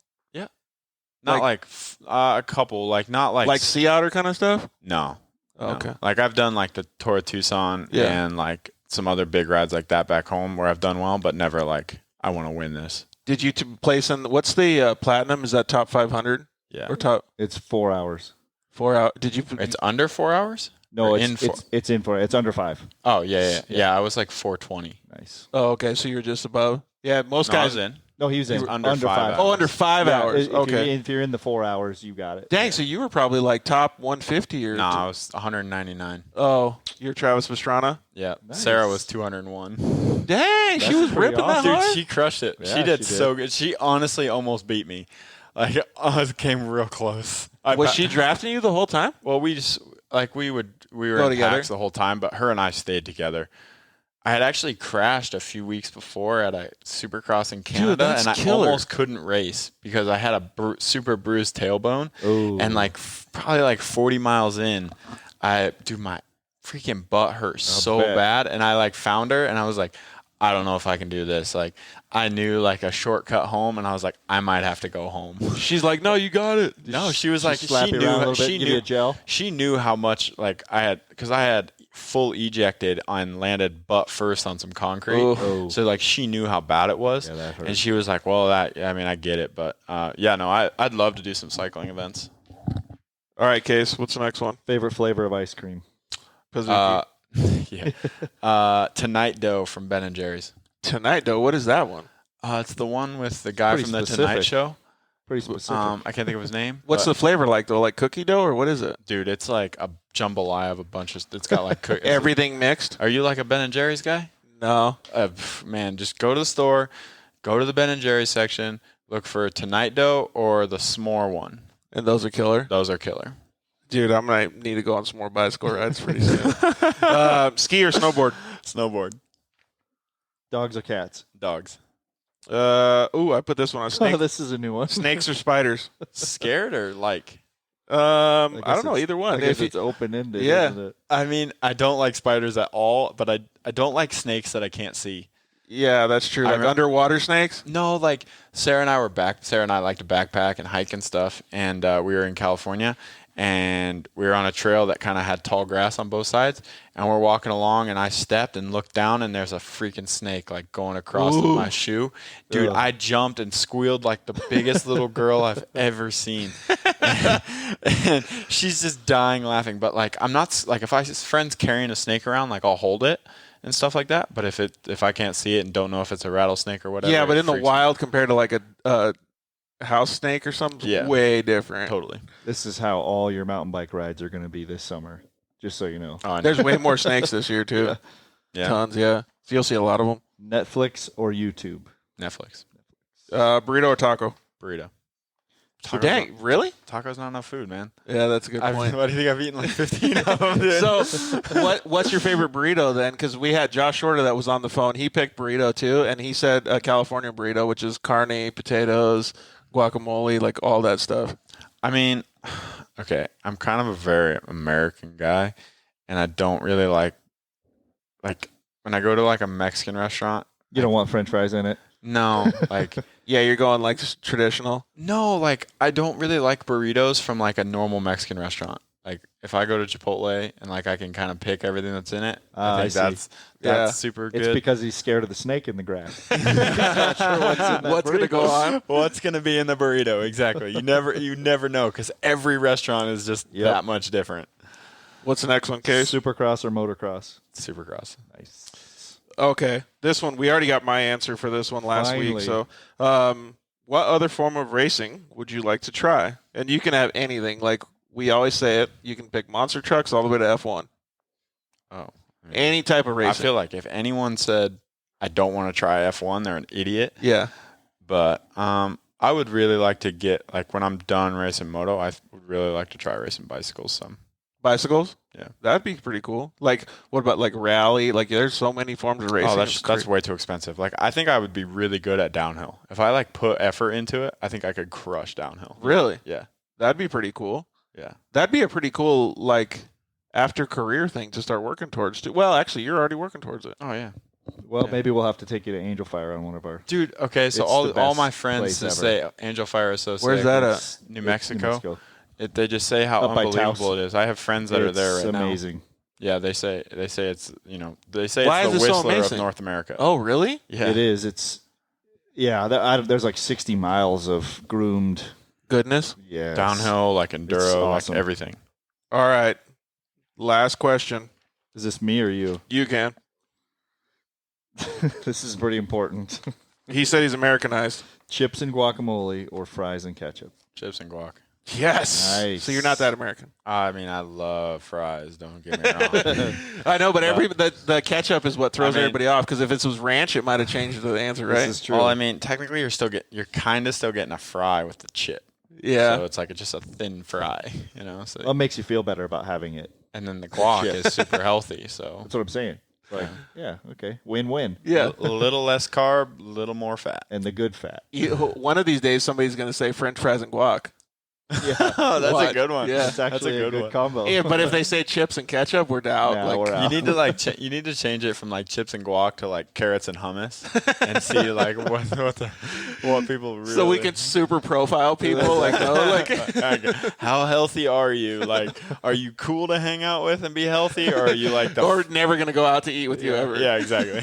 Speaker 3: Not like a couple, like not
Speaker 2: Like sea outer kind of stuff?
Speaker 3: no.
Speaker 2: Oh,
Speaker 3: No.
Speaker 2: okay.
Speaker 3: Like I've done like the Tour of Tucson
Speaker 2: Yeah.
Speaker 3: and like some other big rides like that back home where I've done well, but never like I want to win this.
Speaker 2: Did you place in what's the platinum? Is that top 500
Speaker 3: Yeah.
Speaker 2: or top
Speaker 10: It's 4 hours.
Speaker 2: 4 hour? Did you?
Speaker 3: It's under 4 hours?
Speaker 10: No,
Speaker 3: Or
Speaker 10: it's
Speaker 3: in 4?
Speaker 10: it's in 4. It's under 5.
Speaker 3: Oh yeah. I was like 420.
Speaker 10: Nice.
Speaker 2: Oh, okay. So you're just above. Yeah, most
Speaker 3: No, I
Speaker 2: guys
Speaker 3: was in.
Speaker 10: No, he was in
Speaker 3: He's under
Speaker 10: under
Speaker 3: 5
Speaker 10: 5.
Speaker 3: hours.
Speaker 2: Oh, under 5
Speaker 10: Yeah,
Speaker 2: hours.
Speaker 10: if
Speaker 2: Okay.
Speaker 10: If you're in the 4 hours, you got it.
Speaker 2: Dang. So you were probably like top 150 or.
Speaker 3: No, I was 199.
Speaker 2: Oh, you're Travis Pastrana.
Speaker 3: Yeah.
Speaker 10: Nice.
Speaker 3: Sarah was 201.
Speaker 2: Dang, she
Speaker 10: That's
Speaker 2: was
Speaker 10: pretty
Speaker 2: ripping that
Speaker 10: awesome.
Speaker 3: Dude,
Speaker 2: hard.
Speaker 3: she crushed it.
Speaker 10: Yeah,
Speaker 3: she did
Speaker 10: she did.
Speaker 3: so good. She honestly almost beat me. Like, it came real close.
Speaker 2: Was she drafting you the whole time?
Speaker 3: Well, we just like we were
Speaker 2: Go
Speaker 3: in
Speaker 2: together?
Speaker 3: packs the whole time, but her and I stayed together. I had actually crashed a few weeks before at a Supercross in Canada,
Speaker 2: that's
Speaker 3: and I
Speaker 2: killer.
Speaker 3: almost couldn't race because I had a super bruised tailbone.
Speaker 10: Ooh.
Speaker 3: And like probably like 40 miles in, my freaking butt hurt so
Speaker 10: bet.
Speaker 3: bad, and I like found her, and I was like, I don't know if I can do this. Like, I knew like a shortcut home, and I was like, I might have to go home.
Speaker 2: She's like, no, you got it.
Speaker 3: No, she was like,
Speaker 10: slap
Speaker 3: she
Speaker 10: you
Speaker 3: knew,
Speaker 10: around a little bit,
Speaker 3: she
Speaker 10: give you
Speaker 3: knew,
Speaker 10: a gel?
Speaker 3: she knew how much like I had, because I had full ejected and landed butt first on some concrete.
Speaker 10: Oh.
Speaker 3: So like she knew how bad it was,
Speaker 10: Yeah, that hurt.
Speaker 3: and she was like, well, I mean, I get it, but I'd love to do some cycling events.
Speaker 2: All right, Case. What's the next one?
Speaker 10: Favorite flavor of ice cream?
Speaker 2: Pazuki.
Speaker 3: Yeah. Tonight Dough from Ben and Jerry's.
Speaker 2: Tonight, though. What is that one?
Speaker 3: It's the one with the guy
Speaker 10: Pretty
Speaker 3: from the
Speaker 10: specific.
Speaker 3: Tonight Show.
Speaker 10: Pretty specific.
Speaker 3: I can't think of his name.
Speaker 2: What's
Speaker 3: but,
Speaker 2: the flavor like though? Like cookie dough or what is it?
Speaker 3: dude? It's like a jambalaya of a bunch of. It's got like
Speaker 2: Everything mixed?
Speaker 3: Are you like a Ben and Jerry's guy?
Speaker 2: No.
Speaker 3: Man, just go to the store, go to the Ben and Jerry's section, look for Tonight Dough or the s'more one.
Speaker 2: And those are killer?
Speaker 3: Those are killer.
Speaker 2: Dude, I might need to go on some more bicycle rides pretty soon. Ski or snowboard?
Speaker 3: Snowboard.
Speaker 10: Dogs or cats?
Speaker 3: Dogs.
Speaker 2: I put this one on
Speaker 10: Oh,
Speaker 2: snakes.
Speaker 10: this is a new one.
Speaker 2: Snakes or spiders?
Speaker 3: Scared or like?
Speaker 2: I
Speaker 10: guess
Speaker 2: don't know,
Speaker 10: it's-
Speaker 2: either one.
Speaker 10: I guess
Speaker 2: If you-
Speaker 10: it's open-ended,
Speaker 2: Yeah.
Speaker 10: isn't it?
Speaker 3: I mean, I don't like spiders at all, but I don't like snakes that I can't see.
Speaker 2: yeah, that's true.
Speaker 3: I
Speaker 2: Like
Speaker 3: remem-
Speaker 2: underwater snakes?
Speaker 3: No, like Sarah and I like to backpack and hike and stuff, and we were in California, and we were on a trail that kind of had tall grass on both sides, and we're walking along, and I stepped and looked down, and there's a freaking snake like going across
Speaker 2: Ooh.
Speaker 3: my shoe. Dude, I jumped and squealed like the biggest little girl I've ever seen. And she's just dying laughing, but like I'm not like if I friends carrying a snake around, like I'll hold it and stuff like that, but if I can't see it and don't know if it's a rattlesnake or whatever.
Speaker 2: Yeah, but
Speaker 3: it
Speaker 2: in the
Speaker 3: freaks me
Speaker 2: wild compared to like a house snake or something,
Speaker 3: Yeah.
Speaker 2: way different.
Speaker 3: Totally.
Speaker 10: This is how all your mountain bike rides are going to be this summer, just so you know.
Speaker 3: Oh, I know.
Speaker 2: There's way more snakes this year, too.
Speaker 3: Yeah.
Speaker 2: Tons, yeah. So you'll see a lot of them.
Speaker 10: Netflix or YouTube?
Speaker 3: Netflix.
Speaker 2: Burrito or taco?
Speaker 3: Burrito.
Speaker 2: Dang, really?
Speaker 3: Taco's not enough food, man.
Speaker 2: Yeah, that's a good point.
Speaker 3: Why do you think I've eaten like 15 of them, dude?
Speaker 2: So, what's your favorite burrito then? Because we had Josh Shorter that was on the phone. He picked burrito too, and he said a California burrito, which is carne, potatoes, guacamole, like all that stuff.
Speaker 3: I mean, okay, I'm kind of a very American guy, and I don't really like when I go to like a Mexican restaurant.
Speaker 10: You don't want French fries in it.
Speaker 3: No, like
Speaker 2: Yeah, you're going like just traditional.
Speaker 3: no, like I don't really like burritos from like a normal Mexican restaurant. Like if I go to Chipotle and like I can kind of pick everything that's in it, I think
Speaker 10: I see.
Speaker 3: that's super good.
Speaker 10: It's because he's scared of the snake in the grass.
Speaker 2: What's going to go on?
Speaker 3: What's gonna be in the burrito? Exactly. You never know because every restaurant is just that much different.
Speaker 2: What's the next one, Case?
Speaker 10: Supercross or motocross?
Speaker 3: Supercross.
Speaker 10: Nice.
Speaker 2: Okay, this one, we already got my answer for this one last week.
Speaker 10: Finally.
Speaker 2: So, what other form of racing would you like to try? And you can have anything. Like we always say it, you can pick monster trucks all the way to F1.
Speaker 3: Oh,
Speaker 2: Any type of racing.
Speaker 3: I feel like if anyone said I don't want to try F1, they're an idiot.
Speaker 2: Yeah.
Speaker 3: But I would really like to get like when I'm done racing moto, I would really like to try racing bicycles some.
Speaker 2: Bicycles?
Speaker 3: Yeah.
Speaker 2: That'd be pretty cool. Like, what about like rally? Like, there's so many forms of racing.
Speaker 3: Oh, that's way too expensive. Like, I think I would be really good at downhill. If I like put effort into it, I think I could crush downhill.
Speaker 2: Really?
Speaker 3: Yeah.
Speaker 2: That'd be pretty cool.
Speaker 3: Yeah.
Speaker 2: That'd be a pretty cool, like, after career thing to start working towards, too. Well, actually, you're already working towards it.
Speaker 3: Oh, yeah.
Speaker 10: Well, maybe we'll have to take you to Angel Fire on one of our.
Speaker 3: Dude, okay, so
Speaker 10: It's the
Speaker 3: all
Speaker 10: best
Speaker 3: my friends
Speaker 10: place
Speaker 3: just
Speaker 10: ever.
Speaker 3: say Angel Fire is so sick.
Speaker 2: Where's that at?
Speaker 3: It's New Mexico.
Speaker 10: New Mexico.
Speaker 3: They just say how
Speaker 10: Up by
Speaker 3: unbelievable
Speaker 10: Taos.
Speaker 3: it is. I have friends that are there right
Speaker 10: It's
Speaker 3: now.
Speaker 10: amazing.
Speaker 3: Yeah, they say it's they say
Speaker 2: Why
Speaker 3: it's
Speaker 2: is
Speaker 3: the
Speaker 2: it so
Speaker 3: Whistler of
Speaker 2: amazing?
Speaker 3: North America.
Speaker 2: Oh, really?
Speaker 3: Yeah.
Speaker 10: It is. It's there's like 60 miles of groomed.
Speaker 2: Goodness.
Speaker 10: Yeah.
Speaker 3: Downhill, like enduro,
Speaker 10: awesome.
Speaker 3: like everything.
Speaker 2: All right. Last question.
Speaker 10: Is this me or you?
Speaker 2: You can.
Speaker 10: This is pretty important.
Speaker 2: He said he's Americanized.
Speaker 10: Chips and guacamole or fries and ketchup?
Speaker 3: Chips and guac.
Speaker 2: Yes.
Speaker 10: Nice.
Speaker 2: So you're not that American.
Speaker 3: I mean, I love fries. Don't get me wrong.
Speaker 2: I know, but the ketchup is what throws
Speaker 3: I mean-
Speaker 2: everybody off. Because if it was ranch, it might have changed the answer, right?
Speaker 10: This is true.
Speaker 3: Well, I mean, technically, you're kind of still getting a fry with the chip.
Speaker 2: Yeah.
Speaker 3: So it's like just a thin fry, So
Speaker 10: What makes you feel better about having it?
Speaker 3: and then the guac
Speaker 10: Chip.
Speaker 3: is super healthy. So
Speaker 10: That's what I'm saying. Like, yeah, okay, win-win.
Speaker 2: Yeah.
Speaker 3: a little less carb, a little more fat.
Speaker 10: And the good fat.
Speaker 2: One of these days, somebody's going to say French fries and guac.
Speaker 10: Yeah,
Speaker 3: Oh, that's
Speaker 2: What?
Speaker 3: a good one.
Speaker 2: Yeah.
Speaker 10: that's actually
Speaker 3: that's
Speaker 10: a good
Speaker 3: one.
Speaker 10: combo.
Speaker 2: Yeah, but if they say chips and ketchup, we're out.
Speaker 10: Nah,
Speaker 2: Like,
Speaker 10: we're out.
Speaker 3: You need to like you need to change it from like chips and guac to like carrots and hummus, and see like what people really.
Speaker 2: so we can super profile people. Like, no, like,
Speaker 3: how healthy are you? Like, are you cool to hang out with and be healthy, or are you like the
Speaker 2: or never going to go out to eat with you ever.
Speaker 3: Yeah, exactly.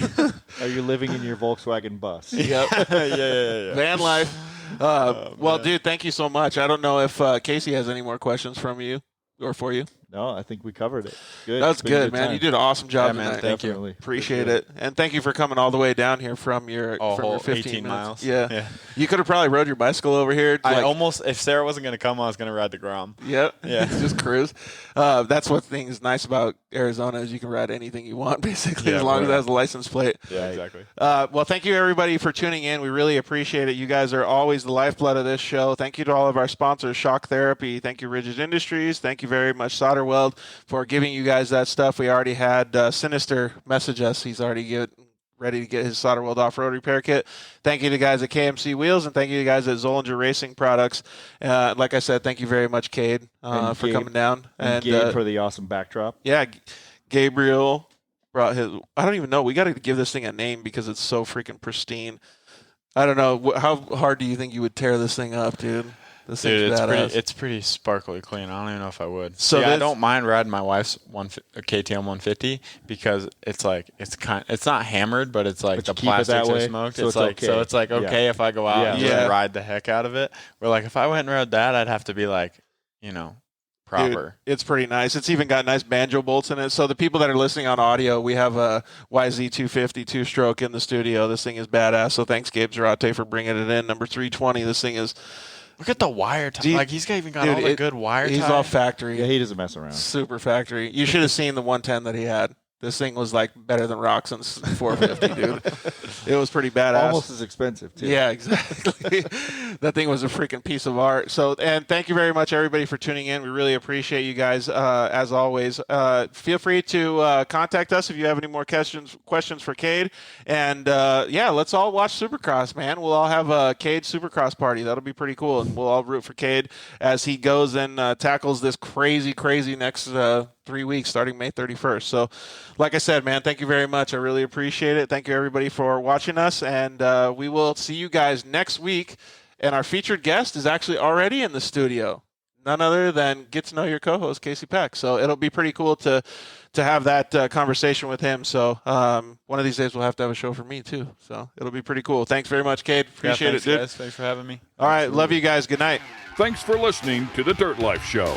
Speaker 10: Are you living in your Volkswagen bus?
Speaker 2: Yep.
Speaker 3: yeah.
Speaker 2: Van life. Well, dude, thank you so much. I don't know if Casey has any more questions from you or for you.
Speaker 10: No, I think we covered it. Good.
Speaker 2: That's
Speaker 10: It's been a
Speaker 2: good, man.
Speaker 10: time.
Speaker 2: You did an awesome job
Speaker 3: Yeah, man,
Speaker 2: tonight.
Speaker 3: thank you.
Speaker 10: Definitely.
Speaker 2: Appreciate it. And thank you for coming all the way down here from your,
Speaker 3: Oh,
Speaker 2: from your
Speaker 3: whole
Speaker 2: 15
Speaker 3: 18
Speaker 2: minutes.
Speaker 3: miles.
Speaker 2: Yeah.
Speaker 3: Yeah.
Speaker 2: You could have probably rode your bicycle over here.
Speaker 3: I almost, if Sarah wasn't going to come, I was going to ride the Grom.
Speaker 2: Yep.
Speaker 3: Yeah.
Speaker 2: Just cruise. That's what thing's nice about Arizona is you can ride anything you want, basically,
Speaker 3: Yeah,
Speaker 2: as long as it
Speaker 3: right.
Speaker 2: has a license plate.
Speaker 3: Yeah, exactly.
Speaker 2: Well, thank you, everybody, for tuning in. We really appreciate it. You guys are always the lifeblood of this show. Thank you to all of our sponsors, Shock Therapy. Thank you, Rigid Industries. Thank you very much, SolderWeld, for giving you guys that stuff. We already had Sinister message us. He's already ready to get his SolderWeld Offroad Repair Kit. Thank you to the guys at KMC Wheels, and thank you to the guys at Zollinger Racing Products. Like I said, thank you very much, Cade, for
Speaker 10: Gabe-
Speaker 2: coming down.
Speaker 10: And Gabe for the awesome backdrop.
Speaker 2: Yeah, Gabriel brought his. I don't even know. We got to give this thing a name because it's so freaking pristine. I don't know. How hard do you think you would tear this thing up, dude? This thing's badass.
Speaker 3: it's pretty sparkly clean. I don't even know if I would.
Speaker 2: So
Speaker 3: I
Speaker 2: this-
Speaker 3: don't mind riding my wife's KTM 150 because it's like it's not hammered, but it's like
Speaker 10: But you
Speaker 3: the
Speaker 10: keep it that
Speaker 3: plastics are
Speaker 10: way,
Speaker 3: smoked.
Speaker 10: so
Speaker 3: it's
Speaker 10: it's
Speaker 3: like
Speaker 10: okay.
Speaker 3: so it's like okay if I go out and
Speaker 2: Yeah.
Speaker 3: just ride the heck out of it. Where like if I went and rode that, I'd have to be like proper.
Speaker 2: Dude, it's pretty nice. It's even got nice banjo bolts in it. So the people that are listening on audio, we have a YZ250 two-stroke in the studio. This thing is badass. So thanks, Gabe Zarate, for bringing it in. Number 320. This thing is.
Speaker 3: Look at the wire tie.
Speaker 2: Dude,
Speaker 3: Like he's even got all the good wire
Speaker 2: He's
Speaker 3: tie.
Speaker 2: all factory.
Speaker 10: Yeah, he doesn't mess around.
Speaker 2: Super factory. You should have seen the 110 that he had. This thing was like better than Roxon's 450, dude. It was pretty badass.
Speaker 10: Almost as expensive, too.
Speaker 2: Yeah, exactly. That thing was a freaking piece of art. So, and thank you very much, everybody, for tuning in. We really appreciate you guys, as always. Feel free to contact us if you have any more questions for Cade. And, yeah, let's all watch Supercross, man. We'll all have a Cade Supercross party. That'll be pretty cool. And we'll all root for Cade as he goes and tackles this crazy next 3 weeks starting May 31st. So, like I said, man, thank you very much. I really appreciate it. Thank you, everybody, for watching us. And we will see you guys next week. And our featured guest is actually already in the studio. None other than get to know your co-host, Casey Peck. So it'll be pretty cool to have that conversation with him. So one of these days we'll have to have a show for me, too. So it'll be pretty cool. Thanks very much, Cade. Appreciate it, dude.
Speaker 3: Guys. Thanks for having me.
Speaker 2: All right. Love you guys. Good night.
Speaker 1: Thanks for listening to The Dirt Life Show.